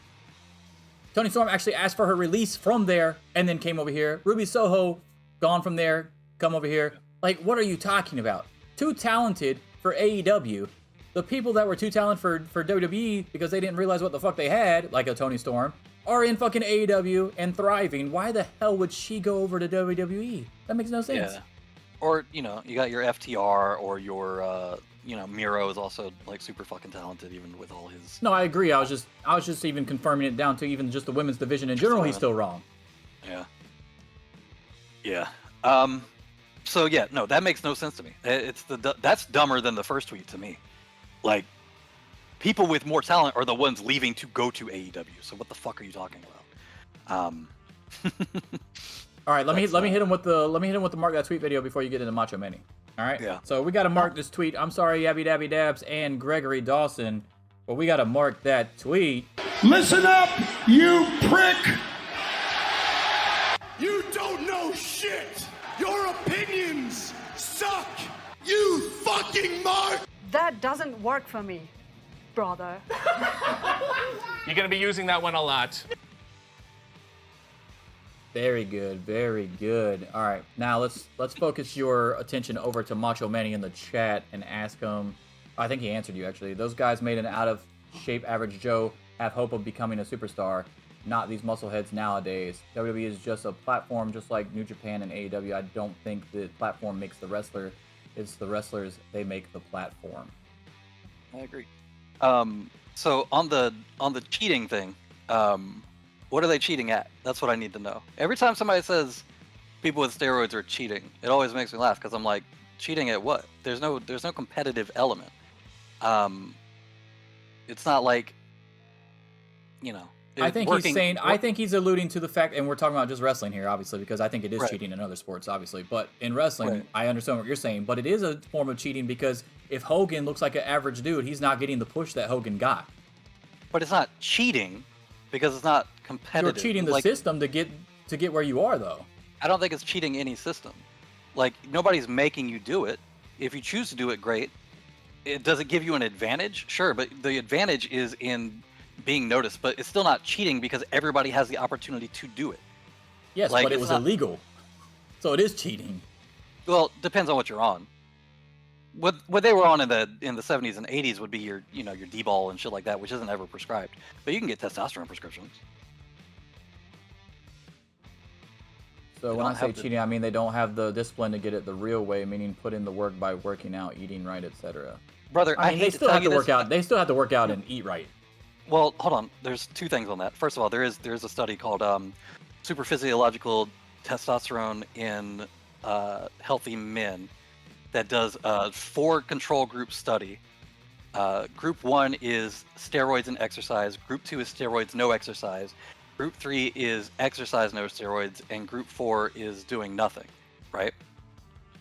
Tony Storm actually asked for her release from there and then came over here. Ruby Soho, gone from there, come over here. Like, what are you talking about? Too talented for AEW. The people that were too talented for WWE because they didn't realize what the fuck they had, like a Tony Storm, are in fucking AEW and thriving. Why the hell would she go over to WWE? That makes no sense. Yeah. Or, you got your FTR or your, Miro is also, like, super fucking talented even with all his... No, I agree. I was just even confirming it down to even just the women's division in general. He's still wrong. Yeah. Yeah. So, yeah, no, that makes no sense to me. That's dumber than the first tweet to me. Like, people with more talent are the ones leaving to go to AEW. So what the fuck are you talking about? All right, let me hit him with the mark that tweet video before you get into Macho Manny. All right. Yeah. So we got to mark this tweet. I'm sorry, Yabby Dabby Dabs and Gregory Dawson, but we got to mark that tweet. Listen up, you prick! You don't know shit! Your opinions suck! You fucking mark! That doesn't work for me, brother. You're going to be using that one a lot. Very good, very good. All right, now let's focus your attention over to Macho Manny in the chat and ask him. I think he answered you actually. Those guys made an out of shape average Joe have hope of becoming a superstar. Not these muscleheads nowadays. WWE is just a platform, just like New Japan and AEW. I don't think the platform makes the wrestler. It's the wrestlers, they make the platform. I agree. So on the cheating thing, what are they cheating at? That's what I need to know. Every time somebody says people with steroids are cheating, it always makes me laugh because I'm like, cheating at what? There's no competitive element. It's not like, I think he's saying. I think he's alluding to the fact, and we're talking about just wrestling here, obviously, because I think it is cheating in other sports, obviously. But in wrestling, I understand what you're saying. But it is a form of cheating because if Hogan looks like an average dude, he's not getting the push that Hogan got. But it's not cheating because it's not competitive. You're cheating the system to get where you are, though. I don't think it's cheating any system. Like, nobody's making you do it. If you choose to do it, great. Does it give you an advantage? Sure, but the advantage is in being noticed, but it's still not cheating because everybody has the opportunity to do it. Yes, but it was illegal. So it is cheating. Well, depends on what you're on. What they were on in the 70s and 80s would be your D-ball and shit like that, which isn't ever prescribed. But you can get testosterone prescriptions. So when I say cheating, I mean they don't have the discipline to get it the real way, meaning put in the work by working out, eating right, etc. Brother, I hate they still have to work out. They still have to work out and eat right. Well, hold on. There's two things on that. First of all, there's a study called Superphysiological Testosterone in Healthy Men that does a 4 control group study. Group 1 is steroids and exercise. Group 2 is steroids, no exercise. Group 3 is exercise, no steroids. And Group 4 is doing nothing, right?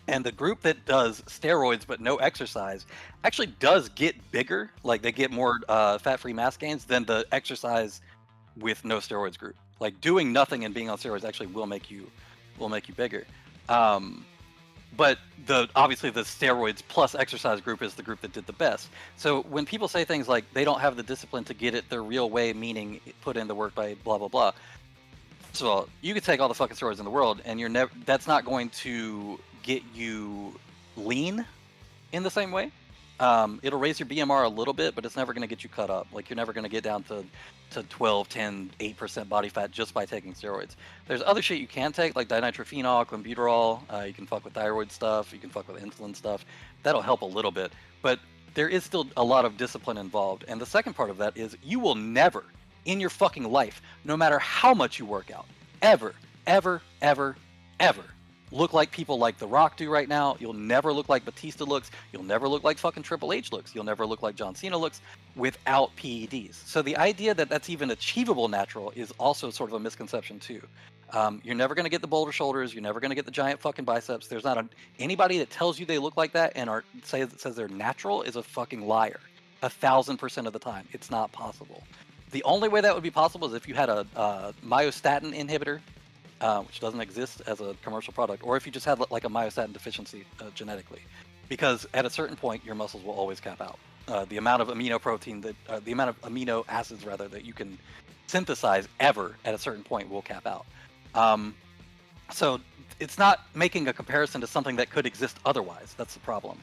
And the group that does steroids but no exercise actually does get bigger. Like, they get more fat-free mass gains than the exercise with no steroids group. Like, doing nothing and being on steroids actually will make you bigger. But obviously the steroids plus exercise group is the group that did the best. So when people say things like they don't have the discipline to get it the real way, meaning put in the work by blah blah blah. First of all, you could take all the fucking steroids in the world, and that's not going to get you lean in the same way. It'll raise your BMR a little bit, but it's never going to get you cut up. Like, you're never going to get down to 12, 10, 8% body fat just by taking steroids. There's other shit you can take, like dinitrophenol, clenbuterol. You can fuck with thyroid stuff. You can fuck with insulin stuff. That'll help a little bit. But there is still a lot of discipline involved. And the second part of that is you will never, in your fucking life, no matter how much you work out, ever, ever, ever, ever, look like people like The Rock do right now. You'll never look like Batista looks. You'll never look like fucking Triple H looks. You'll never look like John Cena looks without PEDs. So the idea that that's even achievable natural is also sort of a misconception too. You're never going to get the boulder shoulders. You're never going to get the giant fucking biceps. There's not anybody that tells you they look like that and says they're natural is a fucking liar. 1,000% of the time. It's not possible. The only way that would be possible is if you had a myostatin inhibitor which doesn't exist as a commercial product, or if you just had like a myostatin deficiency genetically, because at a certain point your muscles will always cap out. The amount of the amount of amino acids rather that you can synthesize ever at a certain point will cap out. So it's not making a comparison to something that could exist otherwise. That's the problem.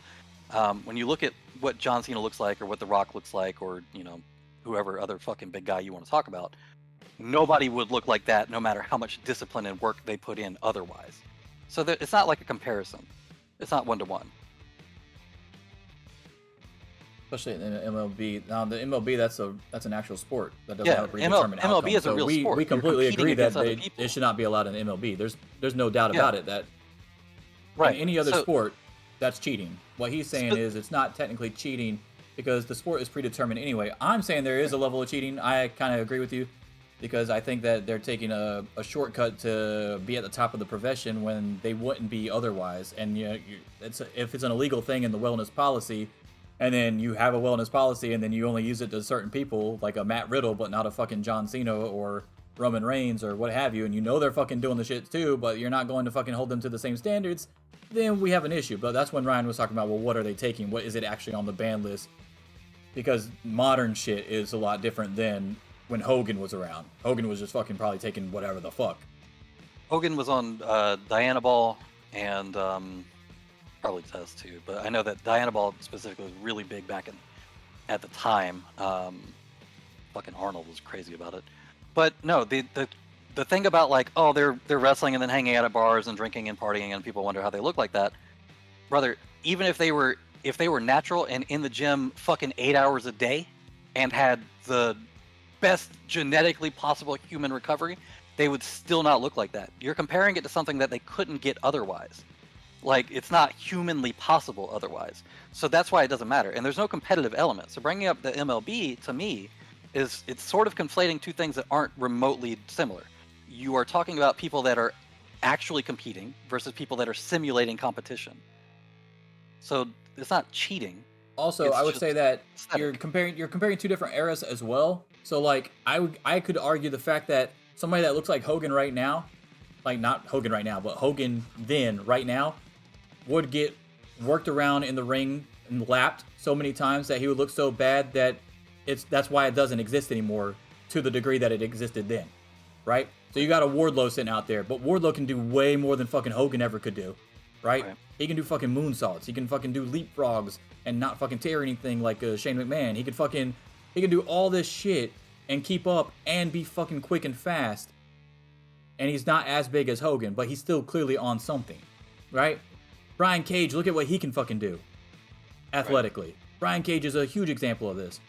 When you look at what John Cena looks like, or what The Rock looks like, or whoever other fucking big guy you want to talk about, nobody would look like that, no matter how much discipline and work they put in otherwise. So it's not like a comparison. It's not 1-to-1. Especially in the MLB. Now the MLB, that's an actual sport that doesn't have a predetermined MLB outcome. is a real sport. We completely agree that it it should not be allowed in MLB. There's no doubt about it that in any other sport, that's cheating. What he's saying is it's not technically cheating because the sport is predetermined anyway. I'm saying there is a level of cheating. I kind of agree with you because I think that they're taking a shortcut to be at the top of the profession when they wouldn't be otherwise. And if it's an illegal thing in the wellness policy, and then you have a wellness policy, and then you only use it to certain people, like a Matt Riddle, but not a fucking John Cena or Roman Reigns or what have you, and you know they're fucking doing the shit too, but you're not going to fucking hold them to the same standards, then we have an issue. But that's when Ryan was talking about, well, what are they taking? What is it actually on the ban list? Because modern shit is a lot different than when Hogan was around. Hogan was just fucking probably taking whatever the fuck. Hogan was on Dianabol and probably Tez too, but I know that Dianabol specifically was really big back at the time. Fucking Arnold was crazy about it. But no, the thing about like, oh, they're wrestling and then hanging out at bars and drinking and partying and people wonder how they look like that. Brother, even if they were natural and in the gym fucking 8 hours a day and had the best genetically possible human recovery, they would still not look like that. You're comparing it to something that they couldn't get otherwise. Like, it's not humanly possible otherwise. So that's why it doesn't matter. And there's no competitive element. So bringing up the MLB, to me, it's sort of conflating two things that aren't remotely similar. You are talking about people that are actually competing versus people that are simulating competition. So it's not cheating. Also, I would say that you're comparing two different eras as well. So like I could argue the fact that somebody that looks like Hogan right now, like not Hogan right now, but Hogan then right now, would get worked around in the ring and lapped so many times that he would look so bad that that's why it doesn't exist anymore to the degree that it existed then, right? So you got a Wardlow sitting out there, but Wardlow can do way more than fucking Hogan ever could do, right? He can do fucking moonsaults. He can fucking do leapfrogs and not fucking tear anything like Shane McMahon. He can do all this shit and keep up and be fucking quick and fast. And he's not as big as Hogan, but he's still clearly on something, right? Brian Cage, look at what he can fucking do athletically. Brian Cage is a huge example of this.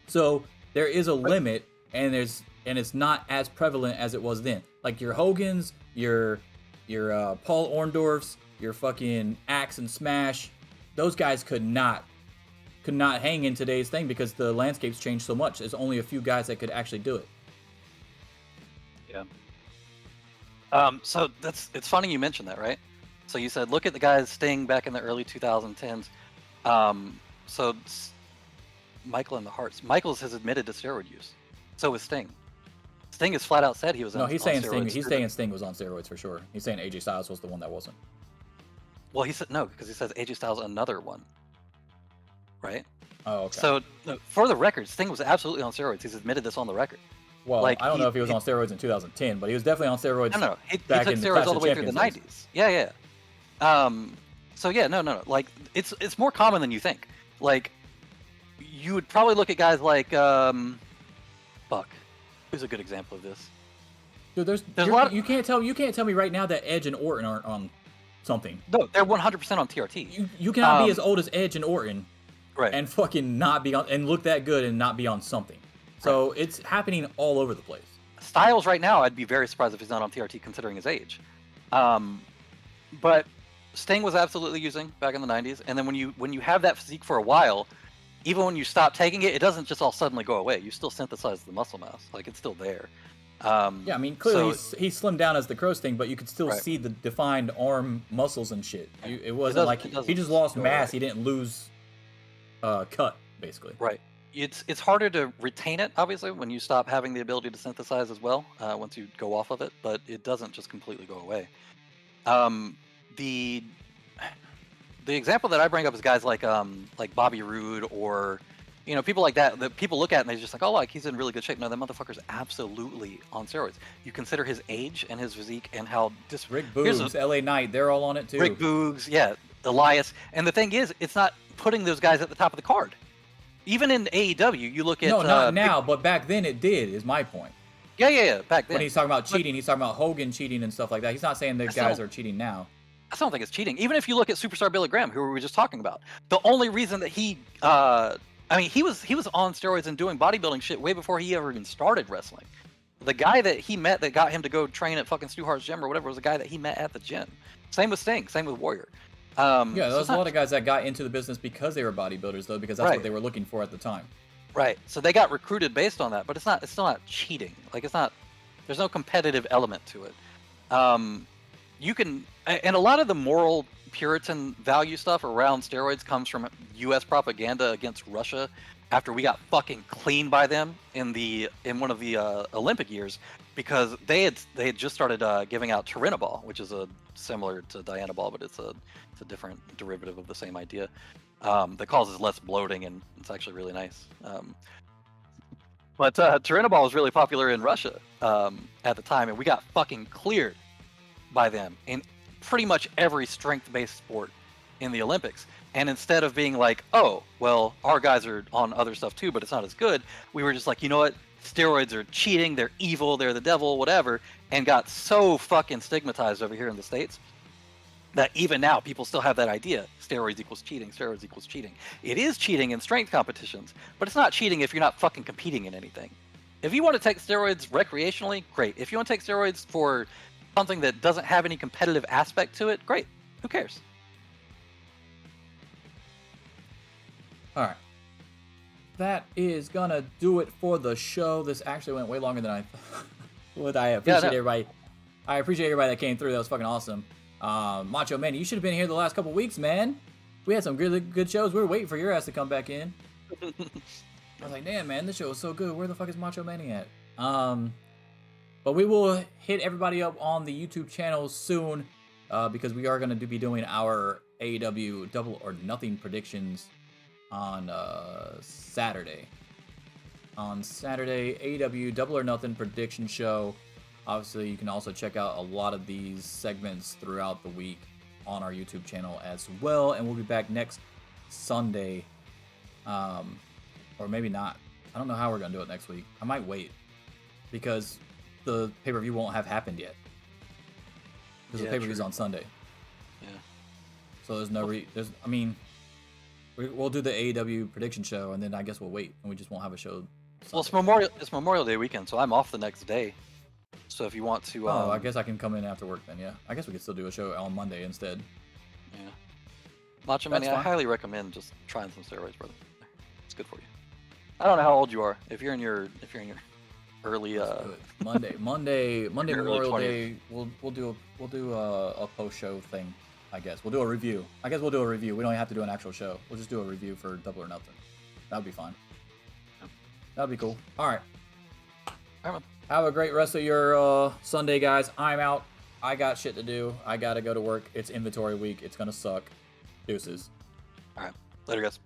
So there is a limit, and it's not as prevalent as it was then. Like your Hogans, your Paul Orndorffs, your fucking Axe and Smash, those guys could not hang in today's thing because the landscape's changed so much. There's only a few guys that could actually do it. Yeah. So it's funny you mentioned that, right? So you said, look at the guys Sting back in the early 2010s. So Michael and the Hearts. Michaels has admitted to steroid use. So is Sting. Sting has flat out said he was on steroids. No, he's saying Sting. He's saying Sting was on steroids for sure. He's saying AJ Styles was the one that wasn't. Well, he said no because he says AJ Styles another one. Right? Oh, okay. So for the record, Sting was absolutely on steroids. He's admitted this on the record. Well, like, I don't know if he was on steroids in 2010, but he was definitely on steroids. No, he took steroids all the way through the 90s. Yeah. So yeah, no. Like it's more common than you think. Like you would probably look at guys like fuck. Who's a good example of this? Dude, there's a lot. You can't tell me right now that Edge and Orton aren't on something. No, they're 100% on TRT. You cannot be as old as Edge and Orton, right? And fucking not be on and look that good and not be on something. So it's happening all over the place. Styles right now, I'd be very surprised if he's not on TRT considering his age. But Sting was absolutely using back in the 90s, and then when you have that physique for a while, even when you stop taking it, it doesn't just all suddenly go away. You still synthesize the muscle mass, like it's still there. Yeah, I mean clearly he slimmed down as the Crow Sting, but you could still see the defined arm muscles and shit. It wasn't like he just lost mass. He didn't lose cut basically. Right. it's harder to retain it, obviously, when you stop having the ability to synthesize as well. Once you go off of it, but it doesn't just completely go away. The the example that I bring up is guys like Bobby Roode or people like that people look at and they're just like, oh, like he's in really good shape. No, that motherfucker's absolutely on steroids. You consider his age and his physique and how Rick Boogs, LA Knight, they're all on it too. Rick Boogs, yeah, Elias. And the thing is, it's not putting those guys at the top of the card. Even in AEW, you look at no, not now, but back then it did. Is my point. Yeah. Back then, when he's talking about cheating, he's talking about Hogan cheating and stuff like that. He's not saying that guys are cheating now. I don't think it's cheating. Even if you look at Superstar Billy Graham, who we were just talking about, the only reason that he he was on steroids and doing bodybuilding shit way before he ever even started wrestling. The guy that he met that got him to go train at fucking Stu Hart's gym or whatever was a guy that he met at the gym. Same with Sting. Same with Warrior. There's a lot of guys that got into the business because they were bodybuilders, though, because that's what they were looking for at the time. Right. So they got recruited based on that, but it's still not cheating. Like there's no competitive element to it. You can, and a lot of the moral Puritan value stuff around steroids comes from U.S. propaganda against Russia after we got fucking cleaned by them in one of the Olympic years, because they had just started giving out Turinabol, which is similar to Dianabol, but it's a different derivative of the same idea that causes less bloating, and it's actually really nice. But Turinabol was really popular in Russia at the time, and we got fucking cleared by them in pretty much every strength-based sport in the Olympics. And instead of being like, oh, well, our guys are on other stuff too, but it's not as good, we were just like, you know what? Steroids are cheating, they're evil, they're the devil, whatever, and got so fucking stigmatized over here in the States that even now people still have that idea. Steroids equals cheating, steroids equals cheating. It is cheating in strength competitions, but it's not cheating if you're not fucking competing in anything. If you want to take steroids recreationally, great. If you want to take steroids for something that doesn't have any competitive aspect to it, great. Who cares? All right. That is gonna do it for the show. This actually went way longer than I thought. I appreciate everybody. I appreciate everybody that came through. That was fucking awesome. Macho Man, you should have been here the last couple weeks, man. We had some really good shows. We were waiting for your ass to come back in. I was like, damn, man, this show was so good. Where the fuck is Macho Manny at? But we will hit everybody up on the YouTube channel soon because we are going to be doing our AEW Double or Nothing predictions on Saturday. On Saturday, AEW Double or Nothing prediction show. Obviously, you can also check out a lot of these segments throughout the week on our YouTube channel as well. And we'll be back next Sunday. Or maybe not. I don't know how we're going to do it next week. I might wait because the pay-per-view won't have happened yet. Because the pay-per-view's on Sunday. Yeah. So there's no we'll do the AEW prediction show, and then I guess we'll wait, and we just won't have a show Sunday. Well, it's Memorial Day weekend, so I'm off the next day. So if you want to... I guess I can come in after work then, yeah. I guess we could still do a show on Monday instead. Yeah. Macho Man, I highly recommend just trying some steroids, brother. It's good for you. I don't know how old you are. If you're in your early Monday Memorial Day, we'll do a post show thing. I guess we'll do a review. We don't have to do an actual show. We'll just do a review for Double or Nothing. That'd be fine. That'd be cool. All right. Have a great rest of your Sunday, guys. I'm out. I got shit to do. I gotta go to work. It's inventory week. It's gonna suck. Deuces. All right. Later, guys.